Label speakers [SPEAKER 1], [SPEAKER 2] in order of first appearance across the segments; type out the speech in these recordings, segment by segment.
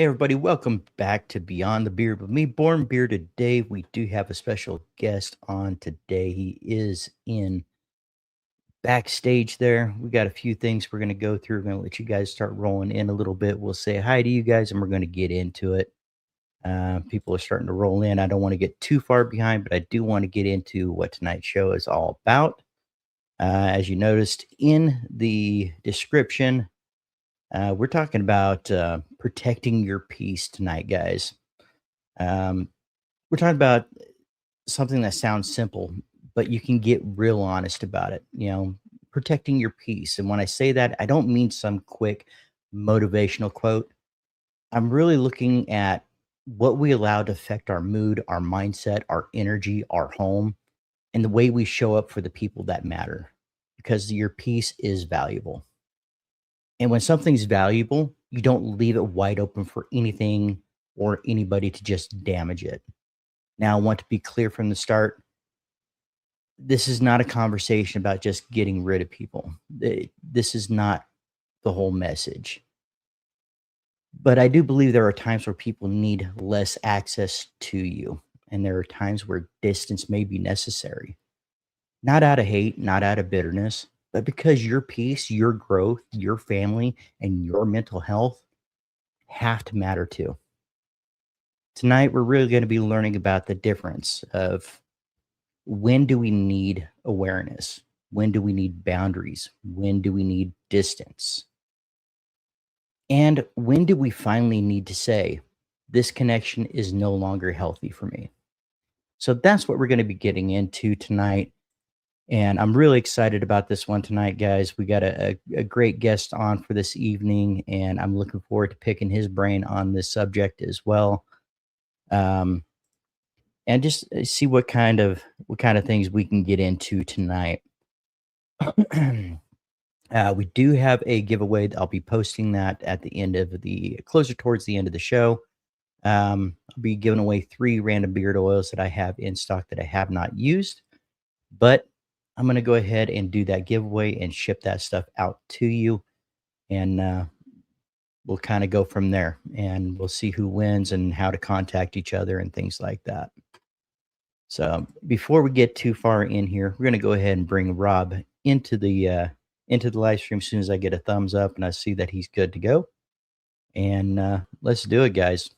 [SPEAKER 1] Hey everybody, welcome back to Beyond the Beard with me, Born Beer. Today we do have a special guest on today. He is in backstage there. We got a few things we're going to go through. We're going to let you guys start rolling in a little bit. We'll say hi to you guys and we're going to get into it. People are starting to roll in. I don't want to get too far behind, but I do want to get into what tonight's show is all about. As you noticed in the description, we're talking about protecting your peace tonight, guys. We're talking about something that sounds simple, but you can get real honest about it. Protecting your peace. And when I say that, I don't mean some quick motivational quote. I'm really looking at what we allow to affect our mood, our mindset, our energy, our home, and the way we show up for the people that matter, because your peace is valuable. And when something's valuable, you don't leave it wide open for anything or anybody to just damage it. Now, I want to be clear from the start. This is not a conversation about just getting rid of people. This is not the whole message. But I do believe there are times where people need less access to you. And there are times where distance may be necessary. Not out of hate, not out of bitterness, but because your peace, your growth, your family, and your mental health have to matter too. Tonight, we're really going to be learning about the difference of when do we need awareness? When do we need boundaries? When do we need distance? And when do we finally need to say, this connection is no longer healthy for me? So that's what we're going to be getting into tonight. And I'm really excited about this one tonight, guys. We got a great guest on for this evening, and I'm looking forward to picking his brain on this subject as well. And just see what kind of things we can get into tonight. We do have a giveaway. I'll be posting that at the end of closer towards the end of the show. I'll be giving away 3 random beard oils that I have in stock that I have not used, but I'm going to go ahead and do that giveaway and ship that stuff out to you. And we'll kind of go from there, and we'll see who wins and how to contact each other and things like that. So before we get too far in here, we're going to go ahead and bring Robbb into the live stream as soon as I get a thumbs up and I see that he's good to go. And let's do it, guys.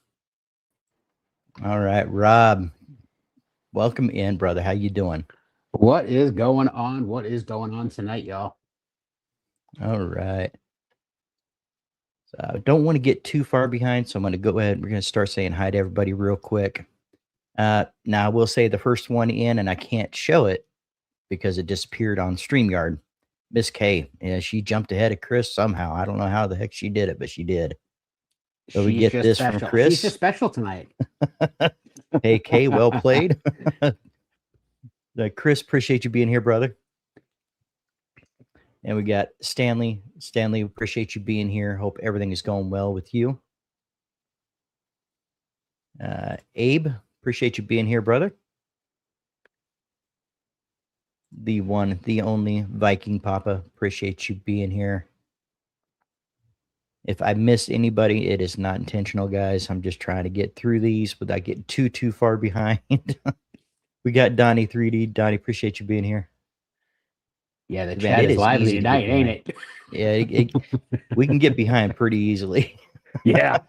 [SPEAKER 1] All right, Robbb, welcome in, brother. How you doing?
[SPEAKER 2] What is going on? What is going on tonight, y'all?
[SPEAKER 1] All right. So I don't want to get too far behind, so I'm going to go ahead. We're going to start saying hi to everybody real quick. Now, I will say the first one in, and I can't show it because it disappeared on StreamYard. Miss K, yeah, she jumped ahead of Chris somehow. I don't know how the heck she did it, but she did. So we get this
[SPEAKER 2] special.
[SPEAKER 1] from Chris.
[SPEAKER 2] She's just special tonight.
[SPEAKER 1] Hey, K, well played. Chris, appreciate you being here, brother. And we got Stanley. Stanley, appreciate you being here. Hope everything is going well with you. Abe, appreciate you being here, brother. The one, the only Viking Papa, appreciate you being here. If I missed anybody, it is not intentional, guys. I'm just trying to get through these without getting too far behind. We got Donnie 3D. Donnie, appreciate you being here.
[SPEAKER 2] Yeah, the chat is lively tonight, ain't it?
[SPEAKER 1] Yeah, we can get behind pretty easily.
[SPEAKER 2] Yeah.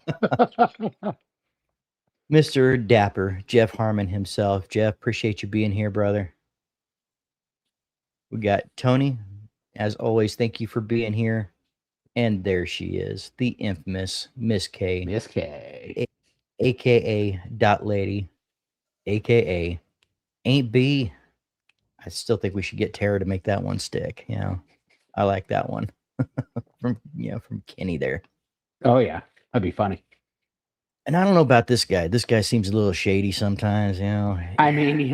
[SPEAKER 1] Mr. Dapper, Jeff Harmon himself. Jeff, appreciate you being here, brother. We got Tony. As always, thank you for being here. And there she is, the infamous Miss K.
[SPEAKER 2] Miss K.
[SPEAKER 1] AKA Dot Lady, AKA Ain't B. I still think we should get Tara to make that one stick. I like that one. from Kenny there.
[SPEAKER 2] Oh yeah, that'd be funny.
[SPEAKER 1] And I don't know about this guy. This guy seems a little shady sometimes,
[SPEAKER 2] I mean, he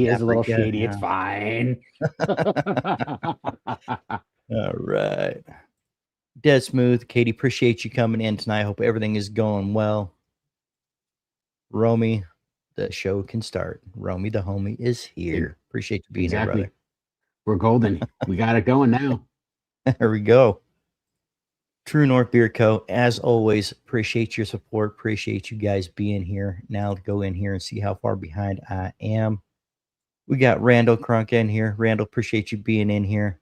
[SPEAKER 2] is a little shady. It's fine.
[SPEAKER 1] All right. Dead Smooth. Katie, appreciate you coming in tonight. Hope everything is going well. Romy, the show can start. Romy, the homie, is here. Appreciate you being here, brother.
[SPEAKER 2] We're golden. We got it going now.
[SPEAKER 1] There we go. True North Beer Co. As always, appreciate your support. Appreciate you guys being here. Now to go in here and see how far behind I am. We got Randall Crunk in here. Randall, appreciate you being in here.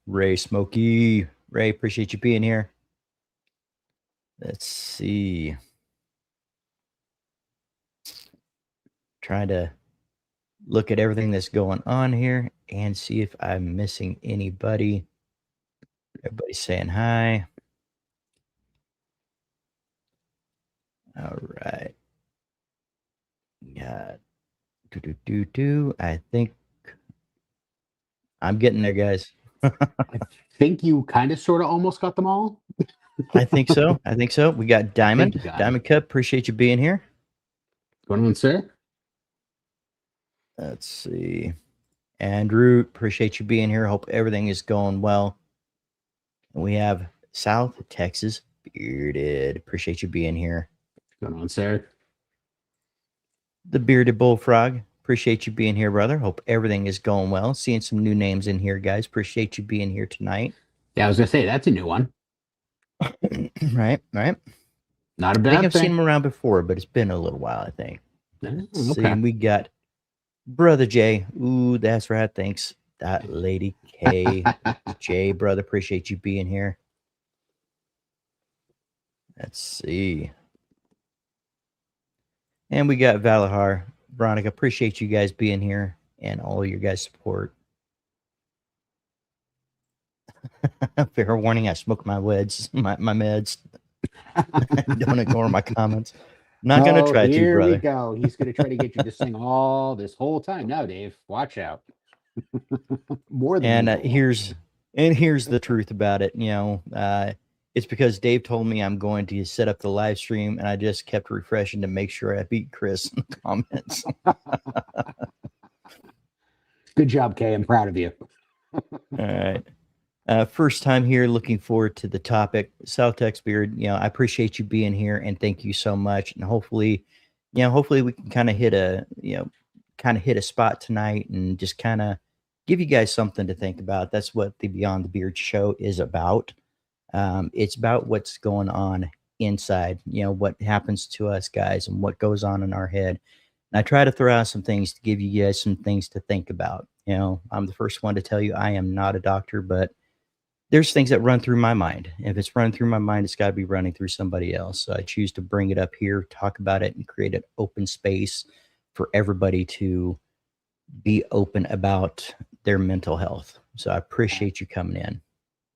[SPEAKER 1] Ray Smokey. Ray, appreciate you being here. Let's see. Trying to look at everything that's going on here and see if I'm missing anybody. Everybody's saying hi. All right. Yeah. I think I'm getting there, guys.
[SPEAKER 2] I think you kind of sort of almost got them all.
[SPEAKER 1] I think so. We got Diamond. Diamond Cup, appreciate you being here.
[SPEAKER 2] Going on, sir.
[SPEAKER 1] Let's see. Andrew, appreciate you being here. Hope everything is going well. We have South Texas Bearded. Appreciate you being here.
[SPEAKER 2] Going on, sir.
[SPEAKER 1] The Bearded Bullfrog. Appreciate you being here, brother. Hope everything is going well. Seeing some new names in here, guys. Appreciate you being here tonight.
[SPEAKER 2] Yeah, I was gonna say that's a new one.
[SPEAKER 1] Right.
[SPEAKER 2] Not a bad
[SPEAKER 1] I think I've
[SPEAKER 2] thing.
[SPEAKER 1] seen him around before, but it's been a little while, I think.
[SPEAKER 2] Okay.
[SPEAKER 1] See, we got Brother Jay. Ooh, that's right. Thanks. That Lady K. Jay, brother, appreciate you being here. Let's see. And we got Valahar. Veronica, appreciate you guys being here and all your guys' support. Fair warning, I smoked my meds. My meds. Don't ignore my comments. Not gonna try to, brother.
[SPEAKER 2] Here we go. He's gonna try to get you to sing all this whole time. Now, Dave, watch out. More than
[SPEAKER 1] here's the truth about it. You know, it's because Dave told me I'm going to set up the live stream, and I just kept refreshing to make sure I beat Chris in the comments.
[SPEAKER 2] Good job, Kay. I'm proud of you.
[SPEAKER 1] All right. First time here, looking forward to the topic. South Tex Beard, you know, I appreciate you being here and thank you so much. And hopefully we can kind of hit a spot tonight and just kind of give you guys something to think about. That's what the Beyond the Beard show is about. It's about what's going on inside, you know, what happens to us guys and what goes on in our head. And I try to throw out some things to give you guys some things to think about. You know, I'm the first one to tell you I am not a doctor, but there's things that run through my mind. If it's running through my mind, it's got to be running through somebody else. So I choose to bring it up here, talk about it, and create an open space for everybody to be open about their mental health. So I appreciate you coming in.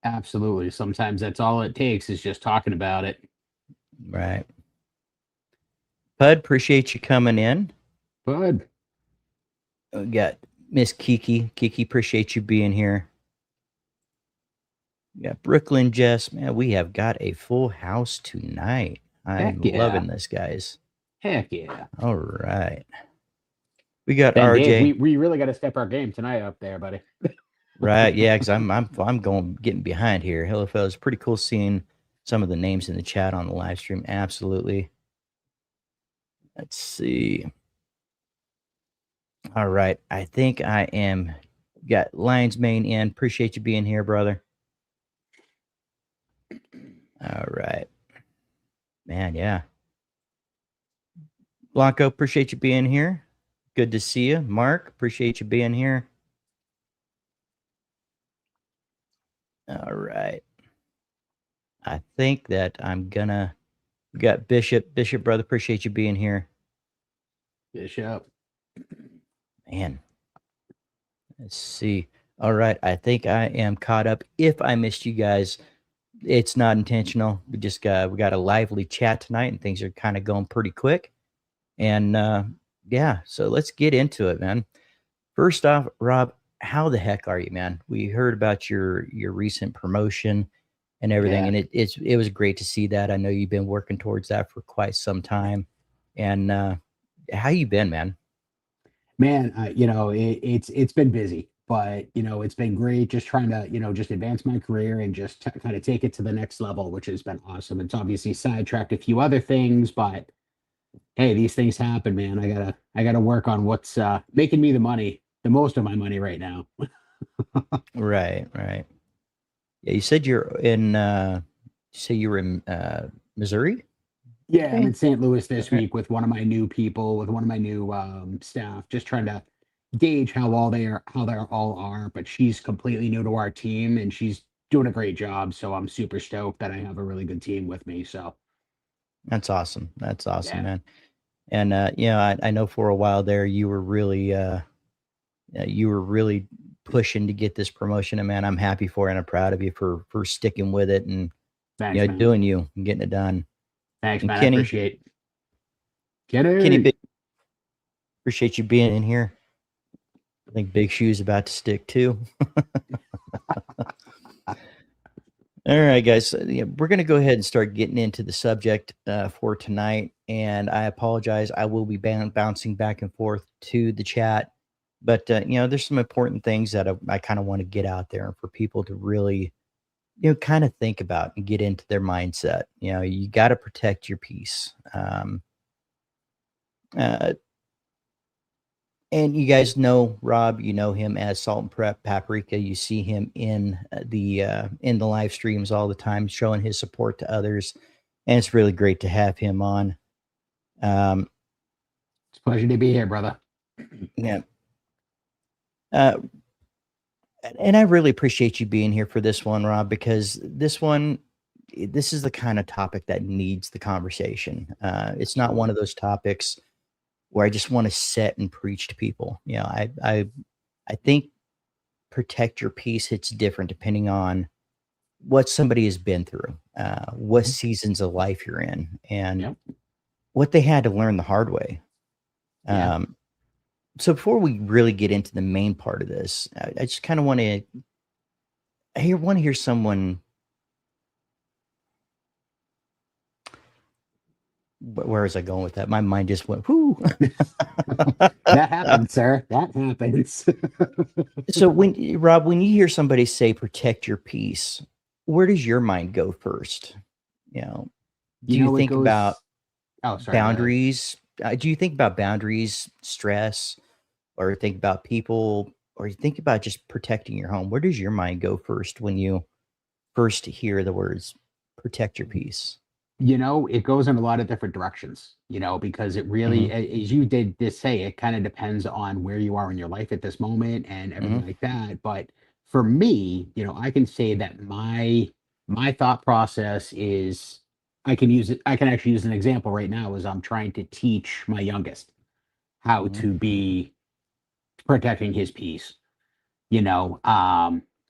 [SPEAKER 2] Absolutely. Sometimes that's all it takes is just talking about it.
[SPEAKER 1] Right. Bud, appreciate you coming in.
[SPEAKER 2] Bud.
[SPEAKER 1] We got Miss Kiki. Kiki, appreciate you being here. We got Brooklyn Jess. Man, we have got a full house tonight. I'm loving this, guys.
[SPEAKER 2] Heck yeah.
[SPEAKER 1] All right. We got
[SPEAKER 2] Ben,
[SPEAKER 1] RJ.
[SPEAKER 2] Dave, we really got to step our game tonight up there, buddy.
[SPEAKER 1] Right. Yeah, because I'm getting behind here. Hello, fellas. Pretty cool seeing some of the names in the chat on the live stream. Absolutely. Let's see. All right. I think I am got Lions Main in. Appreciate you being here, brother. All right. Man, yeah. Blanco, appreciate you being here. Good to see you. Mark, appreciate you being here. All right. I think that we got Bishop. Bishop, brother, appreciate you being here.
[SPEAKER 2] Bishop.
[SPEAKER 1] Man. Let's see. All right. I think I am caught up. If I missed you guys, it's not intentional. We got a lively chat tonight and things are kind of going pretty quick. And yeah, so let's get into it, man. First off, Robb, how the heck are you, man? We heard about your recent promotion and everything, and it was great to see that. I know you've been working towards that for quite some time. And how you been, man?
[SPEAKER 2] Man, you know, it's been busy, but you know, it's been great just trying to, you know, just advance my career and just kind of take it to the next level, which has been awesome. It's obviously sidetracked a few other things, but hey, these things happen, man. I gotta work on what's making me the most of my money right now.
[SPEAKER 1] Right. Yeah, you said you're in. Say you were in Missouri.
[SPEAKER 2] Yeah, I'm
[SPEAKER 1] Okay.
[SPEAKER 2] in St. Louis
[SPEAKER 1] All
[SPEAKER 2] this
[SPEAKER 1] right.
[SPEAKER 2] week with one of my new people, with one of my new staff, just trying to gauge how they all are. But she's completely new to our team, and she's doing a great job. So I'm super stoked that I have a really good team with me. So
[SPEAKER 1] That's awesome. That's awesome,
[SPEAKER 2] yeah,
[SPEAKER 1] man. And I know for a while there you were really pushing to get this promotion, and man, I'm happy for you, and I'm proud of you for sticking with it and
[SPEAKER 2] thanks, man.
[SPEAKER 1] doing you and getting it done.
[SPEAKER 2] Thanks,
[SPEAKER 1] And
[SPEAKER 2] man. I appreciate. Get
[SPEAKER 1] Kenny,
[SPEAKER 2] it.
[SPEAKER 1] big appreciate you being in here. I think Big Shoe's about to stick too. All right, guys. So, we're going to go ahead and start getting into the subject for tonight. And I apologize. I will be bouncing back and forth to the chat. But, there's some important things that I kind of want to get out there for people to really, kind of think about and get into their mindset. You got to protect your peace. Uh, And you guys know Robb, you know him as Salt and Prep Paprika. You see him in the live streams all the time, showing his support to others, and it's really great to have him on. Um,
[SPEAKER 2] It's a pleasure to be here, brother.
[SPEAKER 1] yeah, uh, and I really appreciate you being here for this one, Robb, because this is the kind of topic that needs the conversation. It's not one
[SPEAKER 2] Absolutely.
[SPEAKER 1] of those topics where I just want to sit and preach to people. I think protect your peace hits different depending on what somebody has been through, what
[SPEAKER 2] Mhm.
[SPEAKER 1] seasons of life you're in, and
[SPEAKER 2] Yep.
[SPEAKER 1] what they had to learn the hard way.
[SPEAKER 2] Yeah.
[SPEAKER 1] Um, so before we really get into the main part of this, I just kind of want to hear someone. Where was I going with that? My mind just went, whoo.
[SPEAKER 2] That happens, sir. That happens.
[SPEAKER 1] So when Robb, when you hear somebody say protect your peace, where does your mind go first? You know,
[SPEAKER 2] You
[SPEAKER 1] do you
[SPEAKER 2] know, it
[SPEAKER 1] think about
[SPEAKER 2] goes. Oh, sorry. Go ahead.
[SPEAKER 1] boundaries? Do you think about boundaries, stress, or think about people, or you think about just protecting your home? Where does your mind go first when you first hear the words protect your peace?
[SPEAKER 2] It goes in a lot of different directions, because it really,
[SPEAKER 1] Mhm,
[SPEAKER 2] as you did just say, it kind of depends on where you are in your life at this moment and everything
[SPEAKER 1] mhm,
[SPEAKER 2] like that. But for me, I can say that my thought process is I can actually use an example right now as I'm trying to teach my youngest how
[SPEAKER 1] mhm.
[SPEAKER 2] to be protecting his peace.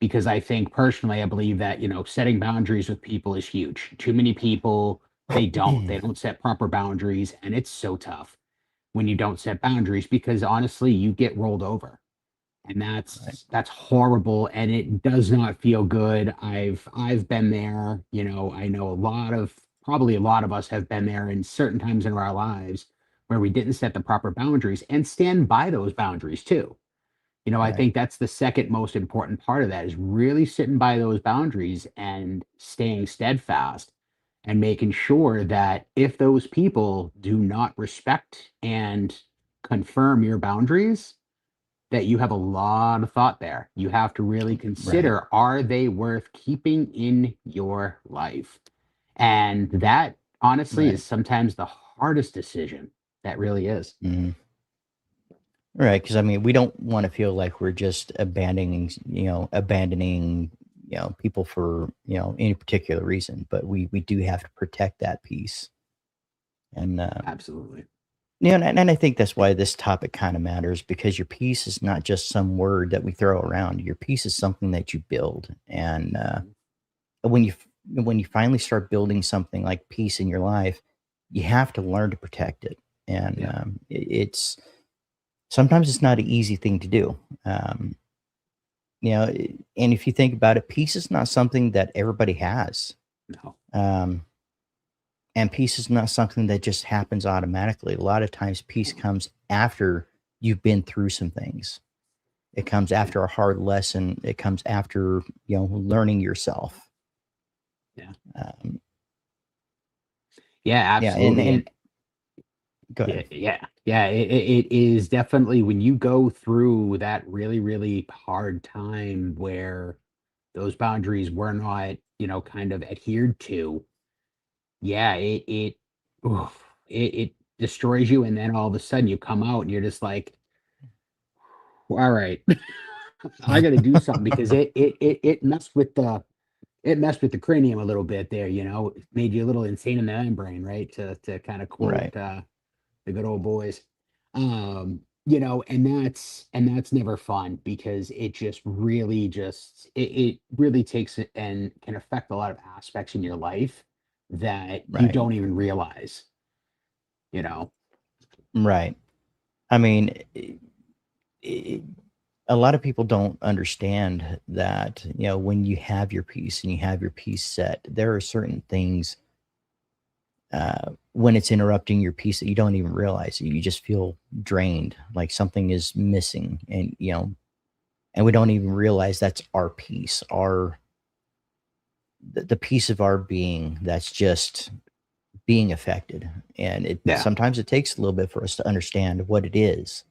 [SPEAKER 2] Because I think personally, I believe that, setting boundaries with people is huge. Too many people, they don't set proper boundaries. And it's so tough when you don't set boundaries because honestly, you get rolled over. And
[SPEAKER 1] Right,
[SPEAKER 2] that's horrible and it does not feel good. I've been there, I know probably a lot of us have been there in certain times in our lives where we didn't set the proper boundaries and stand by those boundaries too. I
[SPEAKER 1] right,
[SPEAKER 2] think that's the second most important part of that is really sitting by those boundaries and staying steadfast and making sure that if those people do not respect and confirm your boundaries, that you have a lot of thought there. You have to really
[SPEAKER 1] right,
[SPEAKER 2] consider, are they worth keeping in your life? And that honestly
[SPEAKER 1] right.
[SPEAKER 2] is sometimes the hardest decision. That really is.
[SPEAKER 1] Mhm. Right, because I mean, we don't want to feel like we're just abandoning, people for any particular reason, but we do have to protect that peace. And
[SPEAKER 2] Absolutely.
[SPEAKER 1] and I think that's why this topic kind of matters because your peace is not just some word that we throw around. Your peace is something that you build, and when you finally start building something like peace in your life, you have to learn to protect it. And
[SPEAKER 2] Yeah.
[SPEAKER 1] it's sometimes it's not an easy thing to do. Um, and if you think about it, peace is not something that everybody has.
[SPEAKER 2] No.
[SPEAKER 1] Um, And peace is not something that just happens automatically. A lot of times peace comes after you've been through some things. It comes
[SPEAKER 2] Yeah.
[SPEAKER 1] after a hard lesson. It comes after, learning yourself.
[SPEAKER 2] Yeah.
[SPEAKER 1] Um,
[SPEAKER 2] Yeah,
[SPEAKER 1] yeah,
[SPEAKER 2] absolutely.
[SPEAKER 1] and
[SPEAKER 2] And
[SPEAKER 1] go
[SPEAKER 2] yeah,
[SPEAKER 1] ahead.
[SPEAKER 2] yeah, yeah. It is definitely when you go through that really, really hard time where those boundaries were not, kind of adhered to, yeah, oof, it destroys you. And then all of a sudden you come out and you're just like, all right, I got to do something, because it messed with the cranium a little bit there, it made you a little insane in the membrane, right? To kind of quote
[SPEAKER 1] Right.
[SPEAKER 2] the good old boys. And that's never fun, because it just really it really takes it and can affect a lot of aspects in your life that you
[SPEAKER 1] Right.
[SPEAKER 2] don't even realize, you know.
[SPEAKER 1] Right. I mean, it, a lot of people don't understand that, when you have your piece and you have your piece set, there are certain things when it's interrupting your piece that you don't even realize. You just feel drained, like something is missing, and we don't even realize that's our piece, the piece of our being that's just being affected. And
[SPEAKER 2] Yeah.
[SPEAKER 1] sometimes it takes a little bit for us to understand what it is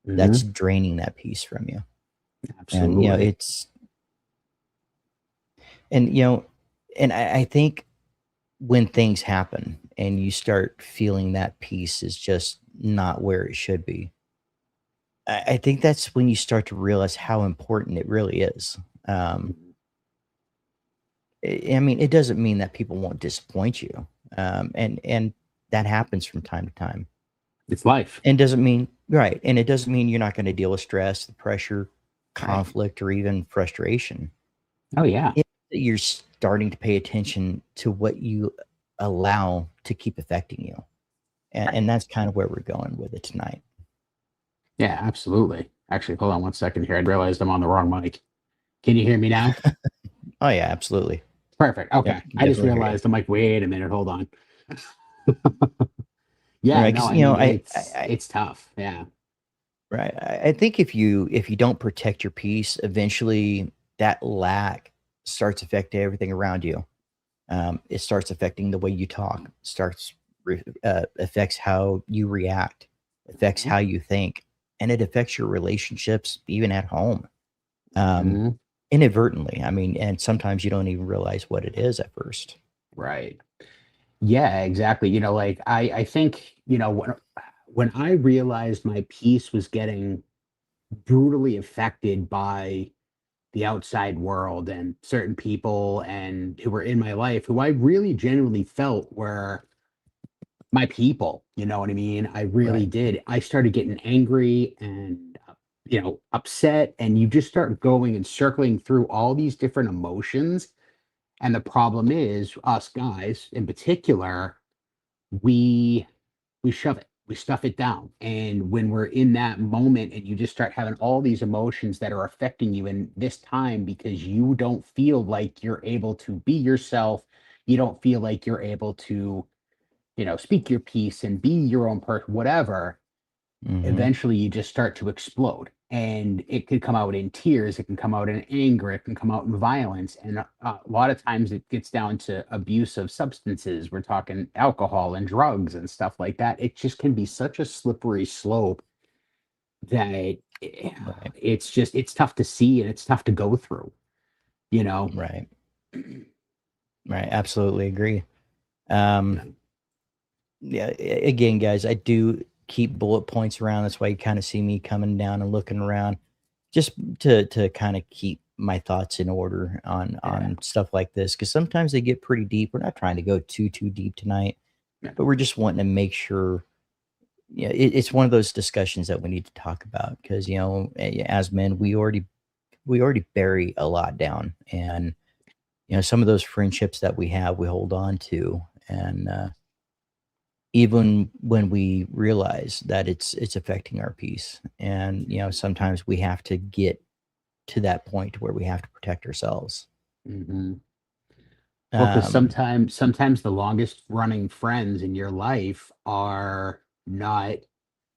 [SPEAKER 1] that's
[SPEAKER 2] Hmm.
[SPEAKER 1] draining that piece from you. And
[SPEAKER 2] Absolutely.
[SPEAKER 1] and you know and I think when things happen and you start feeling that piece is just not where it should be, I think that's when you start to realize how important it really is. um
[SPEAKER 2] Mhm.
[SPEAKER 1] I mean, it doesn't mean that people won't disappoint you, and that happens from time to time.
[SPEAKER 2] It's life.
[SPEAKER 1] And doesn't mean right, and it doesn't mean you're not gonna deal with stress, the pressure,
[SPEAKER 2] Right.
[SPEAKER 1] conflict, or even frustration.
[SPEAKER 2] Oh yeah.
[SPEAKER 1] If you're starting to pay attention to what you allow to keep affecting you, and
[SPEAKER 2] Right.
[SPEAKER 1] that's kind of where we're going with it tonight.
[SPEAKER 2] Yeah, absolutely. Actually, hold on one second here. I realized I'm on the wrong mic. Can you hear me now?
[SPEAKER 1] Oh, yeah, absolutely.
[SPEAKER 2] Perfect.
[SPEAKER 1] Yep,
[SPEAKER 2] Okay.
[SPEAKER 1] can
[SPEAKER 2] I just
[SPEAKER 1] definitely hear you.
[SPEAKER 2] realized, I'm like, wait a minute, hold on. Yeah,
[SPEAKER 1] Right,
[SPEAKER 2] no,
[SPEAKER 1] because
[SPEAKER 2] I mean,
[SPEAKER 1] I
[SPEAKER 2] it's
[SPEAKER 1] I
[SPEAKER 2] it's tough. Yeah.
[SPEAKER 1] right, I think if you don't protect your peace, eventually that lack starts affecting everything around you. It starts affecting the way you talk, affects how you react, affects
[SPEAKER 2] Mhm.
[SPEAKER 1] how you think, and it affects your relationships even at home, um,
[SPEAKER 2] Mhm.
[SPEAKER 1] inadvertently. I mean, and sometimes you don't even realize what it is at first.
[SPEAKER 2] Right. Yeah, exactly. Like, I think, when I realized my peace was getting brutally affected by the outside world and certain people and who were in my life, who I really genuinely felt were my people, you know what I mean? I really
[SPEAKER 1] Right.
[SPEAKER 2] did. I started getting angry and, upset, and you just start going and circling through all these different emotions. And the problem is, us guys in particular, we shove it, we stuff it down. And when we're in that moment and you just start having all these emotions that are affecting you in this time, because you don't feel like you're able to be yourself, you don't feel like you're able to, speak your piece and be your own person, whatever,
[SPEAKER 1] Mhm.
[SPEAKER 2] eventually you just start to explode. And it can come out in tears, it can come out in anger, it can come out in violence. And a lot of times it gets down to abuse of substances. We're talking alcohol and drugs and stuff like that. It just can be such a slippery slope that
[SPEAKER 1] Right.
[SPEAKER 2] it's tough to see and it's tough to go through, you know?
[SPEAKER 1] Right. Right. Absolutely agree. Um,
[SPEAKER 2] Yeah.
[SPEAKER 1] yeah. Again, guys, I do keep bullet points around. That's why you kind of see me coming down and looking around, just to kind of keep my thoughts in order
[SPEAKER 2] Yeah.
[SPEAKER 1] on stuff like this. Because sometimes they get pretty deep. We're not trying to go too deep tonight,
[SPEAKER 2] Yeah.
[SPEAKER 1] but we're just wanting to make sure. Yeah, it's one of those discussions that we need to talk about because as men, we already bury a lot down, and some of those friendships that we have, we hold on to, and even when we realize that it's affecting our peace, and sometimes we have to get to that point where we have to protect ourselves.
[SPEAKER 2] Hmm. Well, because
[SPEAKER 1] Um,
[SPEAKER 2] sometimes the longest running friends in your life are not,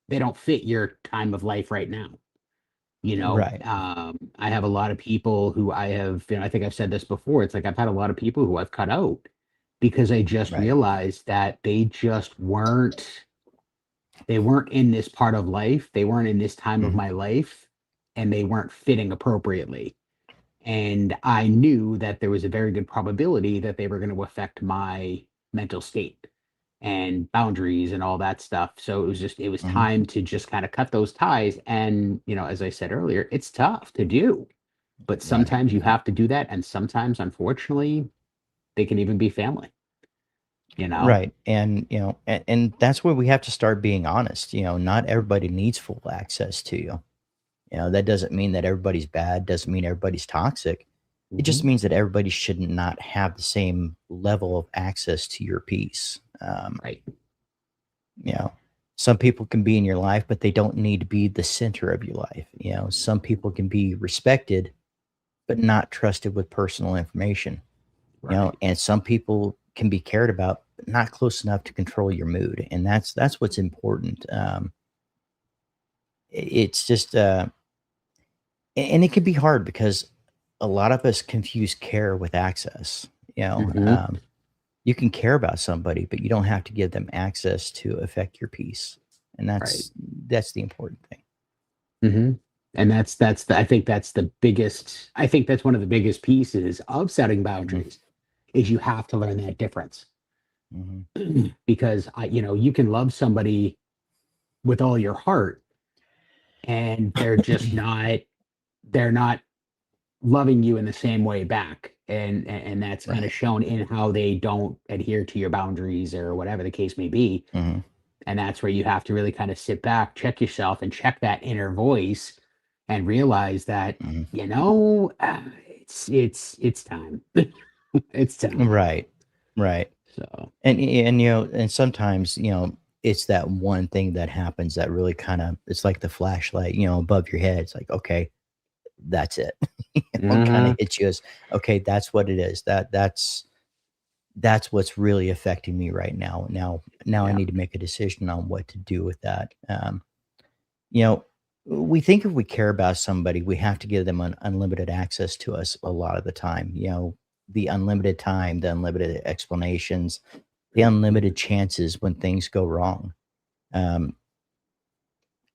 [SPEAKER 2] they don't fit your time of life right now.
[SPEAKER 1] right.
[SPEAKER 2] I have a lot of people who I have, I think I've said this before. It's like I've had a lot of people who I've cut out because I just
[SPEAKER 1] Right.
[SPEAKER 2] realized that they weren't in this part of life. They weren't in this time of
[SPEAKER 1] Mhm.
[SPEAKER 2] my life, and they weren't fitting appropriately. And I knew that there was a very good probability that they were going to affect my mental state and boundaries and all that stuff. So it was
[SPEAKER 1] Mhm.
[SPEAKER 2] time to just kind of cut those ties. And, as I said earlier, it's tough to do, but
[SPEAKER 1] Right.
[SPEAKER 2] sometimes you have to do that. And sometimes, unfortunately, they can even be family, you know?
[SPEAKER 1] Right. And, and that's where we have to start being honest. Not everybody needs full access to you. That doesn't mean that everybody's bad, doesn't mean everybody's toxic. It just
[SPEAKER 2] Hmm.
[SPEAKER 1] means that everybody should not have the same level of access to your peace.
[SPEAKER 2] Right.
[SPEAKER 1] You know, some people can be in your life, but they don't need to be the center of your life. Some people can be respected, but not trusted with personal information.
[SPEAKER 2] Right.
[SPEAKER 1] And some people can be cared about, but not close enough to control your mood. And that's what's important. It's just, and it can be hard because a lot of us confuse care with access.
[SPEAKER 2] Hmm.
[SPEAKER 1] You can care about somebody, but you don't have to give them access to affect your peace, and
[SPEAKER 2] Right.
[SPEAKER 1] that's the important thing.
[SPEAKER 2] Hmm. And I think that's the biggest, I think that's one of the biggest pieces of setting
[SPEAKER 1] Mhm,
[SPEAKER 2] boundaries is you have to learn that difference.
[SPEAKER 1] mhm.
[SPEAKER 2] Because you can love somebody with all your heart and they're not loving you in the same way back. And that's kind of
[SPEAKER 1] Right.
[SPEAKER 2] shown in how they don't adhere to your boundaries or whatever the case may be.
[SPEAKER 1] Mhm,
[SPEAKER 2] And that's where you have to really kind of sit back, check yourself, and check that inner voice and realize that,
[SPEAKER 1] mhm.
[SPEAKER 2] it's time. It's time.
[SPEAKER 1] Right, right.
[SPEAKER 2] So,
[SPEAKER 1] And sometimes, it's that one thing that happens that really kinda it's like the flashlight, above your head. It's like, "Okay, that's it." Kinda
[SPEAKER 2] mhm.
[SPEAKER 1] hits you as, "Okay, that's what it is. That's what's really affecting me right now. Now I
[SPEAKER 2] Yeah.
[SPEAKER 1] need to make a decision on what to do with that." You know, we think if we care about somebody, we have to give them an unlimited access to us a lot of the time. The unlimited time, the unlimited explanations, the unlimited chances when things go wrong. Um,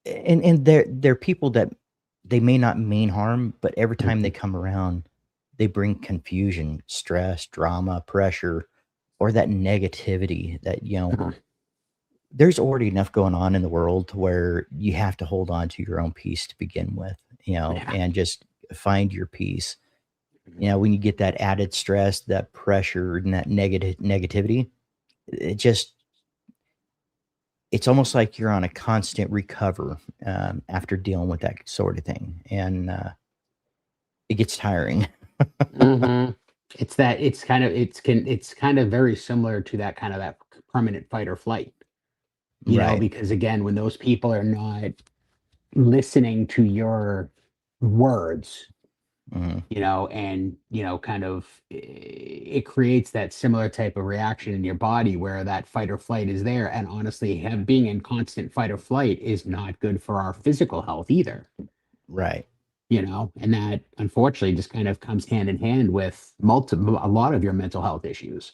[SPEAKER 1] and they're people that they may not mean harm, but every time they
[SPEAKER 2] Mhm.
[SPEAKER 1] come around, they bring confusion, stress, drama, pressure, or that negativity that
[SPEAKER 2] Uh-huh.
[SPEAKER 1] there's already enough going on in the world to where you have to hold on to your own peace to begin with,
[SPEAKER 2] Yeah.
[SPEAKER 1] and just find your peace. When you get that added stress, that pressure, and that negativity, it just it's almost like you're on a constant recover after dealing with that sort of thing, and it gets tiring.
[SPEAKER 2] Mhm. It's kind of very similar to that permanent fight or flight,
[SPEAKER 1] Right.
[SPEAKER 2] because again, when those people are not listening to your words,
[SPEAKER 1] Mhm.
[SPEAKER 2] and kind of it creates that similar type of reaction in your body where that fight or flight is there. And honestly, being in constant fight or flight is not good for our physical health either.
[SPEAKER 1] Right.
[SPEAKER 2] And that unfortunately just kind of comes hand in hand with a lot of your mental health issues.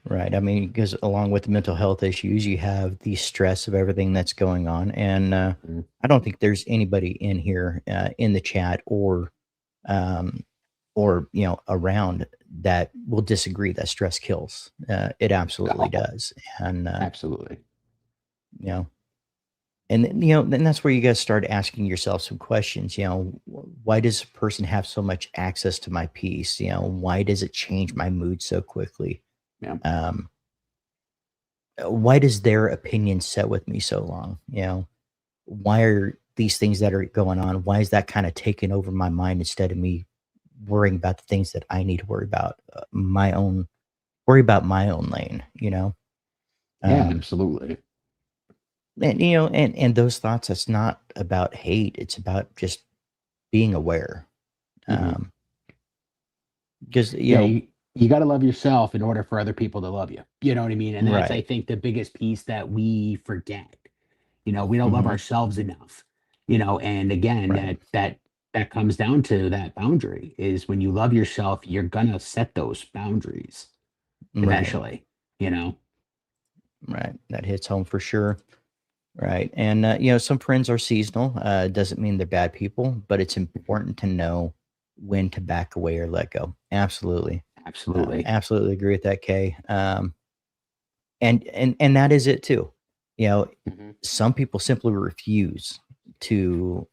[SPEAKER 1] Right. I mean, because along with the mental health issues, you have the stress of everything that's going on, and
[SPEAKER 2] Mhm.
[SPEAKER 1] I don't think there's anybody in here in the chat um, or around that will disagree that stress kills. It absolutely
[SPEAKER 2] Oh,
[SPEAKER 1] does, and
[SPEAKER 2] absolutely.
[SPEAKER 1] you know, then that's where you guys start asking yourself some questions. Why does a person have so much access to my peace? Why does it change my mood so quickly?
[SPEAKER 2] Yeah.
[SPEAKER 1] Um, why does their opinion set with me so long? Why are these things that are going on? Why is that kind of taking over my mind instead of me worrying about the things that I need to worry about? Worry about my own lane.
[SPEAKER 2] Yeah,
[SPEAKER 1] Um,
[SPEAKER 2] absolutely.
[SPEAKER 1] and those thoughts. It's not about hate. It's about just being aware.
[SPEAKER 2] Hmm.
[SPEAKER 1] Um, because
[SPEAKER 2] Yeah, you got to love yourself in order for other people to love you. You know what I mean? And that's, I
[SPEAKER 1] right.
[SPEAKER 2] think, the biggest piece that we forget. We don't love
[SPEAKER 1] Hmm.
[SPEAKER 2] ourselves enough. And again,
[SPEAKER 1] Right.
[SPEAKER 2] that comes down to that boundary is when you love yourself, you're gonna set those boundaries
[SPEAKER 1] Right.
[SPEAKER 2] eventually. You know.
[SPEAKER 1] Right. That hits home for sure. Right. And some friends are seasonal. Doesn't mean they're bad people, but it's important to know when to back away or let go. Absolutely.
[SPEAKER 2] Absolutely.
[SPEAKER 1] Absolutely agree with that, Kay. And that is it too. You know,
[SPEAKER 2] Mhm.
[SPEAKER 1] some people simply refuse to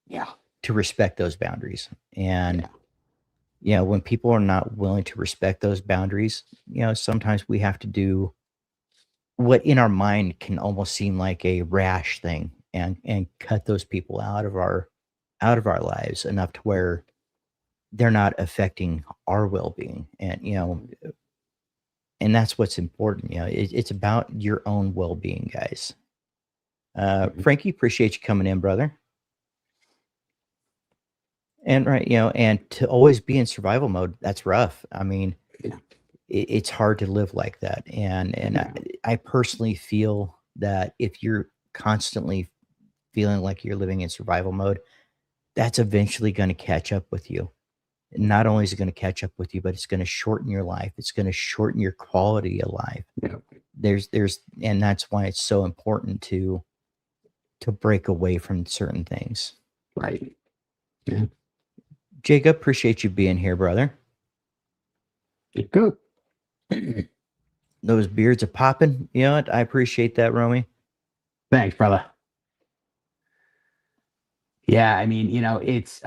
[SPEAKER 2] Yeah.
[SPEAKER 1] to respect those boundaries. And
[SPEAKER 2] Yeah.
[SPEAKER 1] when people are not willing to respect those boundaries, sometimes we have to do what in our mind can almost seem like a rash thing, and cut those people out of our lives enough to where they're not affecting our well-being. And that's what's important. It's about your own well-being, guys.
[SPEAKER 2] Mhm.
[SPEAKER 1] Frankie, appreciate you coming in, brother. And right, and to always be in survival mode, that's rough. I mean,
[SPEAKER 2] Yeah.
[SPEAKER 1] it's hard to live like that. And
[SPEAKER 2] Yeah.
[SPEAKER 1] I personally feel that if you're constantly feeling like you're living in survival mode, that's eventually going to catch up with you. Not only is it going to catch up with you, but it's going to shorten your life. It's going to shorten your quality of life.
[SPEAKER 2] Yeah.
[SPEAKER 1] And that's why it's so important to break away from certain things.
[SPEAKER 2] Right. Yeah.
[SPEAKER 1] Jacob, appreciate you being here, brother.
[SPEAKER 2] Good.
[SPEAKER 1] Those beards are popping. You know what? I appreciate that, Romy.
[SPEAKER 2] Thanks, brother. Yeah, I mean, it's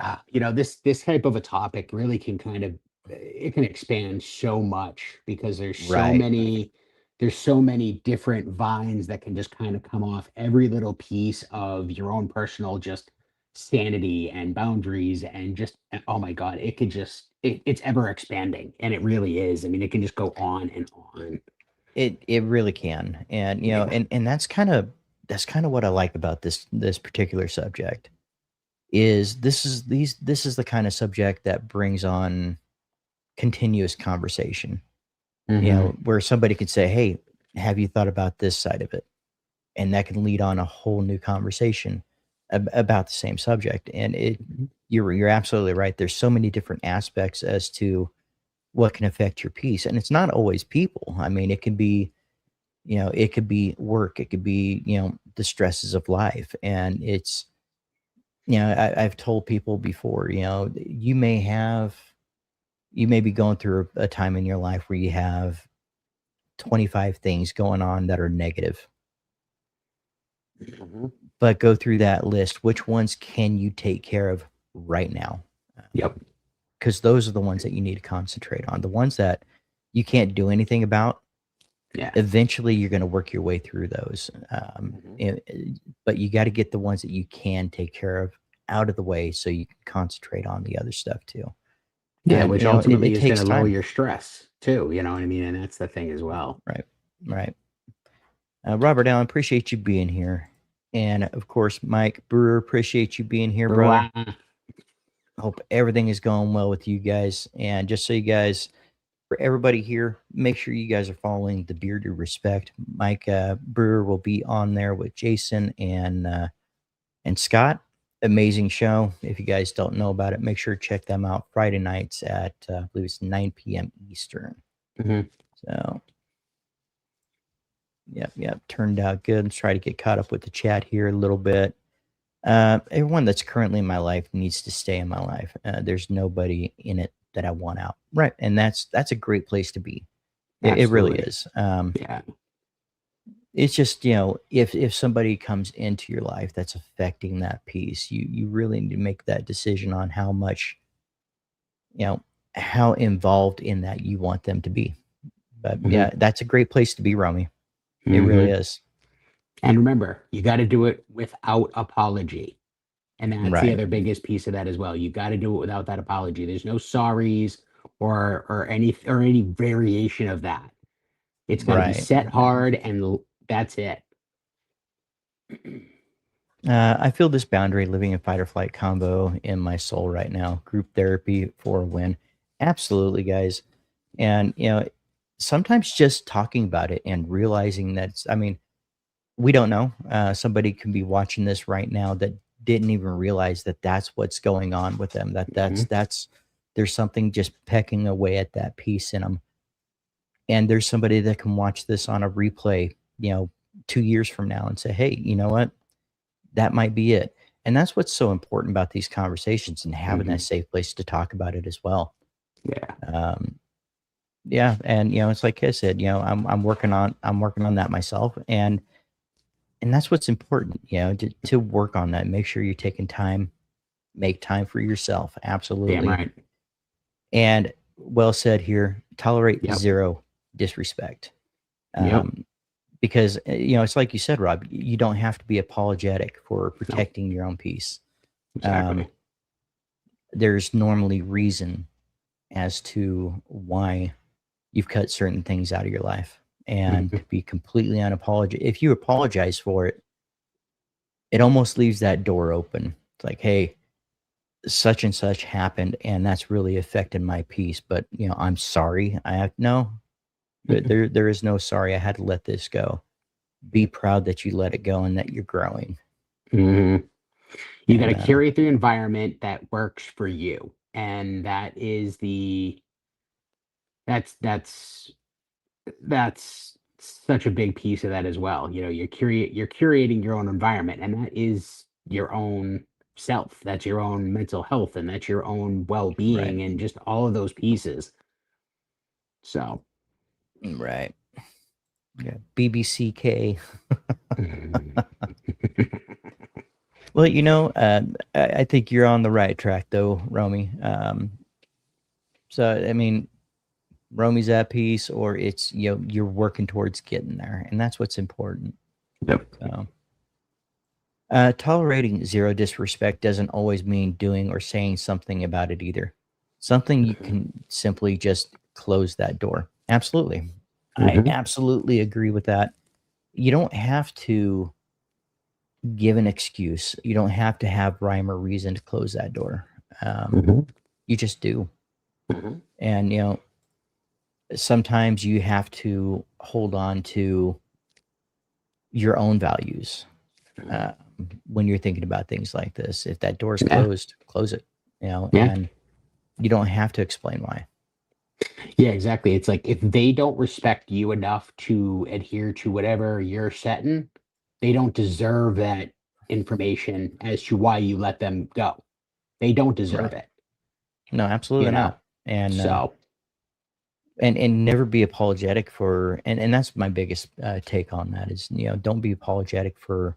[SPEAKER 2] this type of a topic really can kind of it can expand so much because
[SPEAKER 1] Right.
[SPEAKER 2] there's so many different vines that can just kind of come off every little piece of your own personal just sanity and boundaries and just oh my God, it could just it's ever expanding and it really is. I mean, it can just go on and on.
[SPEAKER 1] It really can. And
[SPEAKER 2] Yeah.
[SPEAKER 1] and that's kind of what I like about this particular subject. Is this is the kind of subject that brings on continuous conversation.
[SPEAKER 2] Hmm.
[SPEAKER 1] Where somebody could say, "Hey, have you thought about this side of it?" And that can lead on a whole new conversation about the same subject. And you're absolutely right. There's so many different aspects as to what can affect your peace, and it's not always people. I mean, it could be work, it could be the stresses of life, and it's I've told people before, you may be going through a time in your life where you have 25 things going on that are negative,
[SPEAKER 2] Hmm.
[SPEAKER 1] but go through that list. Which ones can you take care of right now?
[SPEAKER 2] Yep.
[SPEAKER 1] Because those are the ones that you need to concentrate on. The ones that you can't do anything about,
[SPEAKER 2] Yeah.
[SPEAKER 1] eventually you're going to work your way through those.
[SPEAKER 2] Hmm.
[SPEAKER 1] But you got to get the ones that you can take care of out of the way so you can concentrate on the other stuff too.
[SPEAKER 2] Yeah,
[SPEAKER 1] And
[SPEAKER 2] which
[SPEAKER 1] it,
[SPEAKER 2] ultimately
[SPEAKER 1] it
[SPEAKER 2] is going
[SPEAKER 1] takes
[SPEAKER 2] to lower
[SPEAKER 1] time.
[SPEAKER 2] your stress too. You know what I mean? And that's the thing as well.
[SPEAKER 1] Right. Right. Robert Allen, appreciate you being here. And of course, Mike Brewer, appreciate you being here, brother.
[SPEAKER 2] Wow.
[SPEAKER 1] Hope everything is going well with you guys. And just so you guys, for everybody here, make sure you guys are following the Bearded Respect. Mike Brewer will be on there with Jason and Scott. Amazing show. If you guys don't know about it, make sure to check them out Friday nights at I believe it's 9 p.m. Eastern.
[SPEAKER 2] Hmm.
[SPEAKER 1] So yep, turned out good. Let's try to get caught up with the chat here a little bit. Everyone that's currently in my life needs to stay in my life. There's nobody in it that I want out. Right, and that's a great place to be. It really
[SPEAKER 2] Absolutely.
[SPEAKER 1] is.
[SPEAKER 2] Yeah.
[SPEAKER 1] It's just if somebody comes into your life that's affecting that piece, you really need to make that decision on how much you know how involved in that you want them to be. But
[SPEAKER 2] Hmm.
[SPEAKER 1] yeah, that's a great place to be, Romy. It really
[SPEAKER 2] Hmm.
[SPEAKER 1] is.
[SPEAKER 2] And remember, you got to do it without apology. And that's the
[SPEAKER 1] Right,
[SPEAKER 2] other biggest piece of that as well. You got to do it without that apology. There's no sorries or any variation of that. It's got to be
[SPEAKER 1] right.
[SPEAKER 2] set hard and that's it.
[SPEAKER 1] I feel this boundary living in fight or flight combo in my soul right now. Group therapy for a win. Absolutely, guys. And sometimes just talking about it and realizing that I mean, we don't know. Somebody can be watching this right now that didn't even realize that that's what's going on with them. That that's
[SPEAKER 2] Mhm.
[SPEAKER 1] that's there's something just pecking away at that piece in them. And there's somebody that can watch this on a replay, 2 years from now and say, "Hey, you know what? That might be it." And that's what's so important about these conversations and having that safe place to talk about it as well.
[SPEAKER 2] Yeah.
[SPEAKER 1] Yeah, and it's like I said, I'm working on that myself, and that's what's important, to work on that. Make sure you're taking time, make time for yourself,
[SPEAKER 2] Damn
[SPEAKER 1] absolutely.
[SPEAKER 2] right.
[SPEAKER 1] And well said here, tolerate
[SPEAKER 2] Yep.
[SPEAKER 1] zero disrespect.
[SPEAKER 2] Yep.
[SPEAKER 1] Because it's like you said, Rob, you don't have to be apologetic for
[SPEAKER 2] No,
[SPEAKER 1] protecting your own peace.
[SPEAKER 2] exactly.
[SPEAKER 1] There's normally reason as to why you've cut certain things out of your life, and
[SPEAKER 2] Mhm.
[SPEAKER 1] to be completely unapologetic. If you apologize for it, it almost leaves that door open. It's like, hey, such and such happened, and that's really affected my peace. But I'm sorry. I have no. There is no sorry. I had to let this go. Be proud that you let it go and that you're growing.
[SPEAKER 2] Mhm. You got to
[SPEAKER 1] And
[SPEAKER 2] curate the environment that works for you, and that is that's that's that's such a big piece of that as well. You're curating your own environment, and that is your own self. That's your own mental health, and that's your own
[SPEAKER 1] right,
[SPEAKER 2] well-being, and just all of those pieces. So,
[SPEAKER 1] right, yeah. BBCK. Well, I think you're on the right track, though, Romy. So, I mean, Romy's at peace, or it's you're working towards getting there, and that's what's important.
[SPEAKER 2] yep.
[SPEAKER 1] So, tolerating zero disrespect doesn't always mean doing or saying something about it either. Something you
[SPEAKER 2] Mhm.
[SPEAKER 1] can simply just close that door. Absolutely, I
[SPEAKER 2] Mhm.
[SPEAKER 1] absolutely agree with that. You don't have to give an excuse. You don't have to have rhyme or reason to close that door. Um,
[SPEAKER 2] Mhm.
[SPEAKER 1] you just do.
[SPEAKER 2] Mhm.
[SPEAKER 1] And, sometimes you have to hold on to your own values
[SPEAKER 2] Mhm.
[SPEAKER 1] uh, when you're thinking about things like this. If that door's
[SPEAKER 2] Yeah.
[SPEAKER 1] closed, close it,
[SPEAKER 2] Yeah.
[SPEAKER 1] and you don't have to explain why.
[SPEAKER 2] Yeah, exactly. It's like if they don't respect you enough to adhere to whatever you're setting, they don't deserve that information as to why you let them go. They don't deserve
[SPEAKER 1] Right.
[SPEAKER 2] it,
[SPEAKER 1] No,
[SPEAKER 2] you
[SPEAKER 1] absolutely
[SPEAKER 2] know?
[SPEAKER 1] not. And,
[SPEAKER 2] So,
[SPEAKER 1] never be apologetic for, and that's my biggest take on that is, don't be apologetic for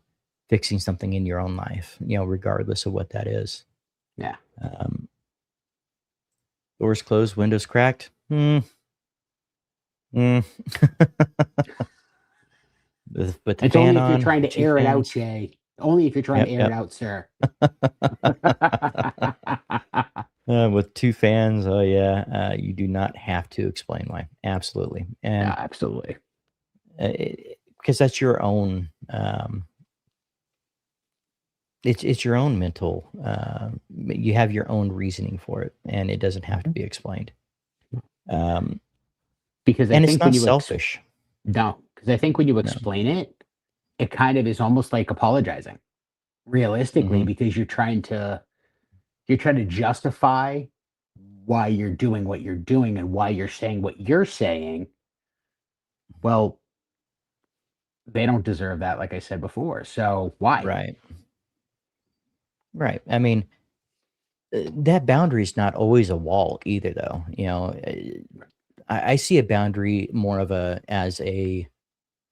[SPEAKER 1] fixing something in your own life, regardless of what that is.
[SPEAKER 2] yeah.
[SPEAKER 1] Um, doors closed, windows cracked. Mm. Put the
[SPEAKER 2] It's only
[SPEAKER 1] fan
[SPEAKER 2] if you're
[SPEAKER 1] on
[SPEAKER 2] trying
[SPEAKER 1] with
[SPEAKER 2] to
[SPEAKER 1] two
[SPEAKER 2] air it out,
[SPEAKER 1] fans.
[SPEAKER 2] Jay. Only if you're trying to
[SPEAKER 1] Yep,
[SPEAKER 2] air it
[SPEAKER 1] yep.
[SPEAKER 2] out, sir.
[SPEAKER 1] With two fans, oh yeah, you do not have to explain why. Absolutely,
[SPEAKER 2] Yeah,
[SPEAKER 1] and
[SPEAKER 2] absolutely.
[SPEAKER 1] because that's your own. It's your own mental. You have your own reasoning for it, and it doesn't have to
[SPEAKER 2] Mhm.
[SPEAKER 1] be explained. Um,
[SPEAKER 2] Because I
[SPEAKER 1] and it's
[SPEAKER 2] think when
[SPEAKER 1] not
[SPEAKER 2] you
[SPEAKER 1] selfish.
[SPEAKER 2] no, because I think when you
[SPEAKER 1] No.
[SPEAKER 2] explain it, it kind of is almost like apologizing, realistically,
[SPEAKER 1] Hmm.
[SPEAKER 2] because you're trying to justify why you're doing what you're doing and why you're saying what you're saying. Well, they don't deserve that, like I said before. So why?
[SPEAKER 1] Right. Right. I mean, that boundary is not always a wall either, though. I see a boundary more of as a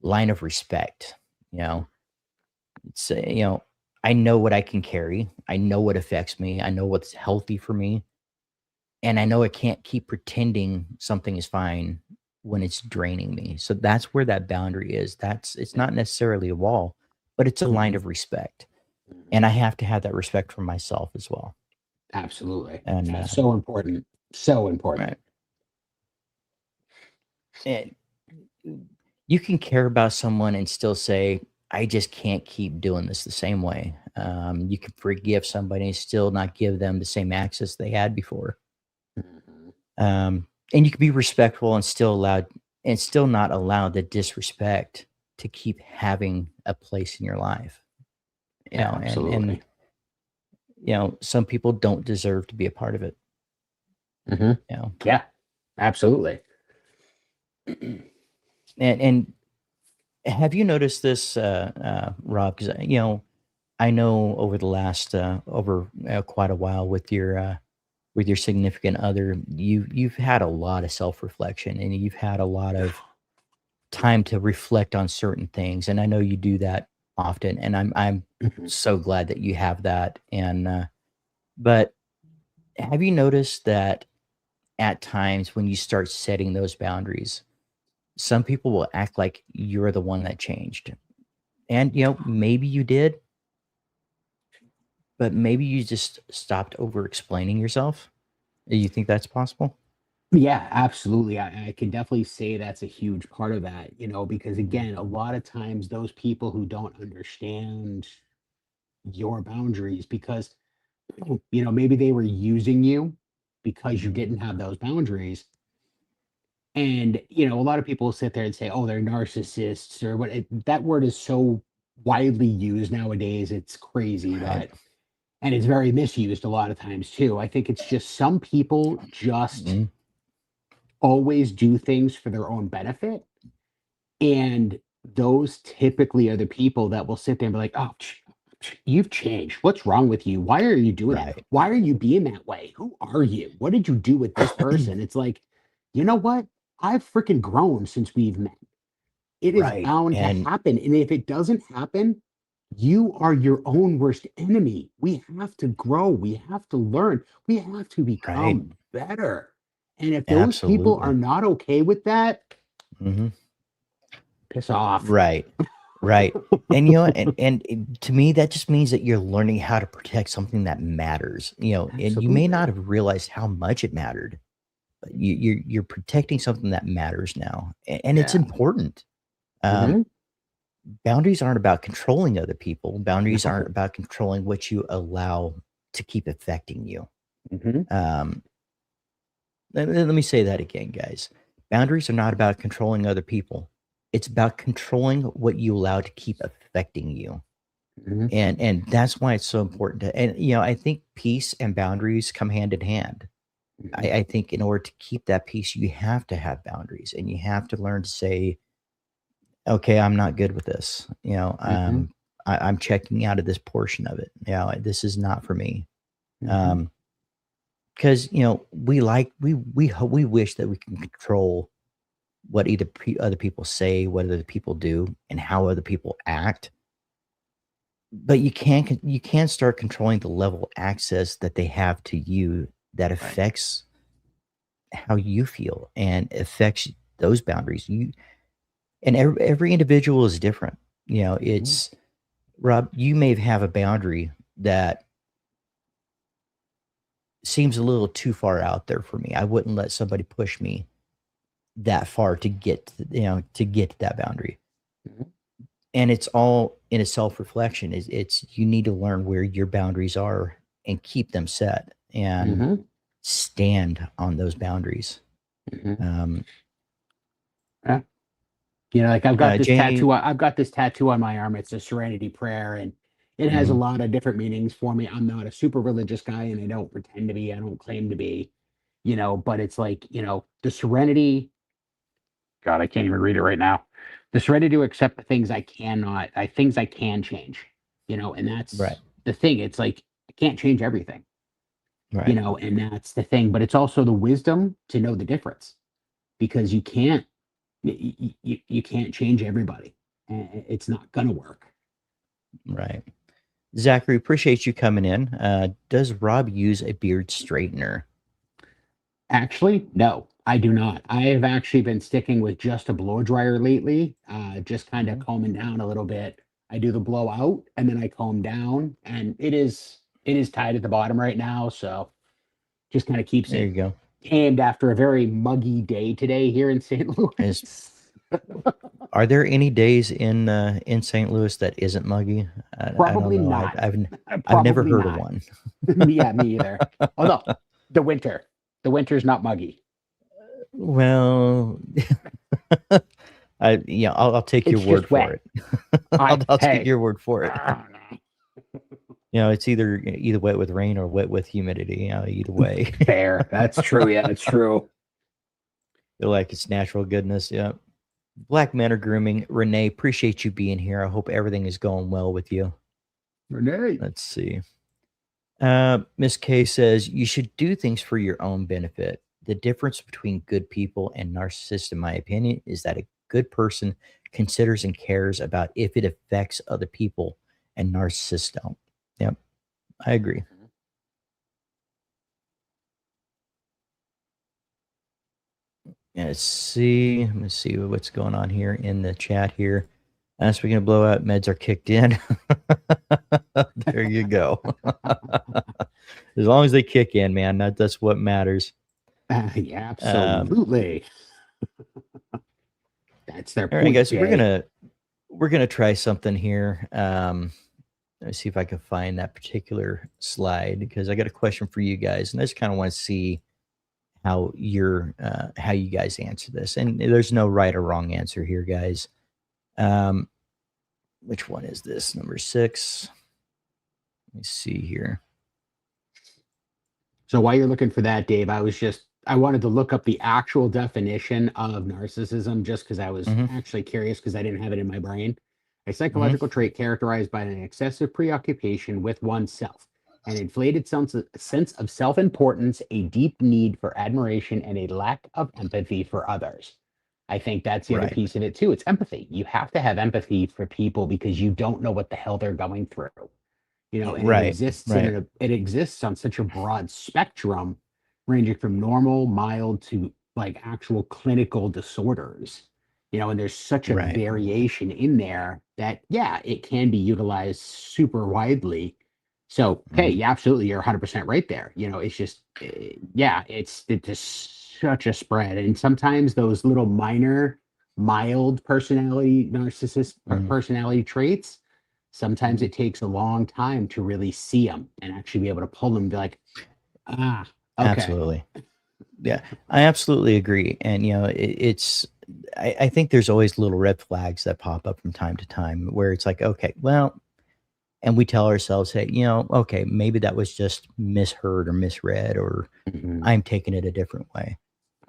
[SPEAKER 1] line of respect. You know, it's I know what I can carry. I know what affects me. I know what's healthy for me, and I know I can't keep pretending something is fine when it's draining me. So that's where that boundary is. It's
[SPEAKER 2] Yeah.
[SPEAKER 1] not necessarily a wall, but it's a line
[SPEAKER 2] Mhm.
[SPEAKER 1] of respect,
[SPEAKER 2] Mhm.
[SPEAKER 1] and I have to have that respect for myself as well.
[SPEAKER 2] Absolutely.
[SPEAKER 1] And
[SPEAKER 2] So important. So important.
[SPEAKER 1] right, and you can care about someone and still say, "I just can't keep doing this the same way." You can forgive somebody and still not give them the same access they had before.
[SPEAKER 2] Mhm.
[SPEAKER 1] And you can be respectful and still not allow the disrespect to keep having a place in your life. And
[SPEAKER 2] Absolutely.
[SPEAKER 1] some people don't deserve to be a part of it.
[SPEAKER 2] Mhm.
[SPEAKER 1] You know,
[SPEAKER 2] Yeah, absolutely.
[SPEAKER 1] and have you noticed this, Rob? Because I know over the last over quite a while with your significant other, you've had a lot of self reflection and you've had a lot of time to reflect on certain things, and I know you do that often, and I'm
[SPEAKER 2] Mhm.
[SPEAKER 1] so glad that you have that. And but have you noticed that at times when you start setting those boundaries, some people will act like you're the one that changed, and maybe you did, but maybe you just stopped over explaining yourself. You think that's possible?
[SPEAKER 2] Yeah, absolutely. I can definitely say that's a huge part of that, because again, a lot of times those people who don't understand your boundaries because, maybe they were using you because you
[SPEAKER 1] Mhm.
[SPEAKER 2] didn't have those boundaries. And, a lot of people sit there and say, oh, they're narcissists or what that word is so widely used nowadays. It's crazy,
[SPEAKER 1] Right.
[SPEAKER 2] and it's very misused a lot of times too. I think it's just some people just
[SPEAKER 1] Mhm.
[SPEAKER 2] always do things for their own benefit. And those typically are the people that will sit there and be like, "Oh, you've changed. What's wrong with you? Why are you doing that?
[SPEAKER 1] Right.
[SPEAKER 2] Why are you being that way? Who are you? What did you do with this person?" It's like, you know what? I've freaking grown since we've met. It is
[SPEAKER 1] Right.
[SPEAKER 2] bound to
[SPEAKER 1] And
[SPEAKER 2] happen. And if it doesn't happen, you are your own worst enemy. We have to grow. We have to learn. We have to
[SPEAKER 1] right.
[SPEAKER 2] become better. And if those people are
[SPEAKER 1] Absolutely.
[SPEAKER 2] not okay with that,
[SPEAKER 1] Mhm.
[SPEAKER 2] piss off.
[SPEAKER 1] Right. Right. And to me that just means that you're learning how to protect something that matters. And you may not
[SPEAKER 2] Absolutely.
[SPEAKER 1] have realized how much it mattered, but you're protecting something that matters now, and it's
[SPEAKER 2] Yeah.
[SPEAKER 1] important. Um,
[SPEAKER 2] Mhm.
[SPEAKER 1] Boundaries aren't about controlling other people. Boundaries aren't
[SPEAKER 2] No.
[SPEAKER 1] about controlling what you allow to keep affecting you.
[SPEAKER 2] Mhm.
[SPEAKER 1] Um, let me say that again, guys. Boundaries are not about controlling other people. It's about controlling what you allow to keep affecting you.
[SPEAKER 2] Mhm.
[SPEAKER 1] And that's why it's so important to, and I think peace and boundaries come hand in hand.
[SPEAKER 2] Mhm.
[SPEAKER 1] I think in order to keep that peace, you have to have boundaries and you have to learn to say, okay, I'm not good with this.
[SPEAKER 2] Mhm.
[SPEAKER 1] I'm checking out of this portion of it. This is not for me.
[SPEAKER 2] Mhm.
[SPEAKER 1] Um, because we wish that we can control what either other people say, what other people do, and how other people act. But you can start controlling the level of access that they have to you that
[SPEAKER 2] Right.
[SPEAKER 1] affects how you feel and affects those boundaries. And every individual is different.
[SPEAKER 2] Mhm.
[SPEAKER 1] It's Rob, you may have a boundary that seems a little too far out there for me. I wouldn't let somebody push me that far to get to get to that boundary.
[SPEAKER 2] Mhm.
[SPEAKER 1] And it's all in a self-reflection. It's you need to learn where your boundaries are and keep them set and
[SPEAKER 2] Mhm.
[SPEAKER 1] stand on those boundaries.
[SPEAKER 2] Mhm.
[SPEAKER 1] Um,
[SPEAKER 2] Yeah. Like I've got this
[SPEAKER 1] Jay,
[SPEAKER 2] tattoo. I've got this tattoo on my arm. It's a serenity prayer, and it has a
[SPEAKER 1] mhm,
[SPEAKER 2] lot of different meanings for me. I'm not a super religious guy, and I don't pretend to be. I don't claim to be. But it's like, the serenity. God, I can't even read it right now. The serenity to accept the things I cannot, things I can change. And
[SPEAKER 1] right,
[SPEAKER 2] that's the thing. It's like I can't change everything.
[SPEAKER 1] right,
[SPEAKER 2] And that's the thing. But it's also the wisdom to know the difference because you can't change everybody. It's not gonna work.
[SPEAKER 1] right. Zachary, appreciate you coming in. Does Rob use a beard straightener?
[SPEAKER 2] Actually, no, I do not. I have actually been sticking with just a blow dryer lately, just kind of
[SPEAKER 1] Mhm.
[SPEAKER 2] combing down a little bit. I do the blow out and then I comb down, and it is tied at the bottom right now, so just kind of keeps
[SPEAKER 1] There
[SPEAKER 2] it
[SPEAKER 1] you go.
[SPEAKER 2] tamed after a very muggy day today here in St.
[SPEAKER 1] Is
[SPEAKER 2] Louis.
[SPEAKER 1] Are there any days in St. Louis that isn't muggy? I don't
[SPEAKER 2] Probably
[SPEAKER 1] know.
[SPEAKER 2] not.
[SPEAKER 1] I've never
[SPEAKER 2] Probably
[SPEAKER 1] heard of
[SPEAKER 2] not.
[SPEAKER 1] one.
[SPEAKER 2] Yeah, me either. Although the winter, the winter's not muggy.
[SPEAKER 1] Well, I'll take your
[SPEAKER 2] It's
[SPEAKER 1] word
[SPEAKER 2] just
[SPEAKER 1] for
[SPEAKER 2] wet.
[SPEAKER 1] it. I'll take
[SPEAKER 2] Hey,
[SPEAKER 1] your word for it. It's either wet with rain or wet with humidity. Either way,
[SPEAKER 2] fair. That's true. Yeah, that's true.
[SPEAKER 1] feel like it's natural goodness. Yeah. Black Men Are Grooming. Renee, appreciate you being here. I hope everything is going well with you.
[SPEAKER 2] Renee.
[SPEAKER 1] Let's see. Miss K says you should do things for your own benefit. The difference between good people and narcissists, in my opinion, is that a good person considers and cares about if it affects other people, and narcissists don't. Yep, I agree. Let's see. Let me see what's going on here in the chat here. Speaking of blowout, meds are kicked in. There you go. As long as they kick in, man, that's what matters.
[SPEAKER 2] Yeah, absolutely. That's their
[SPEAKER 1] All right,
[SPEAKER 2] point,
[SPEAKER 1] guys.
[SPEAKER 2] Jay.
[SPEAKER 1] We're gonna try something here. Let me see if I can find that particular slide because I got a question for you guys, and I just kind of want to see how how you guys answer this. And there's no right or wrong answer here, guys. Which one is this? Number 6. Let me see here.
[SPEAKER 2] So while you're looking for that, Dave, I wanted to look up the actual definition of narcissism just because I was
[SPEAKER 1] Mm-hmm.
[SPEAKER 2] actually curious because I didn't have it in my brain. A
[SPEAKER 1] Mm-hmm.
[SPEAKER 2] psychological trait characterized by an excessive preoccupation with oneself, an inflated sense of self-importance, a deep need for admiration, and a lack of empathy for others. I think that's the other
[SPEAKER 1] Right.
[SPEAKER 2] piece of it too. It's empathy. You have to have empathy for people because you don't know what the hell they're going through. And it
[SPEAKER 1] Right.
[SPEAKER 2] exists
[SPEAKER 1] Right.
[SPEAKER 2] it exists on such a broad spectrum, ranging from normal, mild to like actual clinical disorders. And there's such a
[SPEAKER 1] Right.
[SPEAKER 2] variation in there that yeah, it can be utilized super widely. So hey,
[SPEAKER 1] Mm-hmm.
[SPEAKER 2] yeah, absolutely, you're 100% right there. It's just yeah, it's just such a spread, and sometimes those little minor, mild
[SPEAKER 1] Mm-hmm.
[SPEAKER 2] personality traits. Sometimes it takes a long time to really see them and actually be able to pull them and be like, ah, okay.
[SPEAKER 1] Absolutely. Yeah, I absolutely agree. And I think there's always little red flags that pop up from time to time where it's like, okay, well, and we tell ourselves, hey, okay, maybe that was just misheard or misread, or
[SPEAKER 2] Mhm,
[SPEAKER 1] I'm taking it a different way.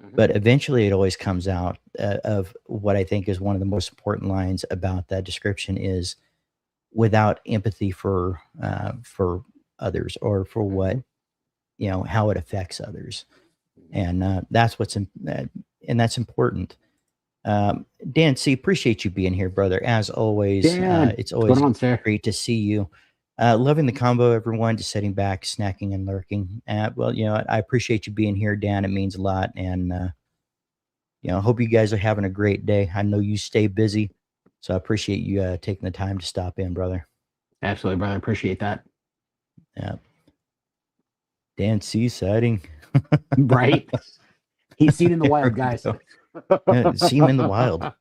[SPEAKER 2] mhm,
[SPEAKER 1] But eventually, it always comes out of what I think is one of the most important lines about that description is without empathy for others or for what
[SPEAKER 2] mhm,
[SPEAKER 1] how it affects others,
[SPEAKER 2] mhm.
[SPEAKER 1] and and that's important. Dan C, appreciate you being here, brother. As always,
[SPEAKER 2] Dan,
[SPEAKER 1] it's
[SPEAKER 2] what's going
[SPEAKER 1] always
[SPEAKER 2] on, sir?
[SPEAKER 1] great to see you. Loving the combo, everyone. Just sitting back, snacking, and lurking. Well, I appreciate you being here, Dan. It means a lot, and I hope you guys are having a great day. I know you stay busy, so I appreciate you taking the time to stop in, brother.
[SPEAKER 2] Absolutely, brother. Appreciate that.
[SPEAKER 1] Yeah, Dan C sighting.
[SPEAKER 2] Right? He's seen in the
[SPEAKER 1] There
[SPEAKER 2] wild,
[SPEAKER 1] we
[SPEAKER 2] guys.
[SPEAKER 1] go. Yeah, see him in the wild.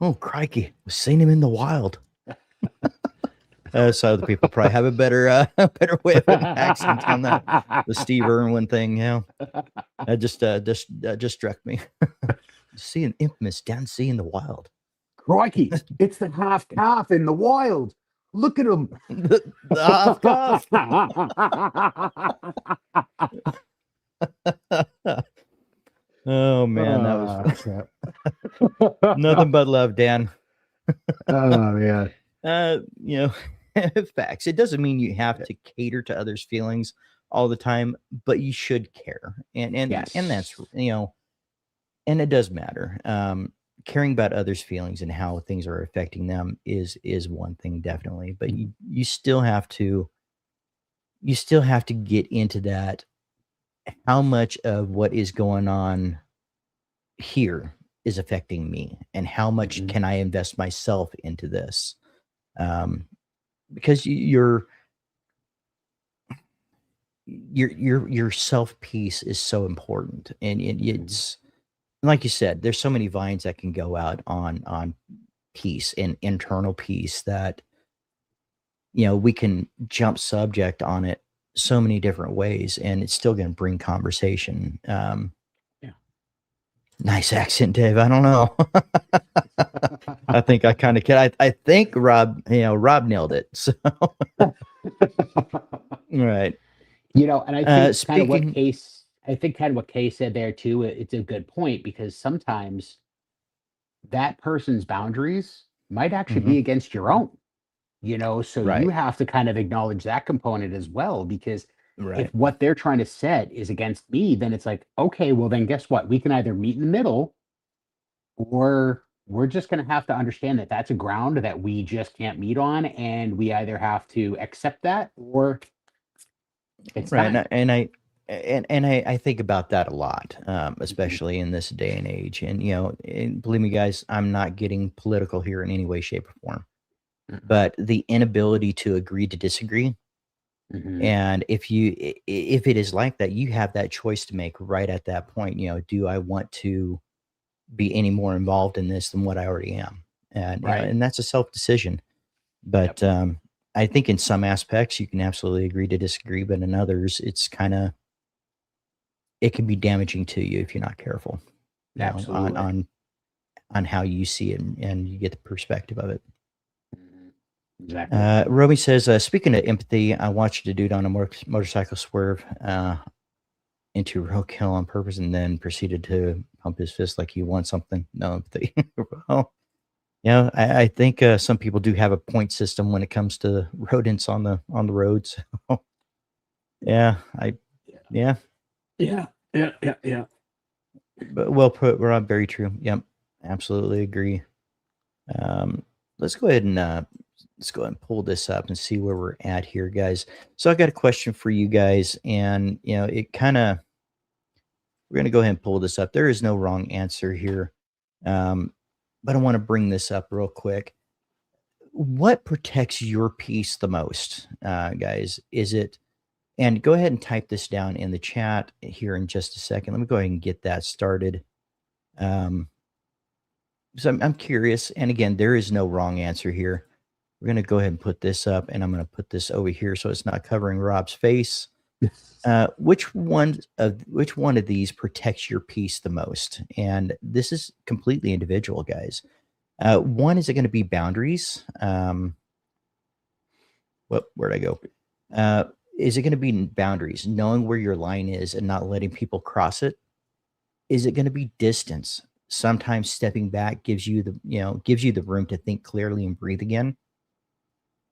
[SPEAKER 1] Oh, crikey. We've seen him in the wild. So other people probably have a better better way of putting accent on that. The Steve Irwin thing, That just struck me. See an infamous Dan C in the wild.
[SPEAKER 2] Crikey, it's the half calf in the wild. Look at him.
[SPEAKER 1] The half calf. Oh man, that was
[SPEAKER 2] Crap.
[SPEAKER 1] nothing but love, Dan.
[SPEAKER 2] Oh yeah.
[SPEAKER 1] Uh, you know, facts. It doesn't mean you have to cater to others' feelings all the time, but you should care. And that's,
[SPEAKER 2] Yes.
[SPEAKER 1] and it does matter. Caring about others' feelings and how things are affecting them is one thing definitely, but you still have to get into that. How much of what is going on here is affecting me, and how much
[SPEAKER 2] Mhm,
[SPEAKER 1] can I invest myself into this? Um, because your self peace is so important, and
[SPEAKER 2] mhm,
[SPEAKER 1] it's like you said, there's so many vines that can go out on peace and internal peace that we can jump subject on it so many different ways, and it's still going to bring conversation.
[SPEAKER 2] yeah.
[SPEAKER 1] Nice accent, Dave. I don't know. I think I kind of can. I think Robb nailed it. So, right.
[SPEAKER 2] And
[SPEAKER 1] Speaking.
[SPEAKER 2] I think kind of what Kay said there too, it's a good point because sometimes that person's boundaries might actually
[SPEAKER 1] Hmm.
[SPEAKER 2] be against your own, so you
[SPEAKER 1] Right.
[SPEAKER 2] have to kind of acknowledge that component as well, because if
[SPEAKER 1] Right.
[SPEAKER 2] what they're trying to set is against me, then it's like, okay, well then guess what? We can either meet in the middle, or we're just going to have to understand that that's a ground that we just can't meet on, and we either have to accept that or it's
[SPEAKER 1] Right.
[SPEAKER 2] time.
[SPEAKER 1] And I think about that a lot,
[SPEAKER 2] Mhm.
[SPEAKER 1] especially in this day and age. And and believe me, guys, I'm not getting political here in any way, shape, or form.
[SPEAKER 2] Mhm.
[SPEAKER 1] But the inability to agree to disagree,
[SPEAKER 2] Mhm.
[SPEAKER 1] and if it is like that, you have that choice to make right at that point. Do I want to be any more involved in this than what I already am? And
[SPEAKER 2] Right.
[SPEAKER 1] and that's a self decision.
[SPEAKER 2] Yep.
[SPEAKER 1] But I think in some aspects you can absolutely agree to disagree, but in others, it can be damaging to you if you're not careful. On
[SPEAKER 2] Absolutely.
[SPEAKER 1] how you see it, and you get the perspective of it.
[SPEAKER 2] Mhm. Exactly.
[SPEAKER 1] Roby says, speaking of empathy, I watched a dude on a motorcycle swerve into roadkill on purpose and then proceeded to pump his fist like he won something. No empathy. Well, I think some people do have a point system when it comes to rodents on the roads. Yeah,
[SPEAKER 2] Yeah.
[SPEAKER 1] yeah,
[SPEAKER 2] Yeah. Yeah. Yeah. Yeah.
[SPEAKER 1] but well put, Rob. Very true. Yep, absolutely agree. Um, let's go ahead and pull this up and see where we're at here, guys. So I got a question for you guys, and it kind of we're gonna go ahead and pull this up. There is no wrong answer here, um, but I want to bring this up real quick. What protects your peace the most, guys? Is it? And go ahead and type this down in the chat here in just a second. Let me go ahead and get that started. Um, so I'm curious, and again, there is no wrong answer here. We're gonna go ahead and put this up, and I'm gonna put this over here so it's not covering Rob's face. Which one of these protects your peace the most? And this is completely individual, guys. One, is it going to be boundaries? Where'd I go? Uh, is it going to be boundaries, knowing where your line is and not letting people cross it? Is it going to be distance? Sometimes stepping back gives you the room to think clearly and breathe again.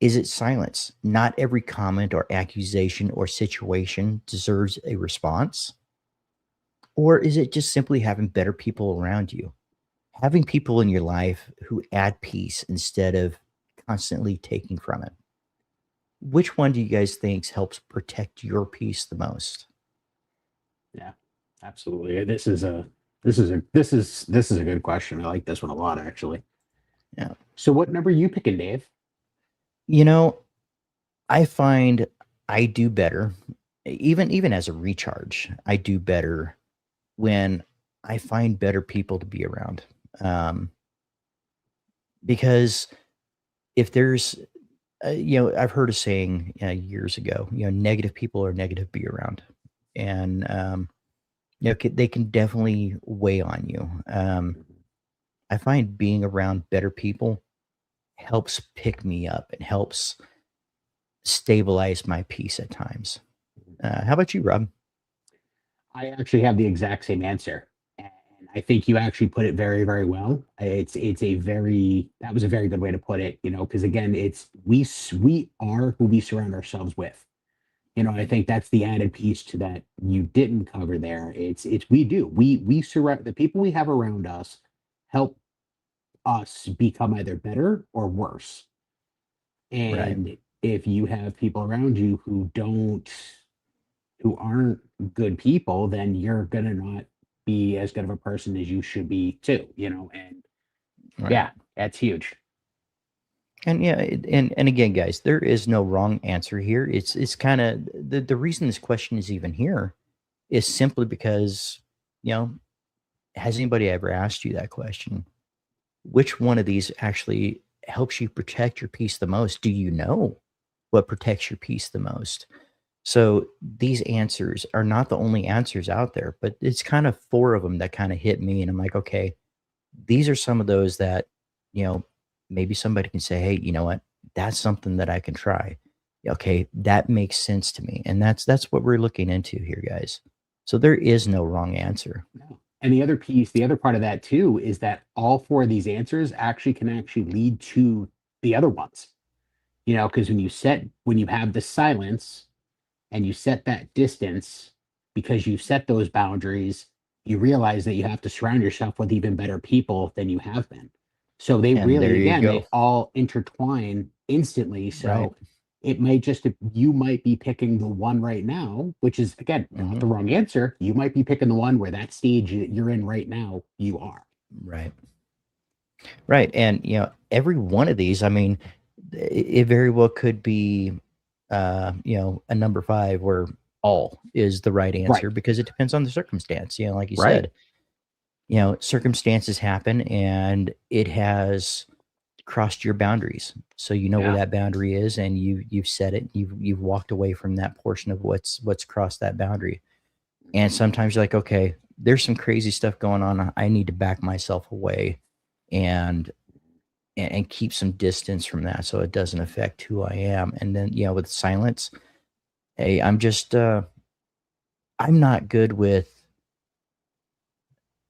[SPEAKER 1] Is it silence? Not every comment or accusation or situation deserves a response. Or is it just simply having better people around you? Having people in your life who add peace instead of constantly taking from it. Which one do you guys think helps protect your peace the most?
[SPEAKER 2] Yeah. Absolutely. This is a good question. I like this one a lot, actually.
[SPEAKER 1] Yeah.
[SPEAKER 2] So what number are you picking, Dave?
[SPEAKER 1] You know, I find I do better, even as a recharge. I do better when I find better people to be around. Um, because if there's, I've heard a saying years ago, negative people are negative to be around, and they can definitely weigh on you. I find being around better people helps pick me up and helps stabilize my peace at times. How about you, Rob?
[SPEAKER 2] I actually have the exact same answer. And I think you actually put it very, very well. It's a very that was a very good way to put it, because again, it's we are who we surround ourselves with. I think that's the added piece to that you didn't cover there. It's we do. We surround the people we have around us help us become either better or worse.
[SPEAKER 1] Right.
[SPEAKER 2] And if you have people around you who aren't good people, then you're gonna not be as good of a person as you should be too, and
[SPEAKER 1] Right.
[SPEAKER 2] yeah, that's huge.
[SPEAKER 1] And yeah, and again, guys, there is no wrong answer here. It's kind of the reason this question is even here is simply because, you know, has anybody ever asked you that question? Which one of these actually helps you protect your peace the most? Do you know what protects your peace the most? So these answers are not the only answers out there, but it's kind of four of them that kind of hit me, and I'm like, okay, these are some of those that, you know, maybe somebody can say, "Hey, you know what? That's something that I can try." Okay, that makes sense to me. And that's what we're looking into here, guys. So there is no wrong answer.
[SPEAKER 2] No. And the other part of that too, is that all four of these answers can actually lead to the other ones. You know, because when you have the silence and you set that distance, because you set those boundaries, you realize that you have to surround yourself with even better people than you have been. So they
[SPEAKER 1] And there
[SPEAKER 2] really,
[SPEAKER 1] you
[SPEAKER 2] again,
[SPEAKER 1] go.
[SPEAKER 2] they all intertwine instantly.
[SPEAKER 1] Right.
[SPEAKER 2] So it might just, you might be picking the one right now, which is again not
[SPEAKER 1] Hmm.
[SPEAKER 2] the wrong answer. You might be picking the one where that stage that you're in right now, you are.
[SPEAKER 1] Right. Right. And every one of these, I mean, it very well could be a number five where all is the right
[SPEAKER 2] Right.
[SPEAKER 1] answer because it depends on the circumstance. Like you
[SPEAKER 2] Right.
[SPEAKER 1] said, circumstances happen and it has crossed your boundaries. So you know where
[SPEAKER 2] Yeah.
[SPEAKER 1] that boundary is and you've set it, you've walked away from that portion of what's crossed that boundary. And sometimes you're like, okay, there's some crazy stuff going on. I need to back myself away and and keep some distance from that so it doesn't affect who I am. And then, with silence, hey, I'm not good with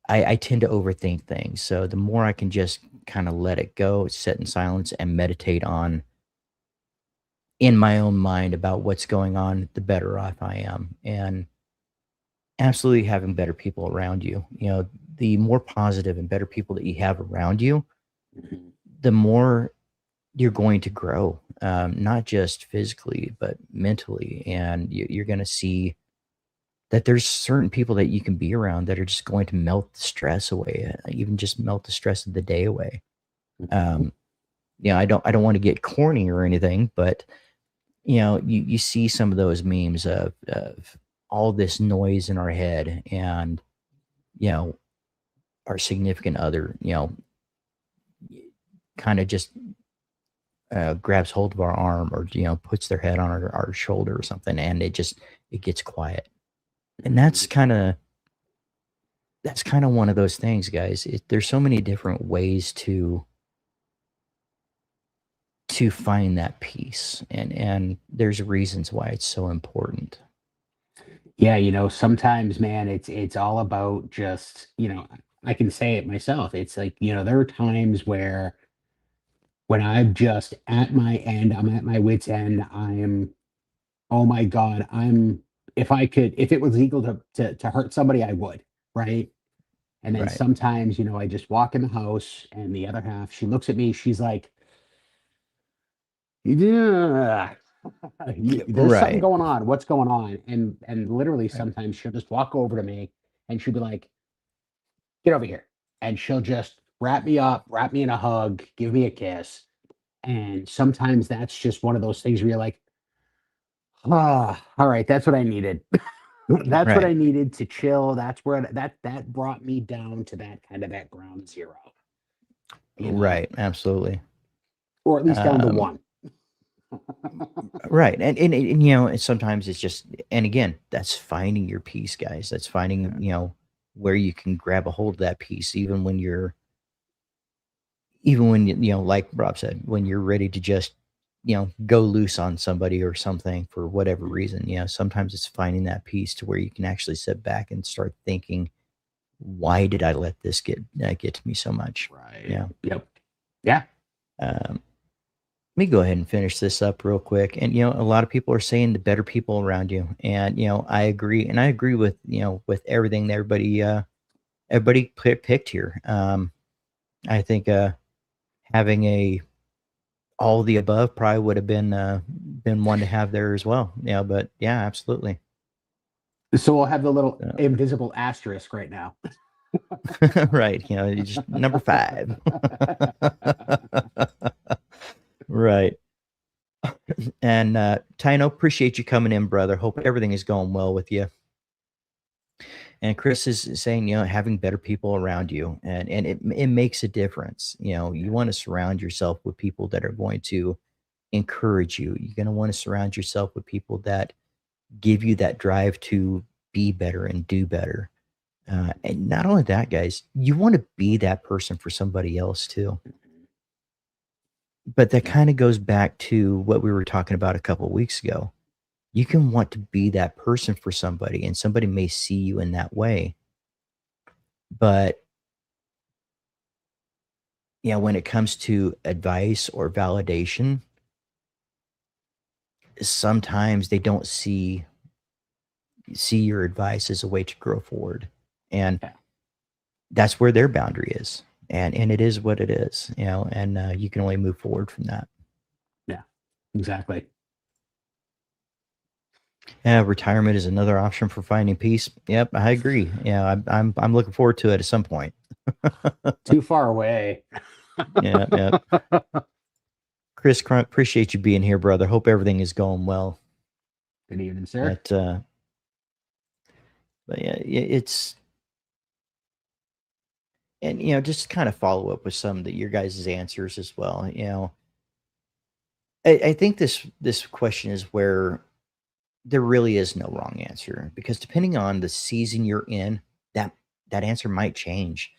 [SPEAKER 1] I tend to overthink things. So the more I can just kind of let it go, sit in silence and meditate on in my own mind about what's going on, the better off I am. And absolutely having better people around you. The more positive and better people that you have around you,
[SPEAKER 2] Mhm.
[SPEAKER 1] the more you're going to grow, not just physically, but mentally. And you're going to see that there's certain people that you can be around that are just going to melt the stress away, even just melt the stress of the day away.
[SPEAKER 2] Mhm.
[SPEAKER 1] Um, I don't want to get corny or anything, but you see some of those memes of all this noise in our head, and you know, our significant other, kind of just grabs hold of our arm or puts their head on our shoulder or something, and it gets quiet. And
[SPEAKER 2] Mhm.
[SPEAKER 1] that's kind of one of those things, guys. There's so many different ways to find that peace, and there's reasons why it's so important.
[SPEAKER 2] Yeah, sometimes, man, it's all about just, I can say it myself. It's like, there are times where when I'm just at my end, I'm at my wit's end, oh my God, if it was legal to hurt somebody, I would, right? And then
[SPEAKER 1] Right.
[SPEAKER 2] sometimes, I just walk in the house and the other half, she looks at me, she's like, yeah, there's something
[SPEAKER 1] Right.
[SPEAKER 2] going on. What's going on? And literally
[SPEAKER 1] Right.
[SPEAKER 2] sometimes she'll just walk over to me and she'll be like, get over here. And she'll just wrap me up, wrap me in a hug, give me a kiss. And sometimes that's just one of those things where you're like, ah, all right, that's what I needed. That's what
[SPEAKER 1] Right.
[SPEAKER 2] I needed to chill. That's where that brought me down to that kind of that ground zero, you know,
[SPEAKER 1] Right. Absolutely.
[SPEAKER 2] or at least down to
[SPEAKER 1] Um,
[SPEAKER 2] one.
[SPEAKER 1] right. And and sometimes it's just, and again, that's finding your peace, guys. That's finding,
[SPEAKER 2] Yeah.
[SPEAKER 1] where you can grab a hold of that peace, even when like Rob said, when you're ready to just, go loose on somebody or something for whatever reason. Sometimes it's finding that peace to where you can actually sit back and start thinking, why did I let this get to me so much?
[SPEAKER 2] Right.
[SPEAKER 1] Yeah.
[SPEAKER 2] Yep. Yeah.
[SPEAKER 1] Um, Let me go ahead and finish this up real quick. And a lot of people are saying the better people around you, and I agree, and I agree with with everything that everybody picked here. I think having a all the above probably would have been one to have there as well. But yeah, absolutely.
[SPEAKER 2] So we'll have the little
[SPEAKER 1] So,
[SPEAKER 2] invisible asterisk right now.
[SPEAKER 1] right. You just number five. Right. And Tino, appreciate you coming in, brother. Hope everything is going well with you. And Chris is saying, having better people around you, and it makes a difference. You want to surround yourself with people that are going to encourage you. You're going to want to surround yourself with people that give you that drive to be better and do better. And not only that, guys, you want to be that person for somebody else too. But that kind of goes back to what we were talking about a couple of weeks ago. You can want to be that person for somebody, and somebody may see you in that way. But when it comes to advice or validation, sometimes they don't see your advice as a way to grow forward. And
[SPEAKER 2] Yeah.
[SPEAKER 1] that's where their boundary is. And it is what it is, and you can only move forward from that.
[SPEAKER 2] Yeah. Exactly.
[SPEAKER 1] Yeah, retirement is another option for finding peace. Yep, I agree. Yeah, I'm looking forward to it at some point.
[SPEAKER 2] Too far away.
[SPEAKER 1] Yeah, yeah. Chris, appreciate you being here, brother. Hope everything is going well.
[SPEAKER 2] Good evening, sir.
[SPEAKER 1] But yeah, it's and just kind of follow up with some of your guys' answers as well. I think this question is where there really is no wrong answer, because depending on the season you're in, that answer might change.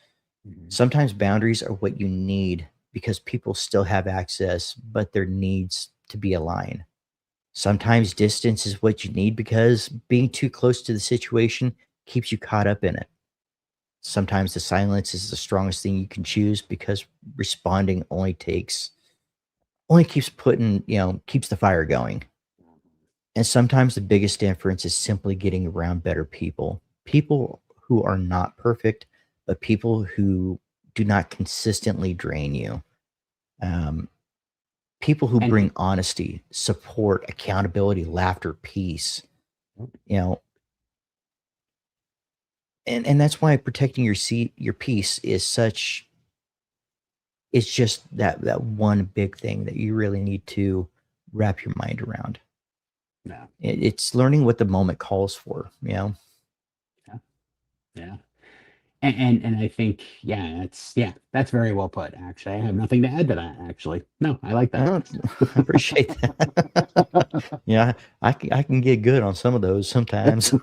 [SPEAKER 2] Mhm.
[SPEAKER 1] Sometimes boundaries are what you need because people still have access, but their needs to be aligned. Sometimes distance is what you need because being too close to the situation keeps you caught up in it. Sometimes the silence is the strongest thing you can choose because responding only keeps the fire going. And sometimes the biggest difference is simply getting around better people. People who are not perfect, but people who do not consistently drain you. Um, People who
[SPEAKER 2] And
[SPEAKER 1] bring honesty, support, accountability, laughter, peace. You know, and that's why protecting your peace is such. It's just that one big thing that you really need to wrap your mind around.
[SPEAKER 2] yeah,
[SPEAKER 1] It's learning what the moment calls for.
[SPEAKER 2] yeah, yeah. And I think, that's very well put. Actually, I have nothing to add to that. Actually, no, I like that.
[SPEAKER 1] Oh, I appreciate that. Yeah, I can get good on some of those sometimes.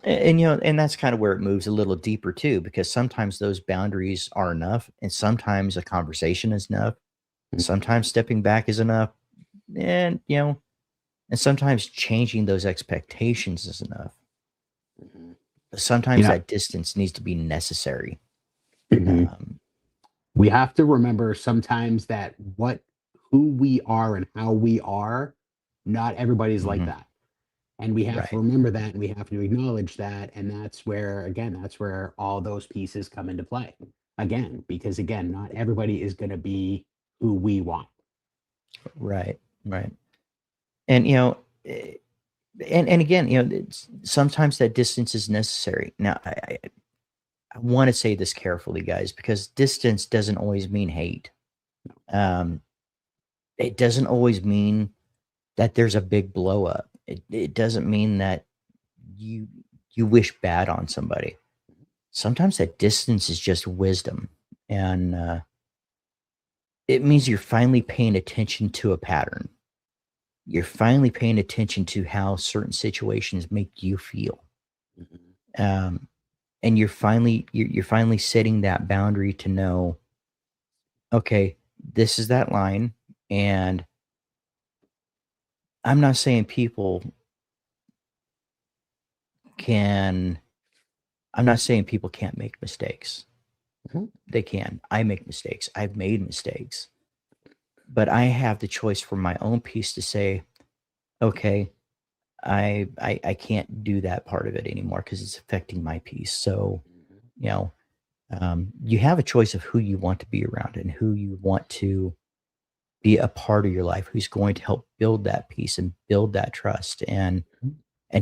[SPEAKER 1] And that's kind of where it moves a little deeper too, because sometimes those boundaries are enough, and sometimes a conversation is enough. Sometimes stepping back is enough, and and sometimes changing those expectations is enough.
[SPEAKER 2] Mhm. You
[SPEAKER 1] Sometimes
[SPEAKER 2] know,
[SPEAKER 1] that distance needs to be necessary.
[SPEAKER 2] mhm.
[SPEAKER 1] Um,
[SPEAKER 2] We have to remember sometimes that who we are and how we are, not everybody's like
[SPEAKER 1] mhm,
[SPEAKER 2] that. And we have to
[SPEAKER 1] right,
[SPEAKER 2] remember that, and we have to acknowledge that. And that's where all those pieces come into play again, because again, not everybody is going to be who we want.
[SPEAKER 1] right, right. And and again, sometimes that distance is necessary. Now, I want to say this carefully, guys, because distance doesn't always mean hate. Um, it doesn't always mean that there's a big blow up. It doesn't mean that you you wish bad on somebody. Sometimes that distance is just wisdom, and it means you're finally paying attention to a pattern. You're finally paying attention to how certain situations make you feel.
[SPEAKER 2] Mhm.
[SPEAKER 1] Um, and you're finally setting that boundary to know, okay, this is that line. And I'm not saying can I'm not saying people can't make mistakes.
[SPEAKER 2] Mhm.
[SPEAKER 1] They can. I make mistakes. I've made mistakes. But I have the choice for my own peace to say, okay, I can't do that part of it anymore because it's affecting my peace. So, you know, you have a choice of who you want to be around and who you want to be a part of your life, who's going to help build that peace and build that trust and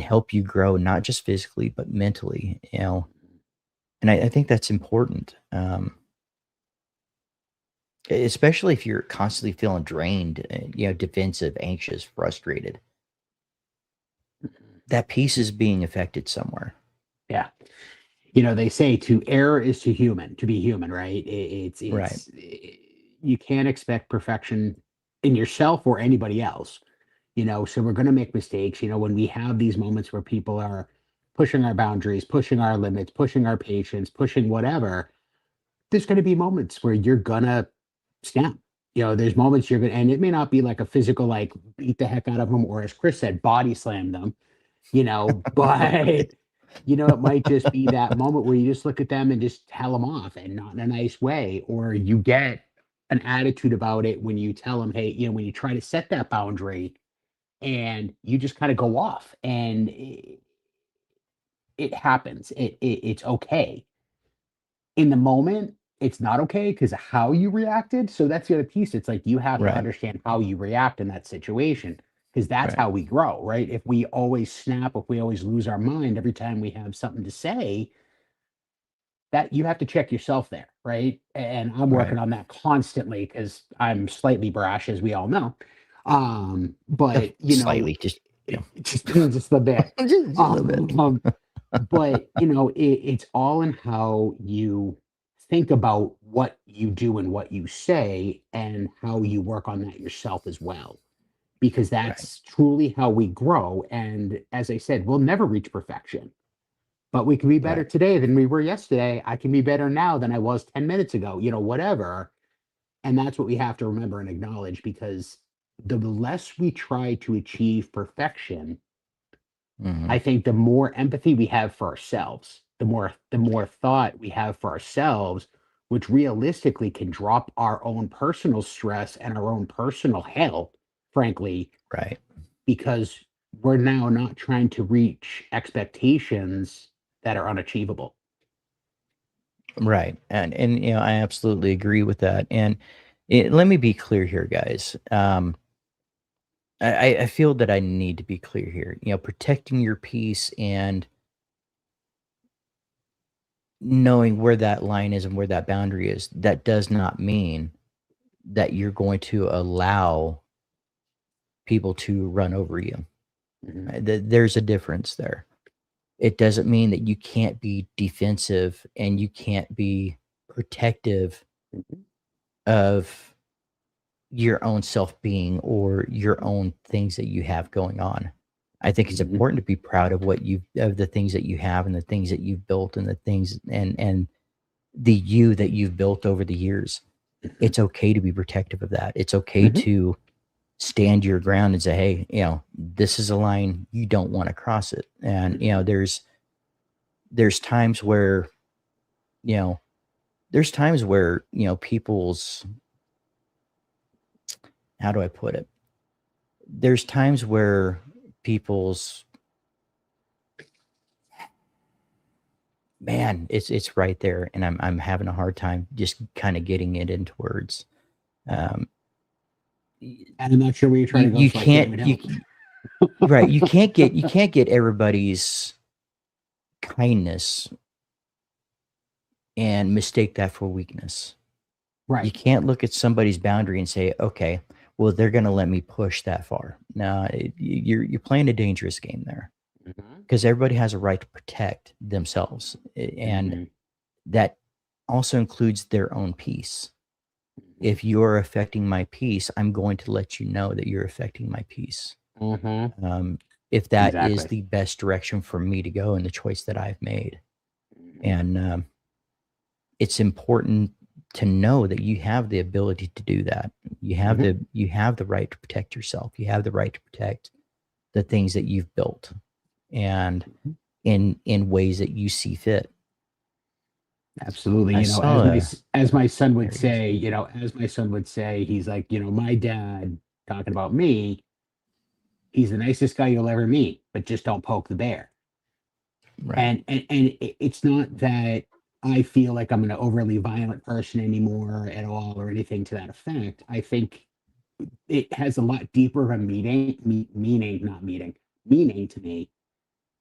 [SPEAKER 1] help you grow, not just physically but mentally. And I think that's important, especially if you're constantly feeling drained, defensive, anxious, frustrated.
[SPEAKER 2] Mhm.
[SPEAKER 1] That peace is being affected somewhere.
[SPEAKER 2] Yeah. They say to err is to be human, right?
[SPEAKER 1] Right.
[SPEAKER 2] You can't expect perfection in yourself or anybody else. So we're going to make mistakes. When we have these moments where people are pushing our boundaries, pushing our limits, pushing our patience, pushing whatever, there's going to be moments where you're going to snap. There's moments you're going to, and it may not be like a physical, like beat the heck out of them, or as Chris said, body slam them, but
[SPEAKER 1] Right.
[SPEAKER 2] It might just be that moment where you just look at them and just tell them off, and not in a nice way, or you get an attitude about it when you tell them, hey, when you try to set that boundary and you just kind of go off, and it happens. It's okay. In the moment, it's not okay because of how you reacted. So that's the other piece. It's like you have to
[SPEAKER 1] Right.
[SPEAKER 2] understand how you react in that situation, because that's
[SPEAKER 1] Right.
[SPEAKER 2] how we grow, right? If we always snap, if we always lose our mind every time we have something to say, that you have to check yourself there, right? And I'm
[SPEAKER 1] Right.
[SPEAKER 2] working on that constantly because I'm slightly brash, as we all know. But
[SPEAKER 1] Slightly, just
[SPEAKER 2] just a bit.
[SPEAKER 1] just a little bit.
[SPEAKER 2] But it's all in how you think about what you do and what you say, and how you work on that yourself as well, because
[SPEAKER 1] Right.
[SPEAKER 2] that's truly how we grow. And as I said, we'll never reach perfection, but we can be better
[SPEAKER 1] Right.
[SPEAKER 2] today than we were yesterday. I can be better now than I was 10 minutes ago, whatever. And that's what we have to remember and acknowledge, because the less we try to achieve perfection,
[SPEAKER 1] Hmm.
[SPEAKER 2] I think the more empathy we have for ourselves, the more thought we have for ourselves, which realistically can drop our own personal stress and our own personal health, frankly,
[SPEAKER 1] Right.
[SPEAKER 2] because we're now not trying to reach expectations that are unachievable.
[SPEAKER 1] Right. And I absolutely agree with that. And let me be clear here, guys. I feel that I need to be clear here. Protecting your peace and knowing where that line is and where that boundary is, that does not mean that you're going to allow people to run over you.
[SPEAKER 2] Mhm,
[SPEAKER 1] There's a difference there. It doesn't mean that you can't be defensive and you can't be protective
[SPEAKER 2] mhm,
[SPEAKER 1] of your own self-being or your own things that you have going on. I think it's
[SPEAKER 2] mhm,
[SPEAKER 1] important to be proud of of the things that you have and the things that you've built and the things and the you that you've built over the years.
[SPEAKER 2] mhm,
[SPEAKER 1] It's okay to be protective of that. It's okay
[SPEAKER 2] mhm,
[SPEAKER 1] to stand your ground and say, "Hey, this is a line you don't want to cross it." And
[SPEAKER 2] mhm,
[SPEAKER 1] there's times where, you know, there's times where, people's how do I put it? There's times where people's man, it's right there, and I'm having a hard time just kind of getting it into words. Um, y-
[SPEAKER 2] and I'm not sure where you're trying
[SPEAKER 1] you
[SPEAKER 2] to go,
[SPEAKER 1] you
[SPEAKER 2] so I can't
[SPEAKER 1] can't
[SPEAKER 2] even
[SPEAKER 1] you
[SPEAKER 2] help.
[SPEAKER 1] right you can't get everybody's kindness and mistake that for weakness. You
[SPEAKER 2] Right.
[SPEAKER 1] can't look at somebody's boundary and say, okay, well they're going to let me push that far. No, you're playing a dangerous game there
[SPEAKER 2] Mhm,
[SPEAKER 1] because everybody has a right to protect themselves, and
[SPEAKER 2] mhm,
[SPEAKER 1] that also includes their own peace.
[SPEAKER 2] mhm,
[SPEAKER 1] If you're affecting my peace, I'm going to let you know that you're affecting my peace.
[SPEAKER 2] mhm.
[SPEAKER 1] Um, if that is
[SPEAKER 2] Exactly.
[SPEAKER 1] the best direction for me to go and the choice that I've made.
[SPEAKER 2] Mhm,
[SPEAKER 1] And it's important to know that you have the ability to do that.
[SPEAKER 2] mhm,
[SPEAKER 1] You have the right to protect yourself. You have the right to protect the things that you've built and
[SPEAKER 2] mhm.
[SPEAKER 1] in ways that you see fit.
[SPEAKER 2] Absolutely.
[SPEAKER 1] I saw a
[SPEAKER 2] As my son would
[SPEAKER 1] there he is.
[SPEAKER 2] say, he's like, my dad, talking about me, he's the nicest guy you'll ever meet, but just don't poke the bear.
[SPEAKER 1] Right.
[SPEAKER 2] And it's not that I feel like I'm an overly violent person anymore at all, or anything to that effect. I think it has a lot deeper of a meaning, not meaning, meaning to me,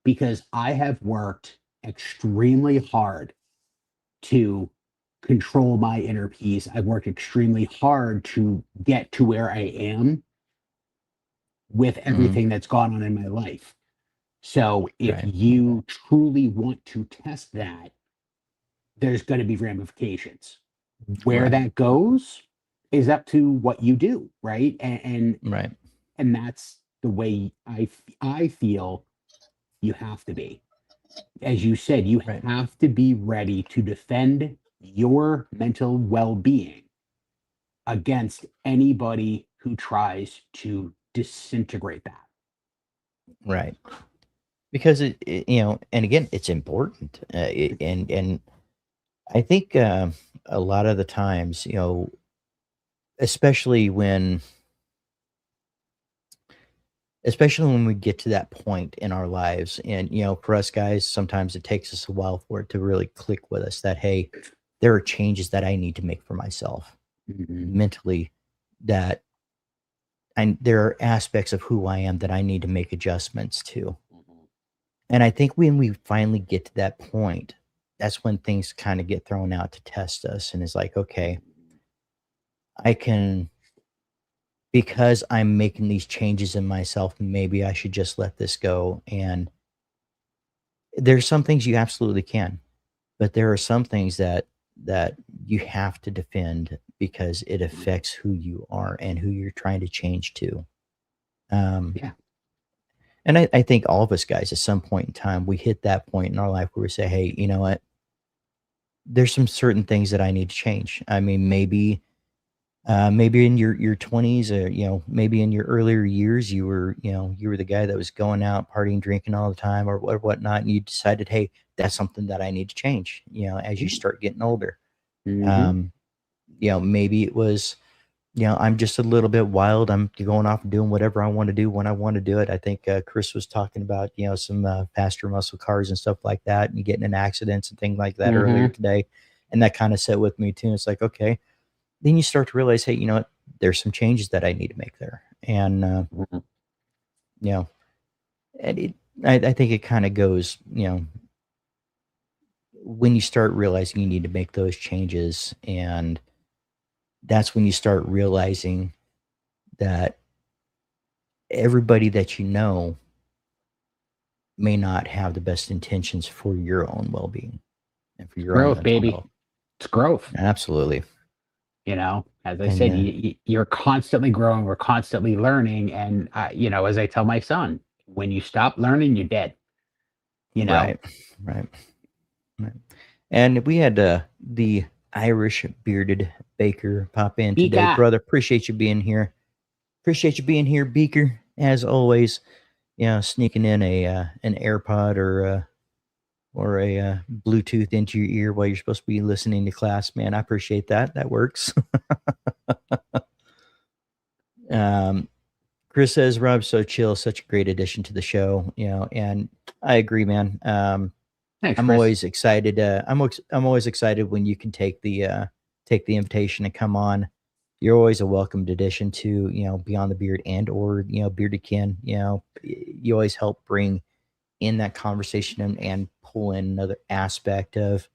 [SPEAKER 2] because I have worked extremely hard to control my inner peace. I've worked extremely hard to get to where I am with
[SPEAKER 1] Mhm.
[SPEAKER 2] everything that's gone on in my life. So if
[SPEAKER 1] Right.
[SPEAKER 2] you truly want to test that, there's going to be ramifications. Where
[SPEAKER 1] Right.
[SPEAKER 2] that goes is up to what you do, right?
[SPEAKER 1] Right.
[SPEAKER 2] And that's the way I feel you have to be. As you said, you
[SPEAKER 1] Right.
[SPEAKER 2] have to be ready to defend your mental well-being against anybody who tries to disintegrate that.
[SPEAKER 1] Right. because and again, it's important, and I think a lot of the times, especially when especially when we get to that point in our lives, and for us guys, sometimes it takes us a while for it to really click with us that, hey, there are changes that I need to make for myself
[SPEAKER 2] Mhm.
[SPEAKER 1] mentally, that there are aspects of who I am that I need to make adjustments to.
[SPEAKER 2] Mhm.
[SPEAKER 1] And I think when we finally get to that point, that's when things kind of get thrown out to test us. And it's like, okay,
[SPEAKER 2] Mhm.
[SPEAKER 1] I can, because I'm making these changes in myself, maybe I should just let this go. And there's some things you absolutely can, but there are some things that you have to defend because it affects who you are and who you're trying to change to. Um,
[SPEAKER 2] Yeah.
[SPEAKER 1] and I think all of us guys at some point in time, we hit that point in our life where we say, hey, you know what? There's some certain things that I need to change. I mean, maybe in your 20s, or maybe in your earlier years, you were the guy that was going out partying, drinking all the time, or whatnot, and you decided, hey, that's something that I need to change. As you start getting older,
[SPEAKER 2] Mhm.
[SPEAKER 1] um, maybe it was, I'm just a little bit wild. I'm going off and doing whatever I want to do when I want to do it. I think Chris was talking about some faster muscle cars and stuff like that, and getting in accidents and things like that earlier
[SPEAKER 2] Mhm.
[SPEAKER 1] today, and that kind of set with me too. It's like, okay, then you start to realize, hey, you know what? There's some changes that I need to make there, and
[SPEAKER 2] Mhm.
[SPEAKER 1] you know, and I think it kind of goes, when you start realizing you need to make those changes, and that's when you start realizing that everybody that you know may not have the best intentions for your own well-being and for your own
[SPEAKER 2] Growth,
[SPEAKER 1] mental
[SPEAKER 2] baby.
[SPEAKER 1] health.
[SPEAKER 2] It's growth.
[SPEAKER 1] Absolutely,
[SPEAKER 2] As I
[SPEAKER 1] and
[SPEAKER 2] said, you're constantly growing. We're constantly learning, and as I tell my son, when you stop learning, you're dead. You know,
[SPEAKER 1] right, right, right. And we had the Irish bearded Baker pop in today,
[SPEAKER 2] Pika.
[SPEAKER 1] brother. Appreciate you being here. Appreciate you being here, Beaker. As always, sneaking in an AirPod or a Bluetooth into your ear while you're supposed to be listening to class. Man, I appreciate that. That works. um, Chris says Robb's so chill, such a great addition to the show. And I agree, man.
[SPEAKER 2] Thanks,
[SPEAKER 1] I'm
[SPEAKER 2] Chris.
[SPEAKER 1] always excited. I'm always excited when you can take the invitation and come on. You're always a welcomed addition to Beyond the Beard and or Bearded Kin. You always help bring in that conversation and pull in another aspect of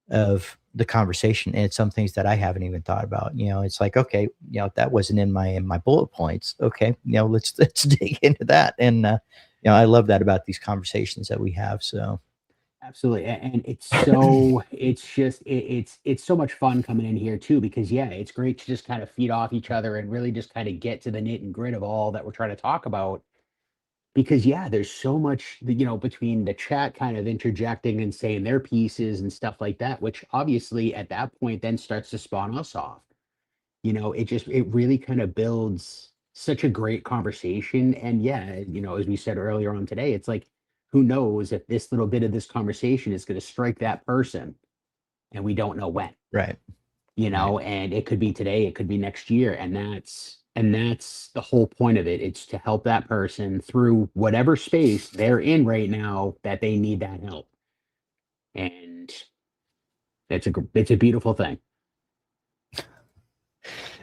[SPEAKER 1] the conversation. And it's some things that I haven't even thought about. It's like, okay, that wasn't in my bullet points. Okay, let's dig into that. And I love that about these conversations that we have. So
[SPEAKER 2] Absolutely, and it's so much fun coming in here too because yeah, it's great to just kind of feed off each other and really just kind of get to the nit and grit of all that we're trying to talk about. Because yeah, there's so much between the chat kind of interjecting and saying their pieces and stuff like that, which obviously at that point then starts to spawn us off. It really kind of builds such a great conversation. And yeah, as we said earlier on today, it's like, who knows if this little bit of this conversation is going to strike that person and we don't know when,
[SPEAKER 1] right, right.
[SPEAKER 2] and it could be today, it could be next year. And that's the whole point of it. It's to help that person through whatever space they're in right now that they need that help. And it's a beautiful thing.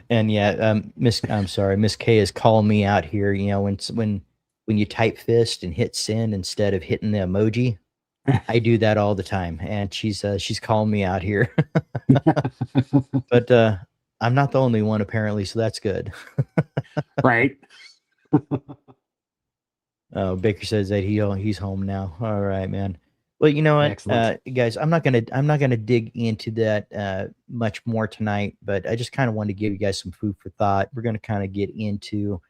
[SPEAKER 1] And yeah, I'm sorry, Miss K is calling me out here. When you type fist and hit send instead of hitting the emoji, I do that all the time, and she's calling me out here. But I'm not the only one apparently, so that's good.
[SPEAKER 2] Right.
[SPEAKER 1] Oh, Baker says that he's home now. All right, man. Well, you know what,
[SPEAKER 2] Excellent.
[SPEAKER 1] guys, I'm not gonna dig into that much more tonight, but I just kind of wanted to give you guys some food for thought. We're gonna kind of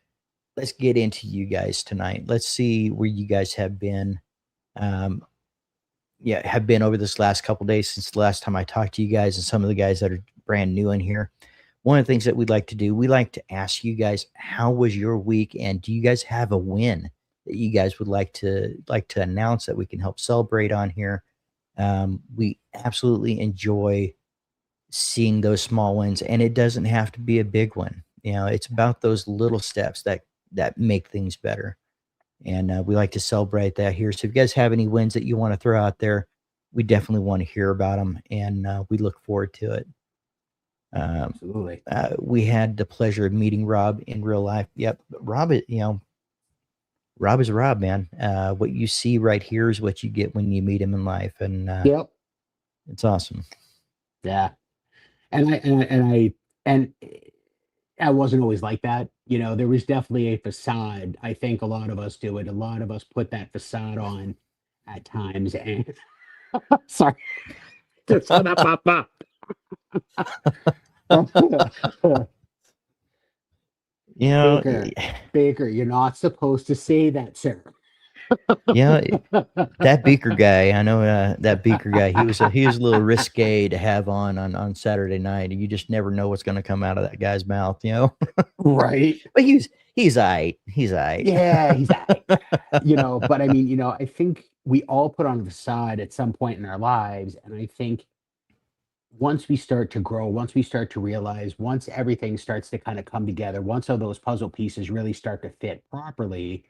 [SPEAKER 1] let's get into you guys tonight. Let's see where you guys have been. Um, yeah, have been over this last couple days since the last time I talked to you guys, and some of the guys that are brand new in here. One of the things that we'd like to do, we like to ask you guys, how was your week, and do you guys have a win that you guys would like to announce that we can help celebrate on here. We absolutely enjoy seeing those small wins, and it doesn't have to be a big one. It's about those little steps that make things better, and we like to celebrate that here. So if you guys have any wins that you want to throw out there, we definitely want to hear about them, and we look forward to it.
[SPEAKER 2] Absolutely.
[SPEAKER 1] We had the pleasure of meeting Robbb in real life. Yep, Robbb, Robbb is Robbb, man. What you see right here is what you get when you meet him in life, and
[SPEAKER 2] Yep.
[SPEAKER 1] it's awesome.
[SPEAKER 2] Yeah. And I wasn't always like that. There was definitely a facade. I think a lot of us do it. A lot of us put that facade on at times. And sorry, just shut up, Papa. Baker, you're not supposed to say that, sir.
[SPEAKER 1] That Beaker guy. I know that Beaker guy. He was a little risque to have on Saturday night. You just never know what's going to come out of that guy's mouth,
[SPEAKER 2] Right?
[SPEAKER 1] But he's aight. He's aight.
[SPEAKER 2] Yeah, he's aight. But I mean, I think we all put on a facade at some point in our lives, and I think once we start to grow, once we start to realize, once everything starts to kind of come together, once all those puzzle pieces really start to fit properly,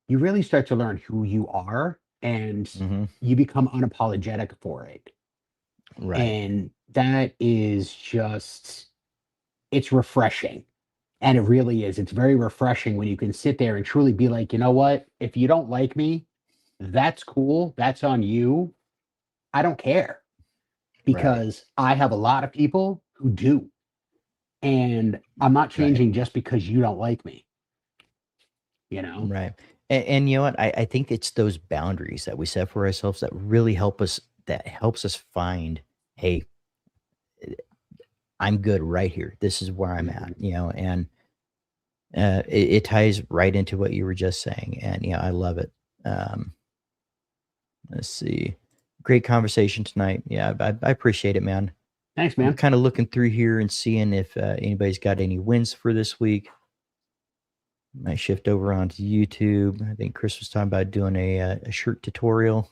[SPEAKER 2] you really start to learn who you are, and you become unapologetic for it.
[SPEAKER 1] Right.
[SPEAKER 2] And that is it's refreshing. And it really is. It's very refreshing when you can sit there and truly be like, you know what? If you don't like me, that's cool. That's on you. I don't care. Because I have a lot of people who do. And I'm not changing just because you don't like me.
[SPEAKER 1] Right. And you know what? I think it's those boundaries that we set for ourselves that really helps us find, hey, I'm good right here. This is where I'm at, and it ties right into what you were just saying. And I love it. Let's see. Great conversation tonight. Yeah, I appreciate it, man.
[SPEAKER 2] Thanks, man.
[SPEAKER 1] I'm kind of looking through here and seeing if anybody's got any wins for this week. Might shift over onto YouTube. I think Chris was talking about doing a shirt tutorial.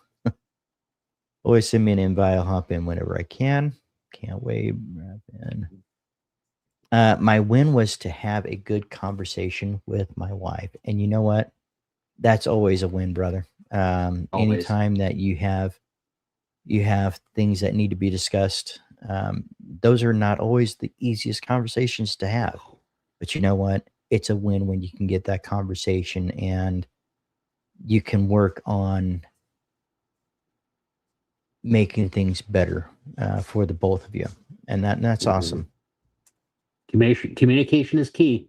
[SPEAKER 1] Always send me an invite. I'll hop in whenever I can. Can't wait. My win was to have a good conversation with my wife. And you know what? That's always a win, brother. Anytime that you have things that need to be discussed, those are not always the easiest conversations to have. But you know what? It's a win when you can get that conversation and you can work on making things better for the both of you. And that's awesome.
[SPEAKER 2] Communication is key.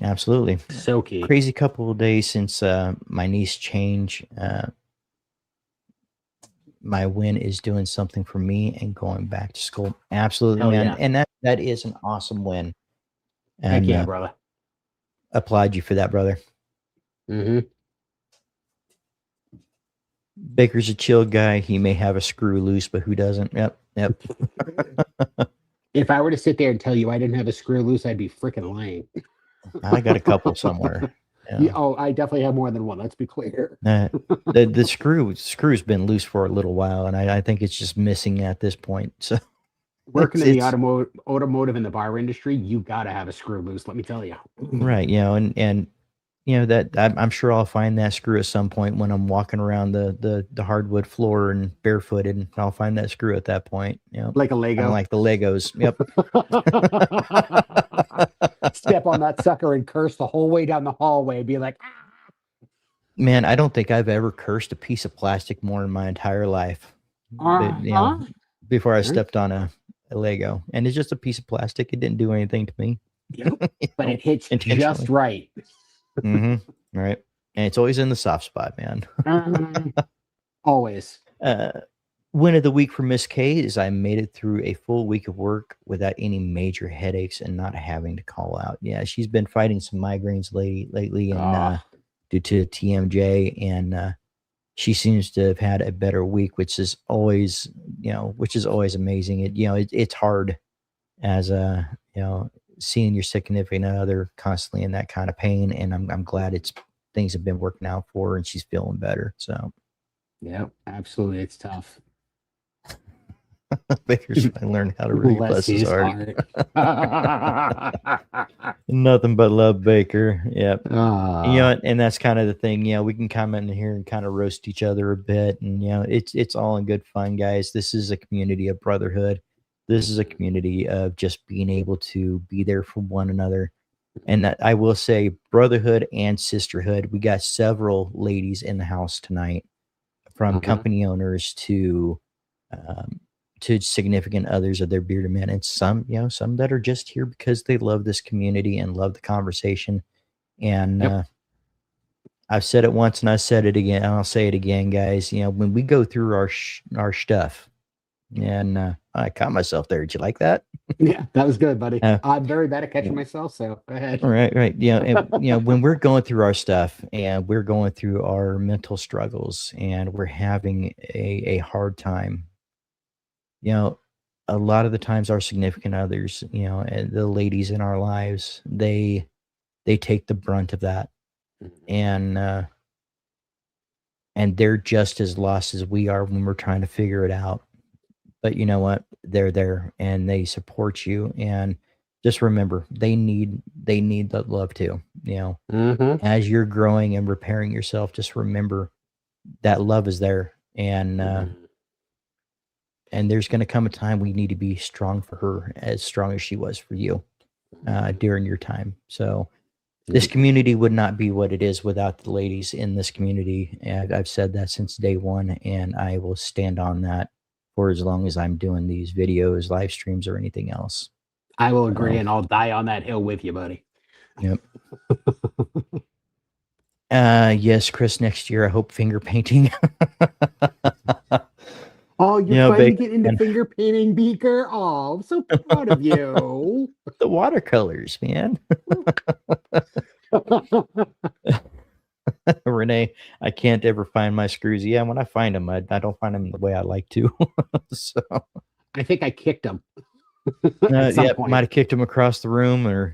[SPEAKER 1] Absolutely.
[SPEAKER 2] So key.
[SPEAKER 1] Crazy couple of days since my niece changed. My win is doing something for me and going back to school. Absolutely,
[SPEAKER 2] Hell
[SPEAKER 1] man.
[SPEAKER 2] Yeah.
[SPEAKER 1] And that is an awesome win. And
[SPEAKER 2] Heck yeah, brother.
[SPEAKER 1] Applaud you for that, brother. Baker's a chill guy. He may have a screw loose, but who doesn't? Yep.
[SPEAKER 2] If I were to sit there and tell you I didn't have a screw loose, I'd be freaking lying.
[SPEAKER 1] I got a couple somewhere.
[SPEAKER 2] Yeah, I definitely have more than one. Let's be clear.
[SPEAKER 1] The screw's been loose for a little while, and I think it's just missing at this point. So
[SPEAKER 2] working in the automotive in the bar industry, you got to have a screw loose. Let me tell you.
[SPEAKER 1] Right. And that I'm sure I'll find that screw at some point when I'm walking around the hardwood floor and barefooted, and I'll find that screw at that point.
[SPEAKER 2] Like a Lego.
[SPEAKER 1] Kinda like the Legos. Yep.
[SPEAKER 2] Step on that sucker and curse the whole way down the hallway. Be like, ah.
[SPEAKER 1] Man, I don't think I've ever cursed a piece of plastic more in my entire life. Before I stepped on a Lego, and it's just a piece of plastic. It didn't do anything to me.
[SPEAKER 2] Yep. But it hits just right.
[SPEAKER 1] Right. And it's always in the soft spot, man.
[SPEAKER 2] Always.
[SPEAKER 1] Win of the week for Miss K is I made it through a full week of work without any major headaches and not having to call out. Yeah, she's been fighting some migraines lately, and due to TMJ, and she seems to have had a better week, which is always amazing. It's hard as seeing your significant other constantly in that kind of pain, and I'm glad it's things have been working out for her and she's feeling better. So
[SPEAKER 2] Yeah, absolutely. It's tough.
[SPEAKER 1] Baker's finally learned how to really bless his heart.
[SPEAKER 2] heart.
[SPEAKER 1] Nothing but love, Baker. Yep.
[SPEAKER 2] Ah,
[SPEAKER 1] And that's kind of the thing. We can comment in here and kind of roast each other a bit, and it's all in good fun, guys. This is a community of brotherhood. This is a community of just being able to be there for one another. And that, I will say, brotherhood and sisterhood. We got several ladies in the house tonight, from company owners um, to significant others of their bearded men, and some that are just here because they love this community and love the conversation. And
[SPEAKER 2] yep.
[SPEAKER 1] I've said it once and I said it again, and I'll say it again, guys. When we go through our stuff, and I caught myself there. Did you like that?
[SPEAKER 2] Yeah, that was good, buddy.
[SPEAKER 1] Uh,
[SPEAKER 2] I'm very bad at catching myself, so go ahead.
[SPEAKER 1] right, right. When we're going through our stuff and we're going through our mental struggles and we're having a hard time, a lot of the times our significant others, and the ladies in our lives, they take the brunt of that, and they're just as lost as we are when we're trying to figure it out. But you know what? They're there and they support you, and just remember, they need that love too.
[SPEAKER 2] Mm-hmm.
[SPEAKER 1] As you're growing and repairing yourself, just remember that love is there, and there's going to come a time we need to be strong for her, as strong as she was for you during your time. So this community would not be what it is without the ladies in this community. And I've said that since day one, and I will stand on that for as long as I'm doing these videos, live streams, or anything else.
[SPEAKER 2] I will agree,
[SPEAKER 1] So,
[SPEAKER 2] and I'll die on that hill with you, buddy.
[SPEAKER 1] yep. Yes, Chris, next year I hope finger painting.
[SPEAKER 2] Oh, you're finally
[SPEAKER 1] Baker,
[SPEAKER 2] getting into
[SPEAKER 1] man,
[SPEAKER 2] finger painting, Beaker. Oh, I'm so proud of you.
[SPEAKER 1] the watercolors, man. Renee, I can't ever find my screws. Yeah, when I find them, I don't find them the way I like to. So,
[SPEAKER 2] I think I kicked him at some
[SPEAKER 1] yeah, might
[SPEAKER 2] point.
[SPEAKER 1] have kicked him across the room, or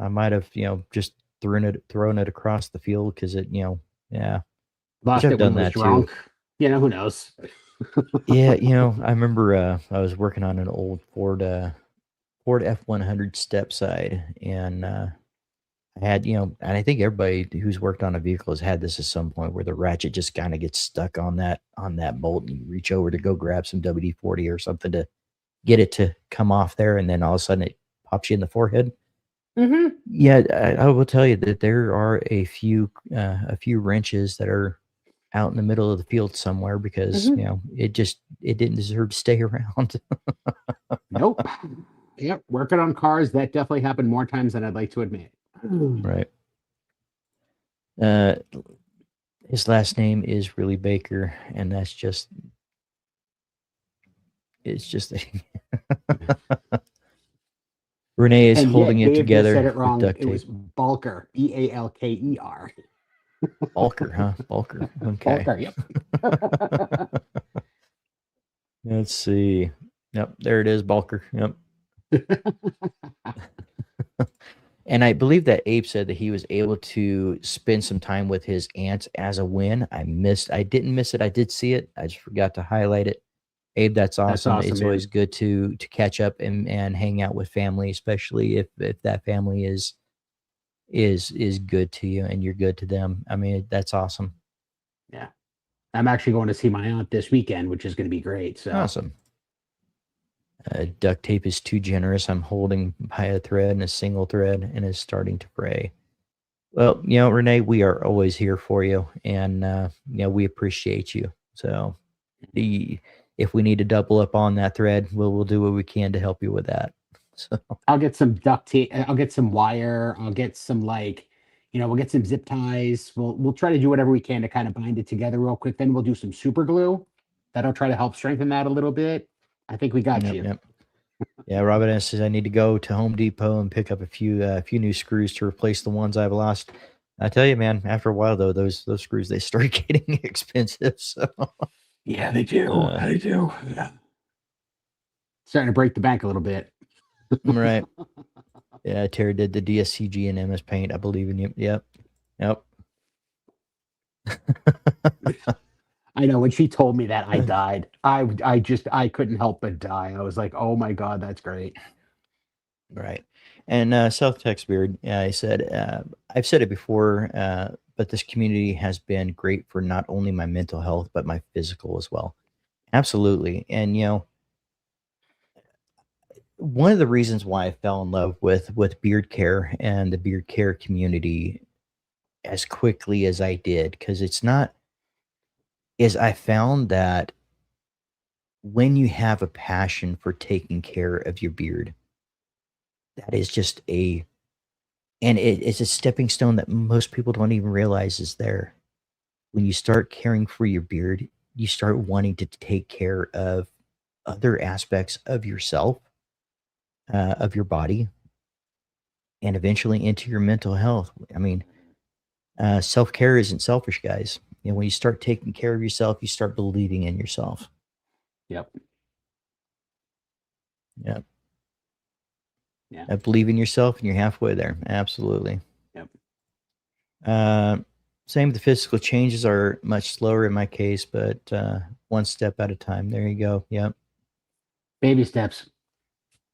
[SPEAKER 1] I might have just thrown it across the field because yeah, which
[SPEAKER 2] Lost
[SPEAKER 1] I've
[SPEAKER 2] it when
[SPEAKER 1] done
[SPEAKER 2] he was
[SPEAKER 1] that too.
[SPEAKER 2] drunk. Who knows?
[SPEAKER 1] Yeah, I remember I was working on an old Ford F-100 step side, and I had, and I think everybody who's worked on a vehicle has had this at some point, where the ratchet just kind of gets stuck on that bolt, and you reach over to go grab some WD-40 or something to get it to come off there, and then all of a sudden it pops you in the forehead.
[SPEAKER 2] Mm-hmm.
[SPEAKER 1] Yeah, I will tell you that there are a few wrenches that are out in the middle of the field somewhere, because
[SPEAKER 2] Mm-hmm.
[SPEAKER 1] it didn't deserve to stay around.
[SPEAKER 2] Nope. Yep. Working on cars, that definitely happened more times than I'd like to admit.
[SPEAKER 1] Right. Uh, his last name is really Baker, and that's just it's just Renee is
[SPEAKER 2] And
[SPEAKER 1] holding
[SPEAKER 2] yet,
[SPEAKER 1] it
[SPEAKER 2] Dave just said
[SPEAKER 1] together
[SPEAKER 2] it
[SPEAKER 1] with
[SPEAKER 2] wrong.
[SPEAKER 1] duct
[SPEAKER 2] It was
[SPEAKER 1] tape.
[SPEAKER 2] Balker, Balker.
[SPEAKER 1] Bulker, huh? Bulker. Okay.
[SPEAKER 2] Balker. Yep.
[SPEAKER 1] Let's see. Yep, there it is, Bulker. Yep. And I believe that Abe said that he was able to spend some time with his aunts as a win. I didn't miss it. I did see it. I just forgot to highlight it. Abe, that's
[SPEAKER 2] That's
[SPEAKER 1] awesome.
[SPEAKER 2] awesome,
[SPEAKER 1] It's
[SPEAKER 2] man.
[SPEAKER 1] always good to catch up and hang out with family, especially if that family is good to you and you're good to them. I mean, that's awesome.
[SPEAKER 2] Yeah. I'm actually going to see my aunt this weekend, which is going to be great. So,
[SPEAKER 1] Awesome. Duct tape is too generous. I'm holding by a thread and a single thread, and is starting to fray. Well, Renee, we are always here for you, and we appreciate you. So, if we need to double up on that thread, we'll do what we can to help you with that. So,
[SPEAKER 2] I'll get some duct tape. I'll get some wire. I'll get some we'll get some zip ties. We'll try to do whatever we can to kind of bind it together real quick. Then we'll do some super glue. That'll try to help strengthen that a little bit. I think we got
[SPEAKER 1] yep,
[SPEAKER 2] you.
[SPEAKER 1] yep. Yeah, Robin says I need to go to Home Depot and pick up a few new screws to replace the ones I've lost. I tell you, man, after a while though, those screws, they start getting expensive. So
[SPEAKER 2] Yeah, they do. They do. Yeah. Starting to break the bank a little bit.
[SPEAKER 1] right. Yeah, Terry did the DSCG and MS Paint. I believe in you. Yep. Yep.
[SPEAKER 2] I know when she told me that I died. I couldn't help but die. I was like, oh my God, that's great.
[SPEAKER 1] Right. And South Tex Beard, I said, I've said it before, but this community has been great for not only my mental health, but my physical as well. Absolutely. And, one of the reasons why I fell in love with beard care and the beard care community as quickly as I did, because it's not, is I found that when you have a passion for taking care of your beard, that is just and it's a stepping stone that most people don't even realize is there. When you start caring for your beard, you start wanting to take care of other aspects of yourself, of your body, and eventually into your mental health. I mean, self care isn't selfish, guys. When you start taking care of yourself, you start believing in yourself.
[SPEAKER 2] Yep.
[SPEAKER 1] Yeah.
[SPEAKER 2] Yeah.
[SPEAKER 1] Believe in yourself, and you're halfway there. Absolutely.
[SPEAKER 2] Yep.
[SPEAKER 1] Uh, Same. The physical changes are much slower in my case, but one step at a time. There you go. Yep.
[SPEAKER 2] Baby steps.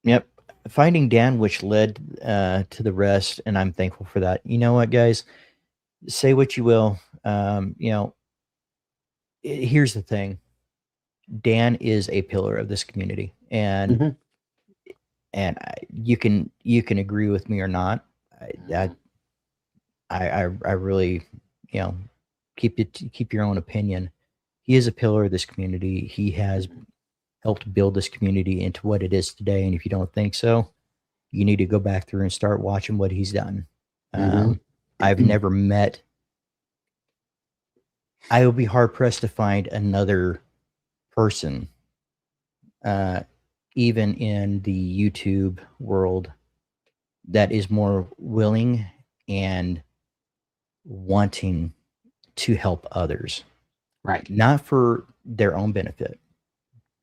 [SPEAKER 1] Yep. Finding Dan, which led to the rest, and I'm thankful for that. You know what, guys? Say what you will. Here's the thing. Dan is a pillar of this community, and
[SPEAKER 2] Hmm.
[SPEAKER 1] you can agree with me or not. I I really, you know, keep your own opinion. He is a pillar of this community. He has helped build this community into what it is today. And if you don't think so, you need to go back through and start watching what he's done.
[SPEAKER 2] Hmm.
[SPEAKER 1] I've never met. I will be hard pressed to find another person, uh, even in the YouTube world, that is more willing and wanting to help others,
[SPEAKER 2] Right.
[SPEAKER 1] not for their own benefit,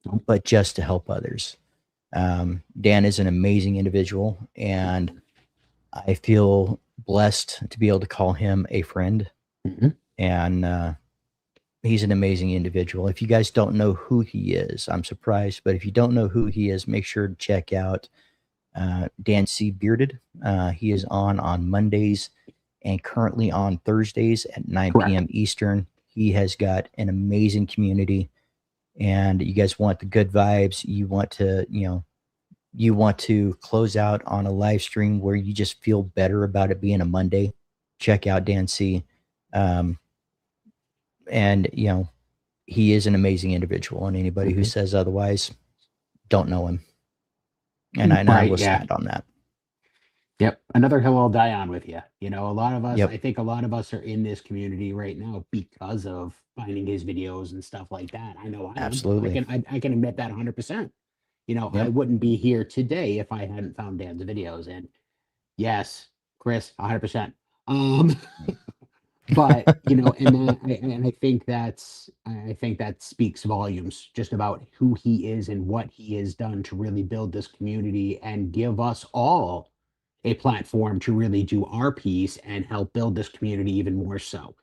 [SPEAKER 2] Nope.
[SPEAKER 1] but just to help others. Dan is an amazing individual, and I feel blessed to be able to call him a friend.
[SPEAKER 2] Hmm.
[SPEAKER 1] And he's an amazing individual. If you guys don't know who he is, I'm surprised, but if you don't know who he is, make sure to check out Dan C. Bearded. He is on Mondays and currently on Thursdays at 9
[SPEAKER 2] Correct.
[SPEAKER 1] p.m. Eastern. He has got an amazing community, and you guys want the good vibes. You want to close out on a live stream where you just feel better about it being a Monday. Check out Dan C. Um, and he is an amazing individual, and anybody who
[SPEAKER 2] Hmm.
[SPEAKER 1] says otherwise don't know him. And I
[SPEAKER 2] Right.
[SPEAKER 1] will
[SPEAKER 2] Yeah.
[SPEAKER 1] stand on that.
[SPEAKER 2] Yep. Another hill I'll die on with you. You know, a lot of us,
[SPEAKER 1] Yep,
[SPEAKER 2] I think a lot of us are in this community right now because of finding his videos and stuff like that. I know I am.
[SPEAKER 1] absolutely.
[SPEAKER 2] I can admit that 100%. You know, I
[SPEAKER 1] Yep.
[SPEAKER 2] wouldn't be here today if I hadn't found Dan's videos. And yes, Chris, 100%. Um, but you know, and I think that speaks volumes just about who he is and what he has done to really build this community and give us all a platform to really do our piece and help build this community even more so.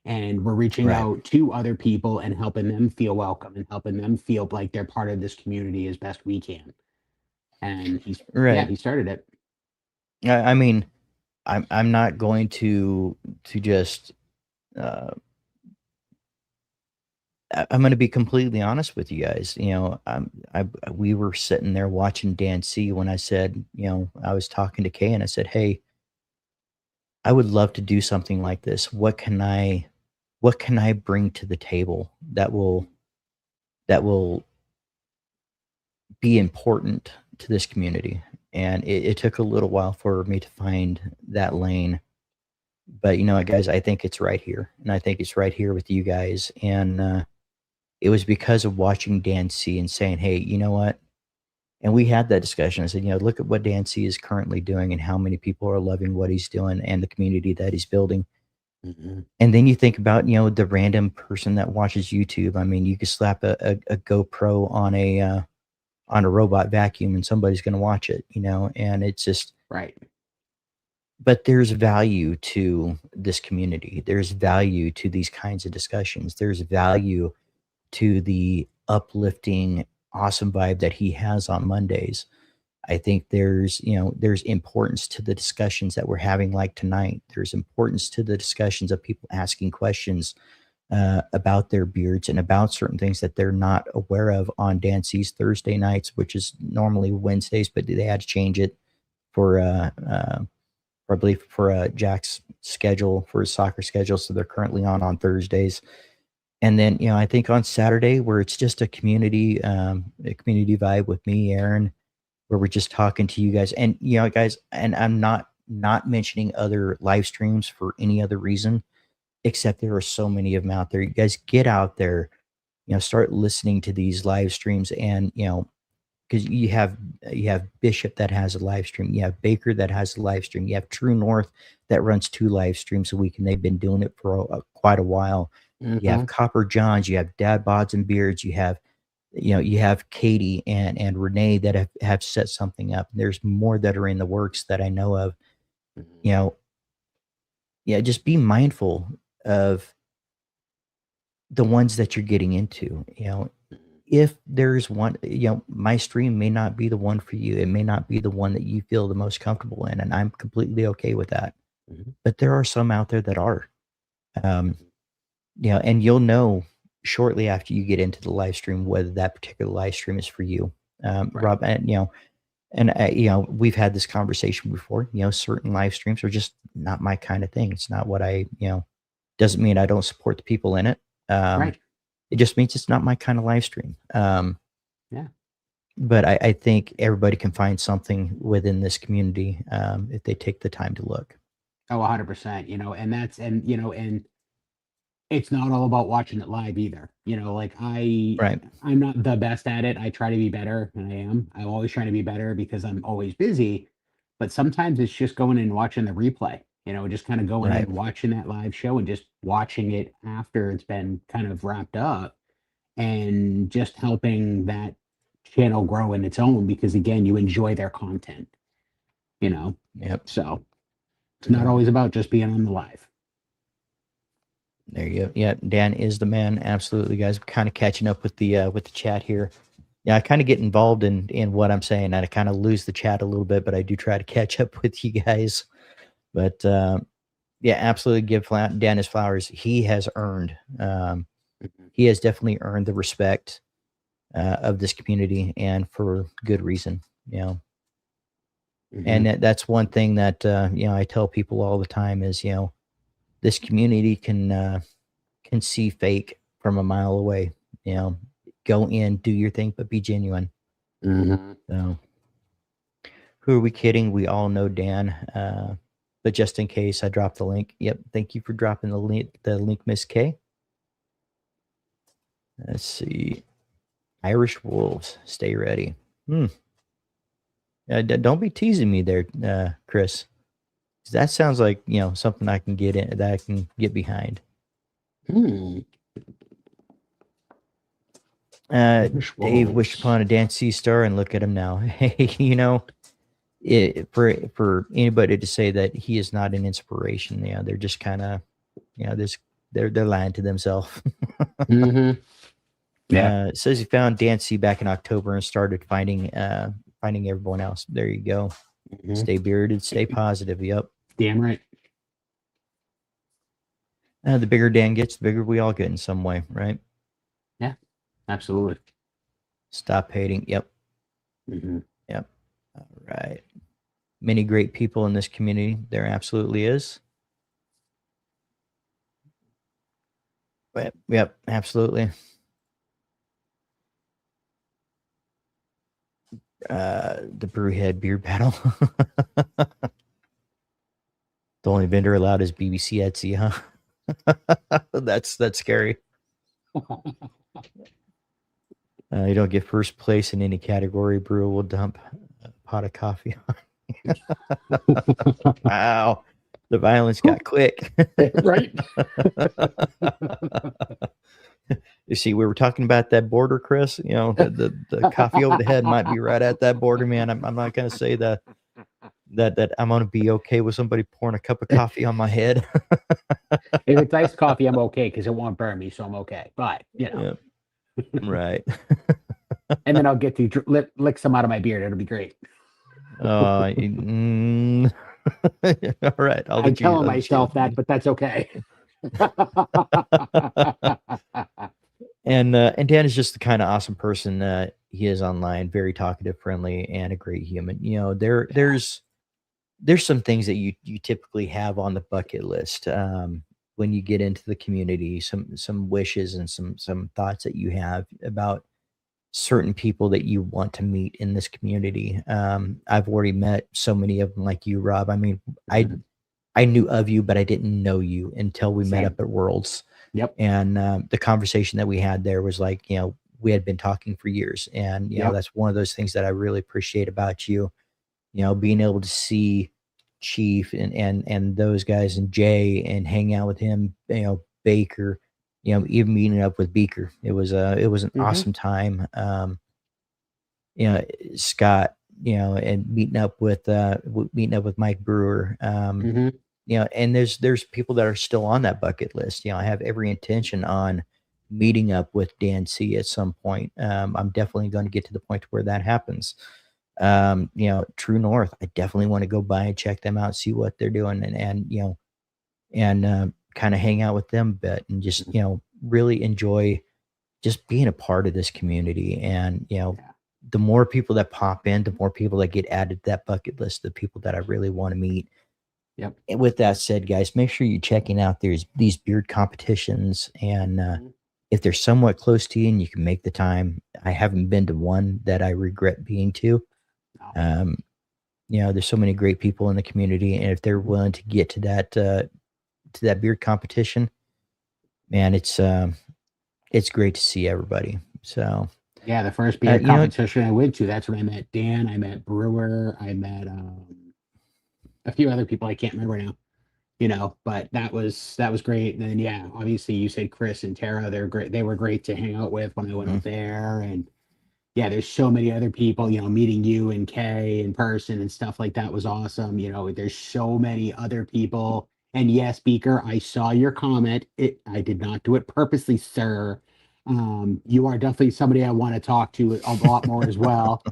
[SPEAKER 2] And we're reaching
[SPEAKER 1] Right.
[SPEAKER 2] out to other people and helping them feel welcome and helping them feel like they're part of this community as best we can. And
[SPEAKER 1] Right.
[SPEAKER 2] he started it.
[SPEAKER 1] I mean, I'm not going to just uh, I'm going to be completely honest with you guys. We were sitting there watching Dan C when I said, I was talking to Kay and I said, "Hey, I would love to do something like this. What can I bring to the table that will be important to this community?" And it took a little while for me to find that lane. But you know what, guys, I think it's right here. And I think it's right here with you guys. And it was because of watching Dan C and saying, "Hey, you know what?" And we had that discussion. I said, look at what Dan C is currently doing and how many people are loving what he's doing and the community that he's building.
[SPEAKER 2] Mhm.
[SPEAKER 1] And then you think about, the random person that watches YouTube. I mean, you could slap a GoPro on a robot vacuum and somebody's going to watch it, and it's just,
[SPEAKER 2] Right.
[SPEAKER 1] but there's value to this community. There's value to these kinds of discussions. There's value to the uplifting, awesome vibe that he has on Mondays. I think there's importance to the discussions that we're having like tonight. There's importance to the discussions of people asking questions about their beards and about certain things that they're not aware of on Dan C's Thursday nights, which is normally Wednesdays, but they had to change it for I believe for Jack's schedule, for his soccer schedule. So they're currently on Thursdays. And then, I think on Saturday, where it's just a community vibe with me, Aaron, where we're just talking to you guys. And, guys, and I'm not mentioning other live streams for any other reason, except there are so many of them out there. You guys get out there, start listening to these live streams, and, because you have Bishop that has a live stream, you have Baker that has a live stream, you have True North that runs 2 live streams a week, and they've been doing it for quite a while. You have Copper Johns, you have Dad Bods and Beards, you have Katie and Renee that have set something up. There's more that are in the works that I know of. Just be mindful of the ones that you're getting into. If there's one, my stream may not be the one for you. It may not be the one that you feel the most comfortable in, and I'm completely okay with that. But there are some out there that are. And you'll know shortly after you get into the live stream whether that particular live stream is for you. Robb, and we've had this conversation before. Certain live streams are just not my kind of thing. It's not what I, doesn't mean I don't support the people in it.
[SPEAKER 2] Right.
[SPEAKER 1] It just means it's not my kind of live stream.
[SPEAKER 2] Yeah.
[SPEAKER 1] But I think everybody can find something within this community if they take the time to look.
[SPEAKER 2] Oh, 100%. And it's not all about watching it live either.
[SPEAKER 1] Right.
[SPEAKER 2] I'm not the best at it. I try to be better, and I am. I'm always trying to be better because I'm always busy. But sometimes it's just going and watching the replay, just kind of going
[SPEAKER 1] Right.
[SPEAKER 2] and watching that live show and just watching it after it's been kind of wrapped up, and just helping that channel grow in its own, because again, you enjoy their content,
[SPEAKER 1] Yep.
[SPEAKER 2] So it's not always about just being on the live.
[SPEAKER 1] There you go. Yeah, Dan is the man. Absolutely, guys. We're kind of catching up with the chat here. Yeah, I kind of get involved in what I'm saying, and I kind of lose the chat a little bit, but I do try to catch up with you guys. But yeah, absolutely give Dan his flowers. He has earned. He has definitely earned the respect of this community, and for good reason. And that's one thing that I tell people all the time is this community can see fake from a mile away. Go in, do your thing, but be genuine. So, who are we kidding? We all know Dan. But just in case, I dropped the link. Yep, thank you for dropping the link, Miss K. Let's see. Irish Wolves, stay ready. Don't be teasing me there, Chris. That sounds like something I can get in, that I can get behind. Dave wished upon a Dan C star, and look at him now. Hey, for anybody to say that he is not an inspiration, they're just kind of, they're lying to themselves.
[SPEAKER 2] Yeah.
[SPEAKER 1] It says he found Dan C back in October and started finding everyone else. There you go. Stay bearded, stay positive. Yep.
[SPEAKER 2] Damn right.
[SPEAKER 1] The bigger Dan gets, the bigger we all get in some way, right?
[SPEAKER 2] Yeah, absolutely.
[SPEAKER 1] Stop hating. Yep. Yep. All right. Many great people in this community. There absolutely is. Yep. Absolutely. The Brewhead beer battle. The only vendor allowed is BBC Etsy, huh? That's scary. You don't get first place in any category. Brewer will dump a pot of coffee on. Wow, the violence got quick.
[SPEAKER 2] Right.
[SPEAKER 1] You see, we were talking about that border, Chris. The coffee over the head might be right at that border, man. I'm not going to say the that I'm gonna be okay with somebody pouring a cup of coffee on my head.
[SPEAKER 2] If it's iced coffee, I'm okay because it won't burn me, so I'm okay. But
[SPEAKER 1] Yeah, right.
[SPEAKER 2] and then I'll get to lick some out of my beard. It'll be great.
[SPEAKER 1] Uh, mm, all right, I'll
[SPEAKER 2] I'm
[SPEAKER 1] let you
[SPEAKER 2] telling
[SPEAKER 1] understand
[SPEAKER 2] myself
[SPEAKER 1] me.
[SPEAKER 2] that, but that's okay.
[SPEAKER 1] And Dan is just the kind of awesome person that he is online, very talkative, friendly, and a great human. There's some things that you typically have on the bucket list when you get into the community, some wishes and some thoughts that you have about certain people that you want to meet in this community. I've already met so many of them, like you, Rob. I mean, I
[SPEAKER 2] Mhm.
[SPEAKER 1] I knew of you, but I didn't know you until we met
[SPEAKER 2] Same.
[SPEAKER 1] up at Worlds.
[SPEAKER 2] Yep.
[SPEAKER 1] And the conversation that we had there was like, we had been talking for years. And,
[SPEAKER 2] Yep.
[SPEAKER 1] that's one of those things that I really appreciate about you, being able to see Chief and those guys and Jay and hang out with him, Baker, even meeting up with Beaker. It was an
[SPEAKER 2] Hmm.
[SPEAKER 1] awesome time. You know, Scott, and meeting up with Mike Brewer.
[SPEAKER 2] Hmm.
[SPEAKER 1] And there's people that are still on that bucket list. I have every intention on meeting up with Dan C at some point. I'm definitely going to get to the point where that happens. True North, I definitely want to go by and check them out, see what they're doing, and kind of hang out with them a bit, and just really enjoy just being a part of this community. And
[SPEAKER 2] Yeah.
[SPEAKER 1] the more people that pop in, the more people that get added to that bucket list, the people that I really want to meet.
[SPEAKER 2] Yep.
[SPEAKER 1] And with that said, guys, make sure you're checking out these beard competitions, and
[SPEAKER 2] Mhm.
[SPEAKER 1] if they're somewhat close to you and you can make the time. I haven't been to one that I regret being to.
[SPEAKER 2] No.
[SPEAKER 1] Um, there's so many great people in the community, and if they're
[SPEAKER 2] Mhm.
[SPEAKER 1] willing to get to that beard competition, man, it's great to see everybody. So,
[SPEAKER 2] Yeah, the first beer
[SPEAKER 1] you know,
[SPEAKER 2] competition I went to, that's when I met Dan. I met Brewer. I met a few other people I can't remember now. But that was great. And then yeah, obviously you said Chris and Tara, they're great. They were great to hang out with when I went
[SPEAKER 1] mhm,
[SPEAKER 2] up there. And yeah, there's so many other people, meeting you and Kay in person and stuff like that was awesome. There's so many other people. And yes, Beaker, I saw your comment. I did not do it purposely, sir. You are definitely somebody I want to talk to a lot more as well,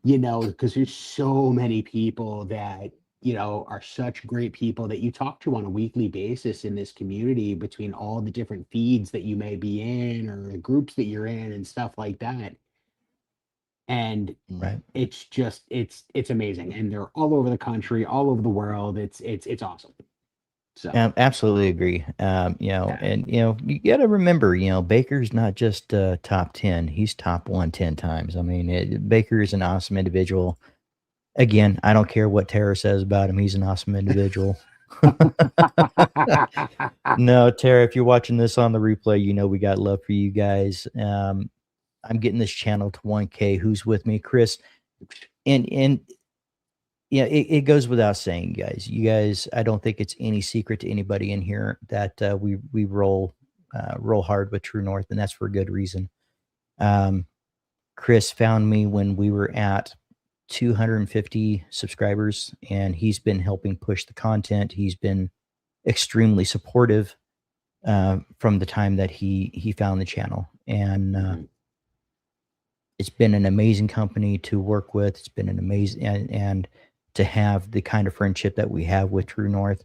[SPEAKER 2] because there's so many people that, are such great people that you talk to on a weekly basis in this community between all the different feeds that you may be in or the groups that you're in and stuff like that. And
[SPEAKER 1] right.
[SPEAKER 2] it's amazing. And they're all over the country, all over the world. It's awesome. So
[SPEAKER 1] Absolutely agree.
[SPEAKER 2] yeah.
[SPEAKER 1] And you got to remember, Baker's not just top 10; he's top 110 times. I mean, Baker is an awesome individual. Again, I don't care what Tara says about him; he's an awesome individual. No, Tara, if you're watching this on the replay, we got love for you guys. I'm getting this channel to 1K. Who's with me, Chris? And it goes without saying, guys. You guys, I don't think it's any secret to anybody in here that we roll hard with True North, and that's for a good reason. Um, Chris found me when we were at 250 subscribers, and he's been helping push the content. He's been extremely supportive from the time that he found the channel, and
[SPEAKER 2] Mhm.
[SPEAKER 1] it's been an amazing company to work with. It's been an amazing and to have the kind of friendship that we have with True North.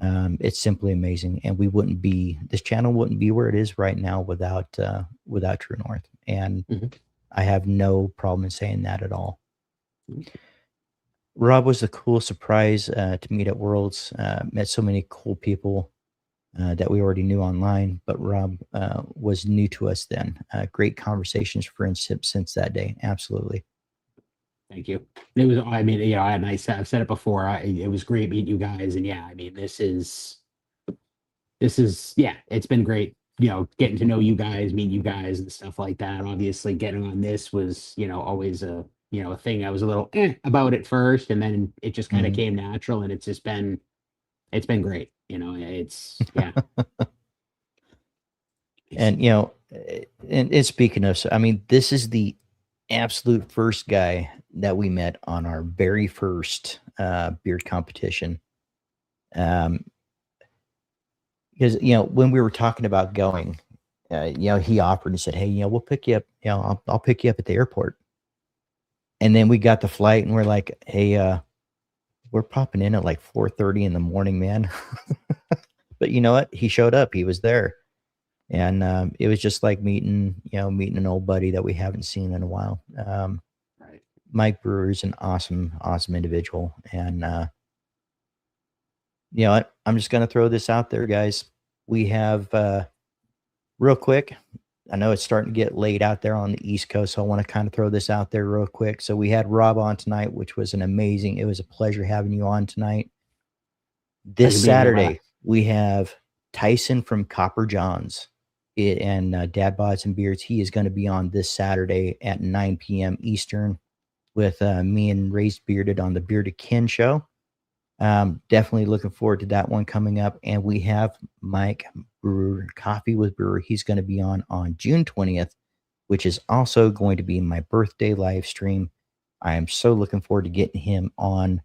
[SPEAKER 1] It's simply amazing, and this channel wouldn't be where it is right now without True North. And
[SPEAKER 2] Mhm.
[SPEAKER 1] I have no problem in saying that at all.
[SPEAKER 2] Mhm.
[SPEAKER 1] Rob was a cool surprise to meet at Worlds. Met so many cool people that we already knew online, but Rob was new to us then. Great conversations, friendship since that day. Absolutely.
[SPEAKER 2] Thank you. It was, I mean, I've said it before. It was great meeting you guys. And yeah, I mean, yeah, it's been great, getting to know you guys, meet you guys and stuff like that. Obviously getting on this was, always a thing I was a little about at first, and then it just kind of
[SPEAKER 1] Mhm.
[SPEAKER 2] came natural, and it's been great. Yeah. It's,
[SPEAKER 1] And and speaking of, I mean, this is the absolute first guy that we met on our very first beard competition. Because when we were talking about going, he offered and said, "Hey, we'll pick you up. I'll pick you up at the airport." And then we got the flight, and we're like, "Hey, we're popping in at like 4:30 in the morning, man." But you know what? He showed up. He was there, and it was just like meeting an old buddy that we haven't seen in a while.
[SPEAKER 2] Right.
[SPEAKER 1] Mike Brewer is an awesome, awesome individual, and what? I'm just gonna throw this out there, guys. We have real quick. I know it's starting to get late out there on the East Coast, so I want to kind of throw this out there real quick. So we had Robbb on tonight, which was it was a pleasure having you on tonight. This
[SPEAKER 2] Pleasure being here, brother.
[SPEAKER 1] Saturday, we have Tyson from Copper Johns and Dad Bods and Beards. He is going to be on this Saturday at 9 p.m. Eastern with me and Raised Bearded on the Bearded Kin show. Definitely looking forward to that one coming up. And we have Mike Brewer, Coffee with Brewer. He's going to be on June 20th, which is also going to be my birthday live stream. I am so looking forward to getting him on,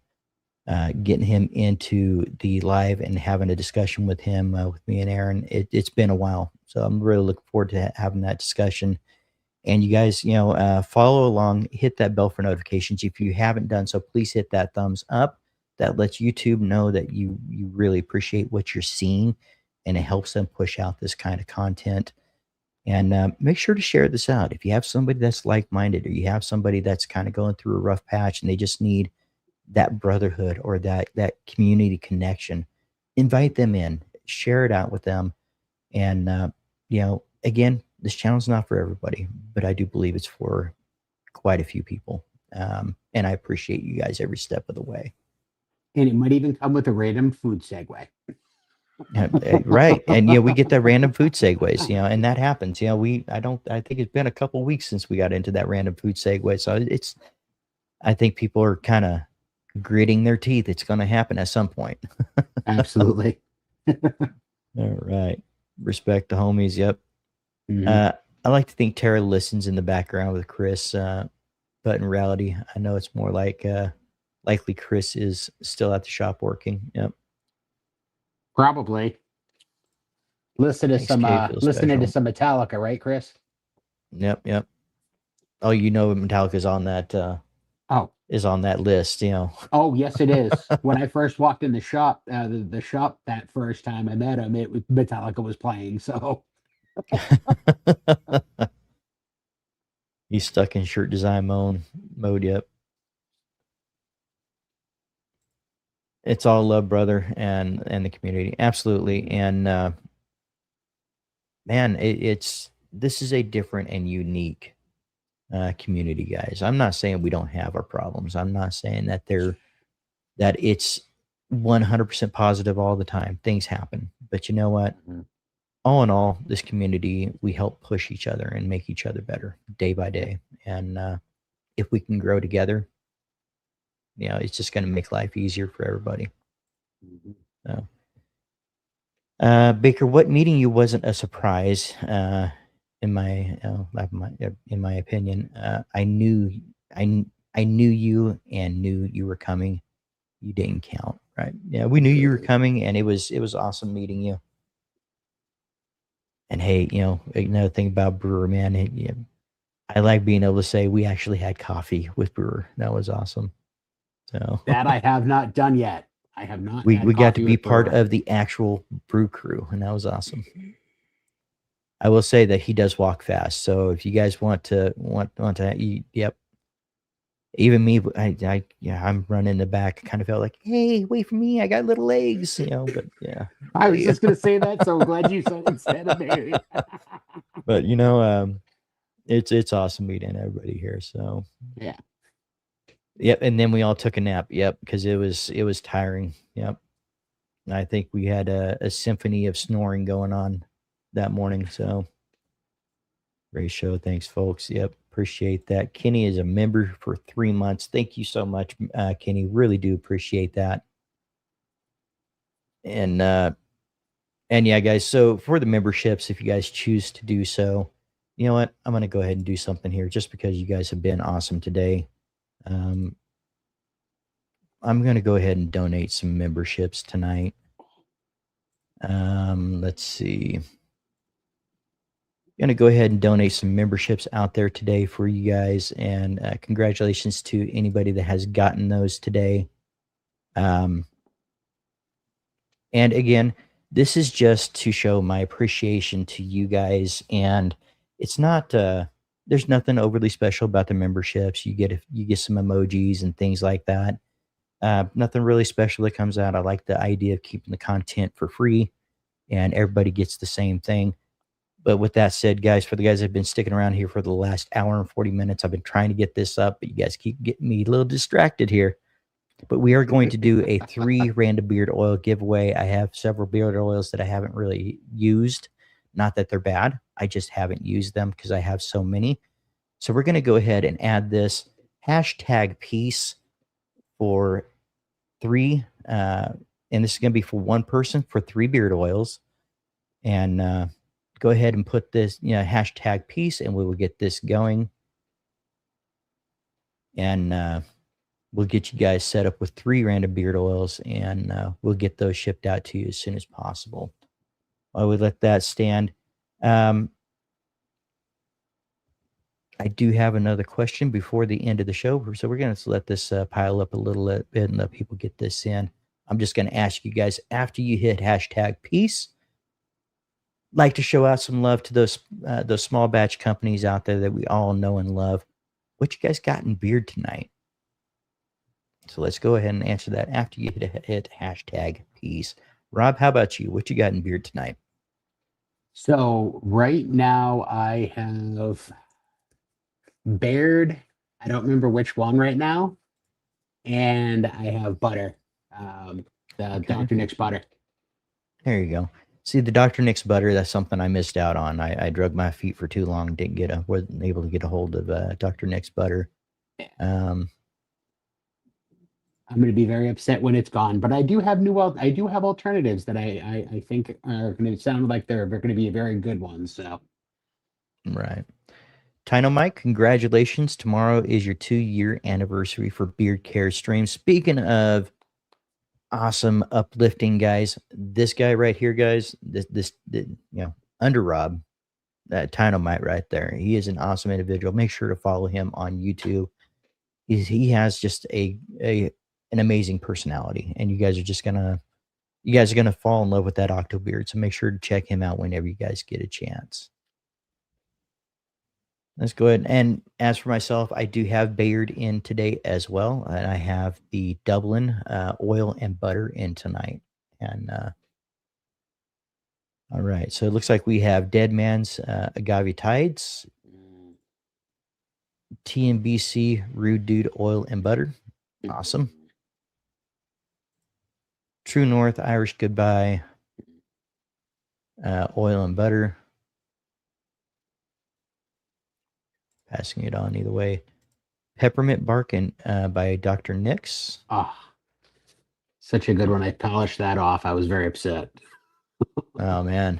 [SPEAKER 1] getting him into the live and having a discussion with him, with me and Aaron. It's been a while, so I'm really looking forward to having that discussion. And you guys, follow along, hit that bell for notifications. If you haven't done so, please hit that thumbs up. That lets YouTube know that you really appreciate what you're seeing, and it helps them push out this kind of content. And make sure to share this out. If you have somebody that's like-minded, or you have somebody that's kind of going through a rough patch and they just need that brotherhood or that community connection, invite them in, share it out with them. And again, this channel's not for everybody, but I do believe it's for quite a few people. And I appreciate you guys every step of the way.
[SPEAKER 2] And it might even come with a random food segue.
[SPEAKER 1] Right. And we get that random food segues, and that happens. I think it's been a couple weeks since we got into that random food segue. So I think people are kind of gritting their teeth. It's going to happen at some point.
[SPEAKER 2] Absolutely.
[SPEAKER 1] All right. Respect the homies. Yep.
[SPEAKER 2] Mm-hmm.
[SPEAKER 1] I like to think Tara listens in the background with Chris, but in reality, I know it's more like likely Chris is still at the shop working. Yep.
[SPEAKER 2] Probably. Listening to some Metallica, right, Chris?
[SPEAKER 1] Yep. Oh, Metallica's on that is on that list,
[SPEAKER 2] Oh, yes, it is. When I first walked in the shop, the shop that first time I met him, Metallica was playing. So
[SPEAKER 1] he's stuck in shirt design mode. Yep. It's all love, brother, and the community. Absolutely. And man, this is a different and unique community, guys. I'm not saying we don't have our problems. I'm not saying that it's 100% positive all the time. Things happen. But you know what?
[SPEAKER 2] Mhm.
[SPEAKER 1] All in all, this community, we help push each other and make each other better day by day. And if we can grow together, it's just going to make life easier for everybody.
[SPEAKER 2] Mhm.
[SPEAKER 1] So, Baker, what meeting you wasn't a surprise? In my opinion, I knew you and knew you were coming. You didn't count, right? Yeah, we knew you were coming, and it was awesome meeting you. And hey, another thing about Brewer, man, I like being able to say we actually had coffee with Brewer. That was awesome. So
[SPEAKER 2] that I have not done yet. I have not.
[SPEAKER 1] We got to be part
[SPEAKER 2] Brewer.
[SPEAKER 1] of the actual brew crew, and that was awesome. I will say that he does walk fast. So if you guys want to yep. Even me, I'm running the back. I kind of felt like, hey, wait for me. I got little legs, but yeah.
[SPEAKER 2] I was just going to say that. So I'm glad you said instead of me.
[SPEAKER 1] But, it's awesome meeting everybody here. So,
[SPEAKER 2] yeah.
[SPEAKER 1] Yep. And then we all took a nap. Yep. Because it was tiring. Yep. And I think we had a symphony of snoring going on that morning. So, great show. Thanks, folks. Yep. Appreciate that. Kenny is a member for 3 months. Thank you so much, Kenny. Really do appreciate that. And yeah, guys. So for the memberships, if you guys choose to do so, you know what? I'm going to go ahead and do something here just because you guys have been awesome today. I'm going to go ahead and donate some memberships tonight. Let's see. Going to go ahead and donate some memberships out there today for you guys, and congratulations to anybody that has gotten those today. And again, this is just to show my appreciation to you guys, and it's not there's nothing overly special about the memberships. You get some emojis and things like that. Nothing really special that comes out. I like the idea of keeping the content for free, and everybody gets the same thing. But with that said, guys, for the guys that have been sticking around here for the last hour and 40 minutes, I've been trying to get this up, but you guys keep getting me a little distracted here. But we are going to do a 3 random beard oil giveaway. I have several beard oils that I haven't really used. Not that they're bad. I just haven't used them because I have so many. So we're going to go ahead and add this hashtag piece for 3. And this is going to be for one person for 3 beard oils. And go ahead and put this hashtag piece, and we will get this going. And we'll get you guys set up with 3 random beard oils, and we'll get those shipped out to you as soon as possible. While we let that stand, I do have another question before the end of the show. So we're going to let this pile up a little bit and let people get this in. I'm just going to ask you guys, after you hit hashtag peace, like to show out some love to those small batch companies out there that we all know and love. What you guys got in beard tonight? So let's go ahead and answer that after you hit hashtag peace. Robb, how about you? What you got in beard tonight?
[SPEAKER 2] So right now I have Baird. I don't remember which one right now. And I have butter. The Dr. Nick's butter.
[SPEAKER 1] There you go. See, the Dr. Nick's butter, that's something I missed out on. I drug my feet for too long, wasn't able to get a hold of Dr. Nick's butter.
[SPEAKER 2] I'm going to be very upset when it's gone, but I do have alternatives that I think are going to sound like they're going to be very good ones. So,
[SPEAKER 1] right. Tino Mike, congratulations. Tomorrow is your 2-year anniversary for Beard Care Stream. Speaking of awesome, uplifting guys, this guy right here, guys, this under Robbb, that Tino Mike right there, he is an awesome individual. Make sure to follow him on YouTube. He has just an amazing personality, and you guys are gonna fall in love with that Octobeard. So make sure to check him out whenever you guys get a chance. Let's go ahead. And as for myself, I do have Bayard in today as well. And I have the Dublin oil and butter in tonight. And all right. So it looks like we have Dead Man's Agave Tides, TNBC Rude Dude oil and butter. Awesome. True North Irish Goodbye oil and butter. Passing it on either way. Peppermint Bark and by Dr. Nix.
[SPEAKER 2] Such a good one. I polished that off. I was very upset.
[SPEAKER 1] Oh man.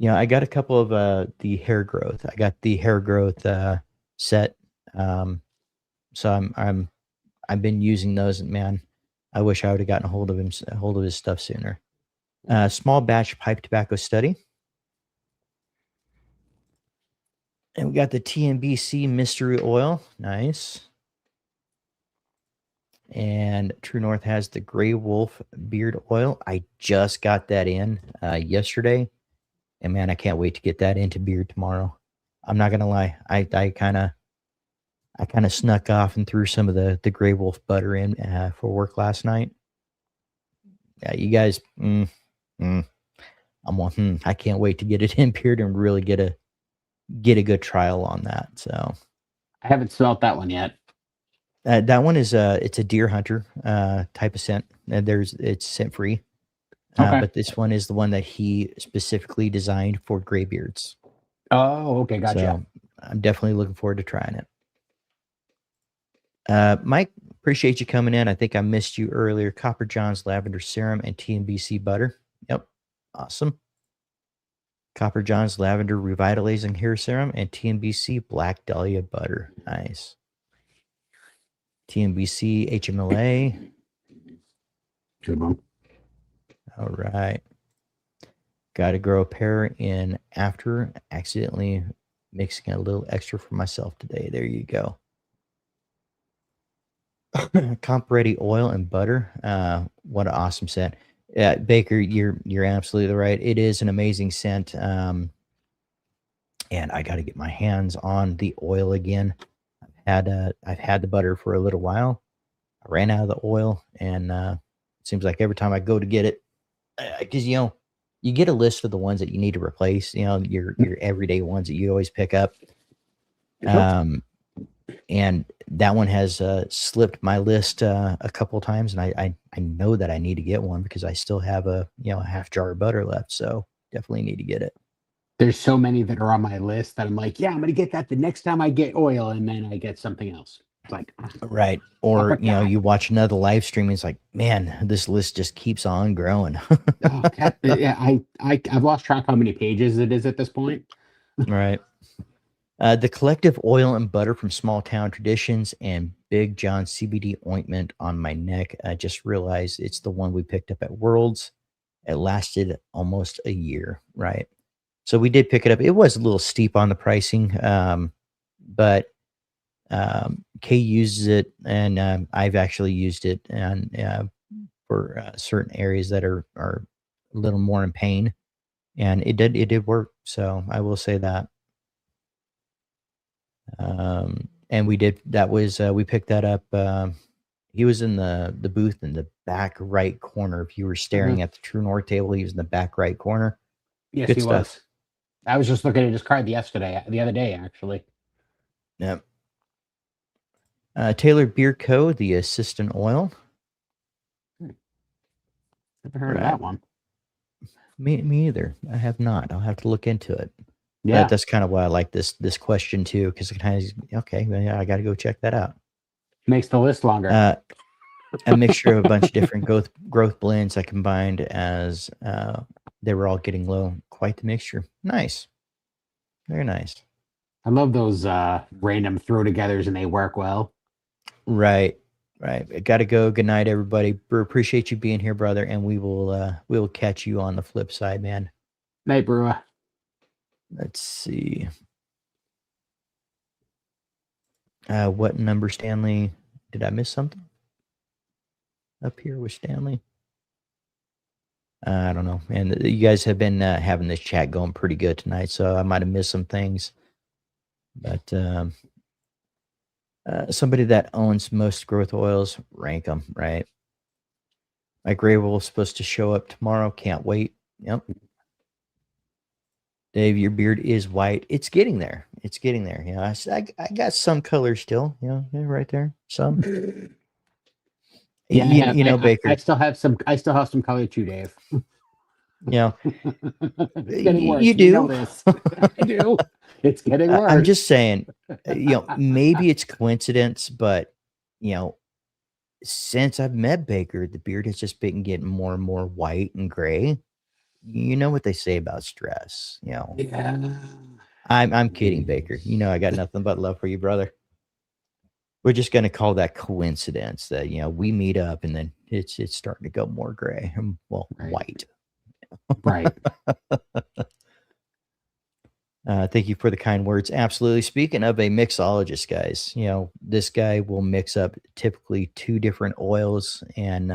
[SPEAKER 1] I got a couple of the hair growth. I got the hair growth set. So I've been using those, and man, I wish I would have gotten a hold of his stuff sooner. Small batch pipe tobacco study. And we got the TNBC mystery oil. Nice. And True North has the Gray Wolf beard oil. I just got that in yesterday. And man, I can't wait to get that into beard tomorrow. I'm not gonna lie. I kind of snuck off and threw some of the Gray Wolf butter in for work last night. Yeah, you guys. I can't wait to get it in beard and really get a good trial on that. So
[SPEAKER 2] I haven't smelled that one yet.
[SPEAKER 1] That one is it's a deer hunter type of scent. It's scent free.
[SPEAKER 2] Okay.
[SPEAKER 1] But this one is the one that he specifically designed for graybeards.
[SPEAKER 2] Oh, okay, gotcha.
[SPEAKER 1] So I'm definitely looking forward to trying it. Mike, appreciate you coming in. I think I missed you earlier. Copper John's Lavender Serum and TNBC Butter. Yep. Awesome. Copper John's Lavender Revitalizing Hair Serum and TNBC Black Dahlia Butter. Nice. TNBC HMLA.
[SPEAKER 2] Good one.
[SPEAKER 1] All right. Got to grow a pair in after accidentally mixing a little extra for myself today. There you go. Comp ready oil and butter. What an awesome scent. Yeah, Baker, you're absolutely right. It is an amazing scent. And I got to get my hands on the oil again. I've had the butter for a little while. I ran out of the oil, and it seems like every time I go to get it, because you get a list of the ones that you need to replace. Your everyday ones that you always pick up. Um, and that one has slipped my list a couple of times, and I know that I need to get one because I still have a half jar of butter left, so definitely need to get it.
[SPEAKER 2] There's so many that are on my list that I'm like, yeah, I'm gonna get that the next time I get oil, and then I get something else. It's like,
[SPEAKER 1] Right.
[SPEAKER 2] I
[SPEAKER 1] Or
[SPEAKER 2] forgot.
[SPEAKER 1] you watch another live stream, and it's like, man, this list just keeps on growing.
[SPEAKER 2] Oh, yeah, I've lost track how many pages it is at this point.
[SPEAKER 1] Right. The collective oil and butter from Small Town Traditions and Big John CBD ointment on my neck. I just realized it's the one we picked up at Worlds. It lasted almost a year, right? So we did pick it up. It was a little steep on the pricing, but Kay uses it, and I've actually used it, and for certain areas that are a little more in pain, and it did work. So I will say that. And we did that was we picked that up. He was in the booth in the back right corner. If you were
[SPEAKER 2] Uh-huh.
[SPEAKER 1] staring at the True North table, he was in the back right corner.
[SPEAKER 2] Yes,
[SPEAKER 1] Good
[SPEAKER 2] he
[SPEAKER 1] stuff.
[SPEAKER 2] was. I was just looking at his card the other day, actually.
[SPEAKER 1] Yep. Taylor Beer Co. The assistant oil.
[SPEAKER 2] Never heard of
[SPEAKER 1] Right.
[SPEAKER 2] that one.
[SPEAKER 1] Me either. I have not. I'll have to look into it. But
[SPEAKER 2] Yeah,
[SPEAKER 1] that's kind of why I like this question too, because it kind of okay. Well, yeah, I got to go check that out.
[SPEAKER 2] makes the list longer.
[SPEAKER 1] A mixture of a bunch of different growth blends I combined as they were all getting low. Quite the mixture. Nice. Very nice.
[SPEAKER 2] I love those random throw togethers and they work well.
[SPEAKER 1] Right. Right. I gotta go. Good night, everybody. Appreciate you being here, brother, and we will catch you on the flip side, man.
[SPEAKER 2] Night, Brewer.
[SPEAKER 1] Let's see. What number, Stanley? Did I miss something up here with Stanley? I don't know. And you guys have been having this chat going pretty good tonight, so I might have missed some things. But somebody that owns most growth oils, rank them, right? My Grey Wolf's supposed to show up tomorrow. Can't wait. Yep. Dave, your beard is white. It's getting there. It's getting there. I got some color still. Yeah, right there. Some.
[SPEAKER 2] Yeah, I
[SPEAKER 1] Baker.
[SPEAKER 2] still have some. I still have some color too, Dave.
[SPEAKER 1] You know,
[SPEAKER 2] It's getting worse.
[SPEAKER 1] you
[SPEAKER 2] You know
[SPEAKER 1] do.
[SPEAKER 2] this. I do. It's getting
[SPEAKER 1] I'm
[SPEAKER 2] worse.
[SPEAKER 1] just saying. Maybe it's coincidence, but you know, since I've met Baker, the beard has just been getting more and more white and gray. You know what they say about stress.
[SPEAKER 2] Yeah.
[SPEAKER 1] I'm kidding, Baker. I got nothing but love for you, brother. We're just gonna call that coincidence that we meet up and then it's starting to go more gray. Well,
[SPEAKER 2] Right.
[SPEAKER 1] white.
[SPEAKER 2] Right.
[SPEAKER 1] Thank you for the kind words. Absolutely. Speaking of a mixologist, guys, this guy will mix up typically two different oils and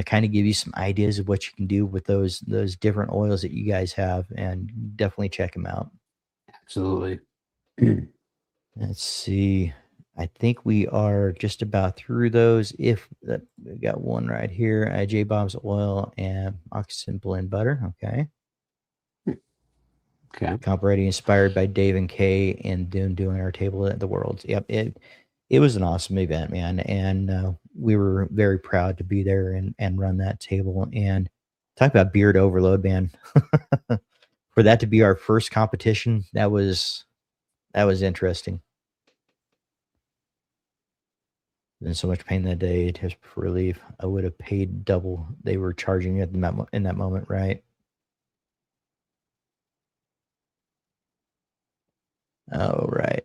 [SPEAKER 1] kind of give you some ideas of what you can do with those different oils that you guys have, and definitely check him out.
[SPEAKER 2] Absolutely.
[SPEAKER 1] Let's see. I think we are just about through those. If we got one right here, J Bob's oil and Oxygen blend butter. Okay.
[SPEAKER 2] Okay.
[SPEAKER 1] Comp Ready inspired by Dave and Kay and doing our table at the Worlds. Yep. It was an awesome event, man. And we were very proud to be there and run that table. And talk about beard overload, man. For that to be our first competition, that was interesting. In so much pain that day, just for relief, I would have paid double they were charging at in that moment, right? All right.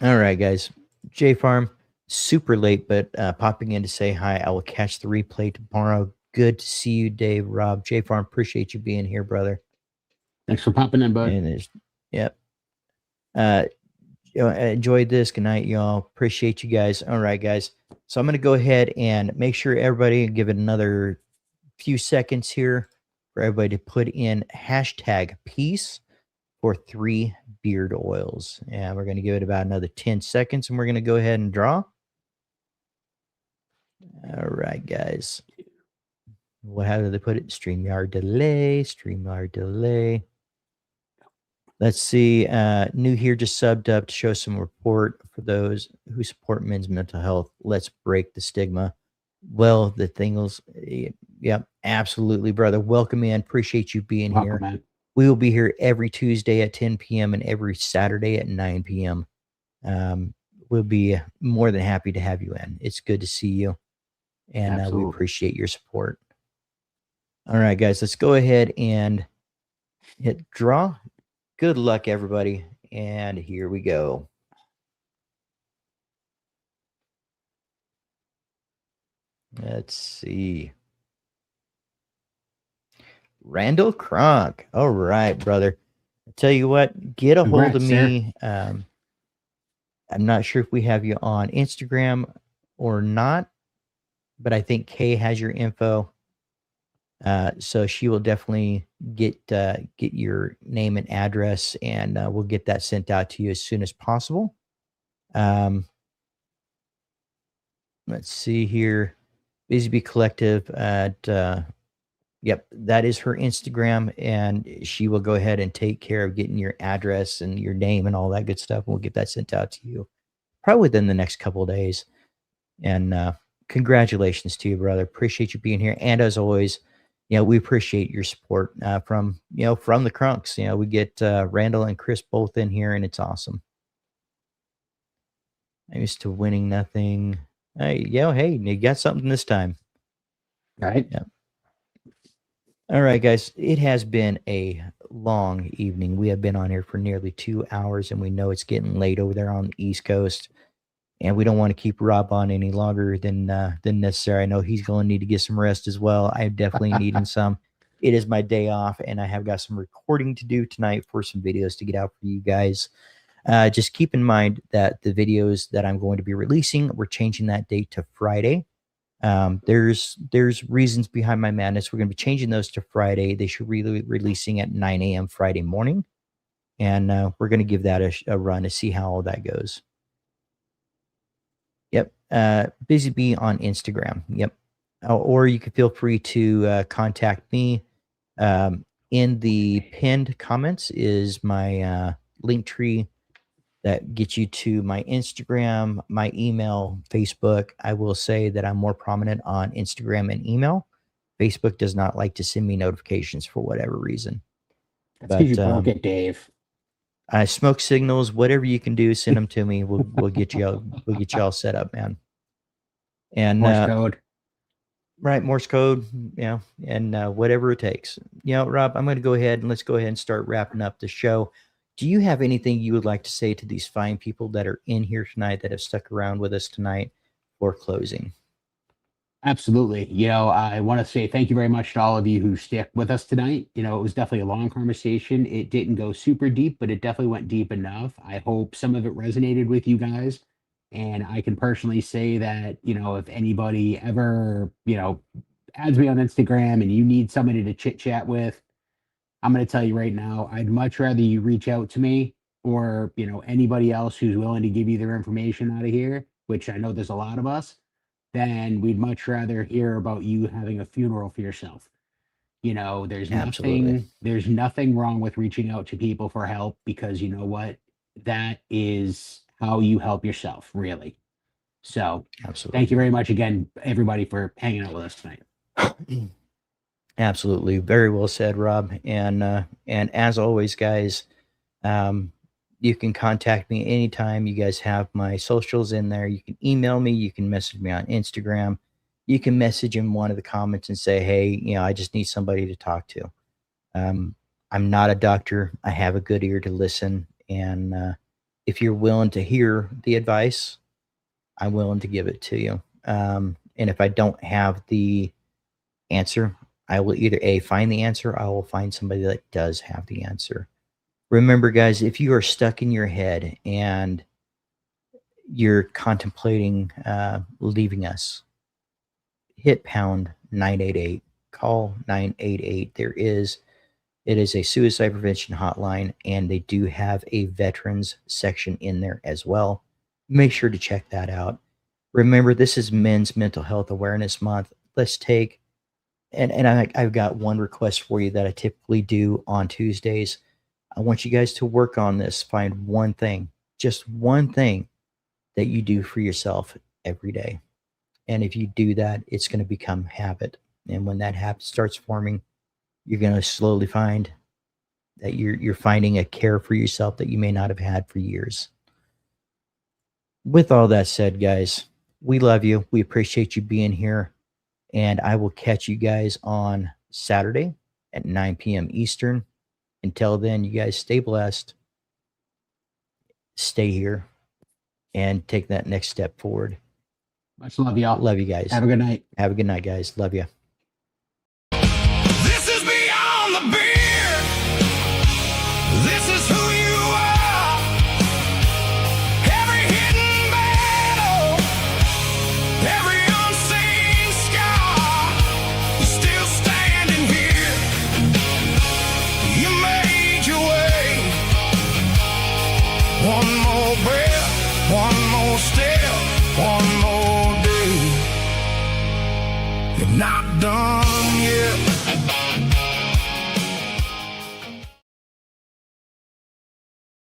[SPEAKER 1] All right, guys. J Farm, super late, but popping in to say hi. I will catch the replay tomorrow. Good to see you, Dave, Robb, J Farm. Appreciate you being here, brother.
[SPEAKER 2] Thanks for popping in, bud.
[SPEAKER 1] And there's, yep. Enjoyed this. Good night, y'all. Appreciate you guys. All right, guys. So I'm going to go ahead and make sure everybody give it another few seconds here for everybody to put in hashtag peace for 3 beard oils. And we're going to give it about another 10 seconds and we're going to go ahead and draw. All right, guys. How do they put it? StreamYard delay, StreamYard delay. Let's see. New here, just subbed up to show some report for those who support men's mental health. Let's break the stigma. Well, the thing's, yep, absolutely, brother. Welcome in. Appreciate you being here.
[SPEAKER 2] Man.
[SPEAKER 1] We will be here every Tuesday at 10 p.m. and every Saturday at 9 p.m. We'll be more than happy to have you in. It's good to see you, and we appreciate your support. All right, guys, let's go ahead and hit draw. Good luck, everybody. And here we go. Let's see. Randall Kronk. All right, brother. I tell you what, get a hold of me. I'm not sure if we have you on Instagram or not, but I think Kay has your info. So she will definitely get your name and address, and we'll get that sent out to you as soon as possible. Let's see here. Busy Bee Collective at yep, that is her Instagram, and she will go ahead and take care of getting your address and your name and all that good stuff. We'll get that sent out to you probably within the next couple of days. And congratulations to you, brother. Appreciate you being here. And as always, we appreciate your support from the Crunks. We get Randall and Chris both in here, and it's awesome. I'm used to winning nothing. Hey, you got something this time.
[SPEAKER 2] Right.
[SPEAKER 1] Yeah. All right, guys. It has been a long evening. We have been on here for nearly 2 hours, and we know it's getting late over there on the East Coast. And we don't want to keep Robbb on any longer than necessary. I know he's going to need to get some rest as well. I definitely need him some. It is my day off, and I have got some recording to do tonight for some videos to get out for you guys. Just keep in mind that the videos that I'm going to be releasing, we're changing that date to Friday. There's reasons behind my madness. We're going to be changing those to Friday. They should be releasing at 9 a.m. Friday morning. And we're going to give that a run to see how all that goes. Yep. Busy Bee on Instagram. Yep. Or you can feel free to contact me. In the pinned comments is my link tree that gets you to my Instagram, my email, Facebook. I will say that I'm more prominent on Instagram and email. Facebook does not like to send me notifications for whatever reason.
[SPEAKER 2] That's because you broke it, Dave.
[SPEAKER 1] Smoke signals, whatever you can do, send them to me. We'll get you all, set up, man. And
[SPEAKER 2] Morse code.
[SPEAKER 1] Right, Morse code, and whatever it takes. Robbb, I'm going to go ahead and let's go ahead and start wrapping up the show. Do you have anything you would like to say to these fine people that are in here tonight that have stuck around with us tonight for closing?
[SPEAKER 2] Absolutely. I want to say thank you very much to all of you who stick with us tonight. It was definitely a long conversation. It didn't go super deep, but it definitely went deep enough. I hope some of it resonated with you guys. And I can personally say that, if anybody ever, adds me on Instagram and you need somebody to chit chat with, I'm going to tell you right now, I'd much rather you reach out to me or, anybody else who's willing to give you their information out of here, which I know there's a lot of us, then we'd much rather hear about you having a funeral for yourself. There's nothing wrong with reaching out to people for help, because you know what? That is how you help yourself, really. So
[SPEAKER 1] absolutely.
[SPEAKER 2] Thank you very much again, everybody, for hanging out with us tonight.
[SPEAKER 1] Absolutely. Very well said, Robbb. And as always, guys, you can contact me anytime. You guys have my socials in there. You can email me. You can message me on Instagram. You can message in one of the comments and say, hey, I just need somebody to talk to. I'm not a doctor. I have a good ear to listen. And if you're willing to hear the advice, I'm willing to give it to you. And if I don't have the answer, I will either A, find the answer, or I will find somebody that does have the answer. Remember, guys, if you are stuck in your head and you're contemplating leaving us, hit pound 988. Call 988. It is a suicide prevention hotline, and they do have a veterans section in there as well. Make sure to check that out. Remember, this is Men's Mental Health Awareness Month. Let's take, and I've got one request for you that I typically do on Tuesdays. I want you guys to work on this. Find one thing, just one thing that you do for yourself every day. And if you do that, it's going to become habit. And when that habit starts forming, you're going to slowly find that you're finding a care for yourself that you may not have had for years. With all that said, guys, we love you. We appreciate you being here. And I will catch you guys on Saturday at 9 p.m. Eastern. Until then, you guys stay blessed, stay here, and take that next step forward.
[SPEAKER 2] Much love, y'all.
[SPEAKER 1] Love you guys.
[SPEAKER 2] Have a good night.
[SPEAKER 1] Have a good night, guys. Love you.
[SPEAKER 3] This is beyond the beer. This is who you are. Every hidden battle, every unseen scar. You're still standing here. You made your way. One more breath, one more step, one more day. You're not done yet.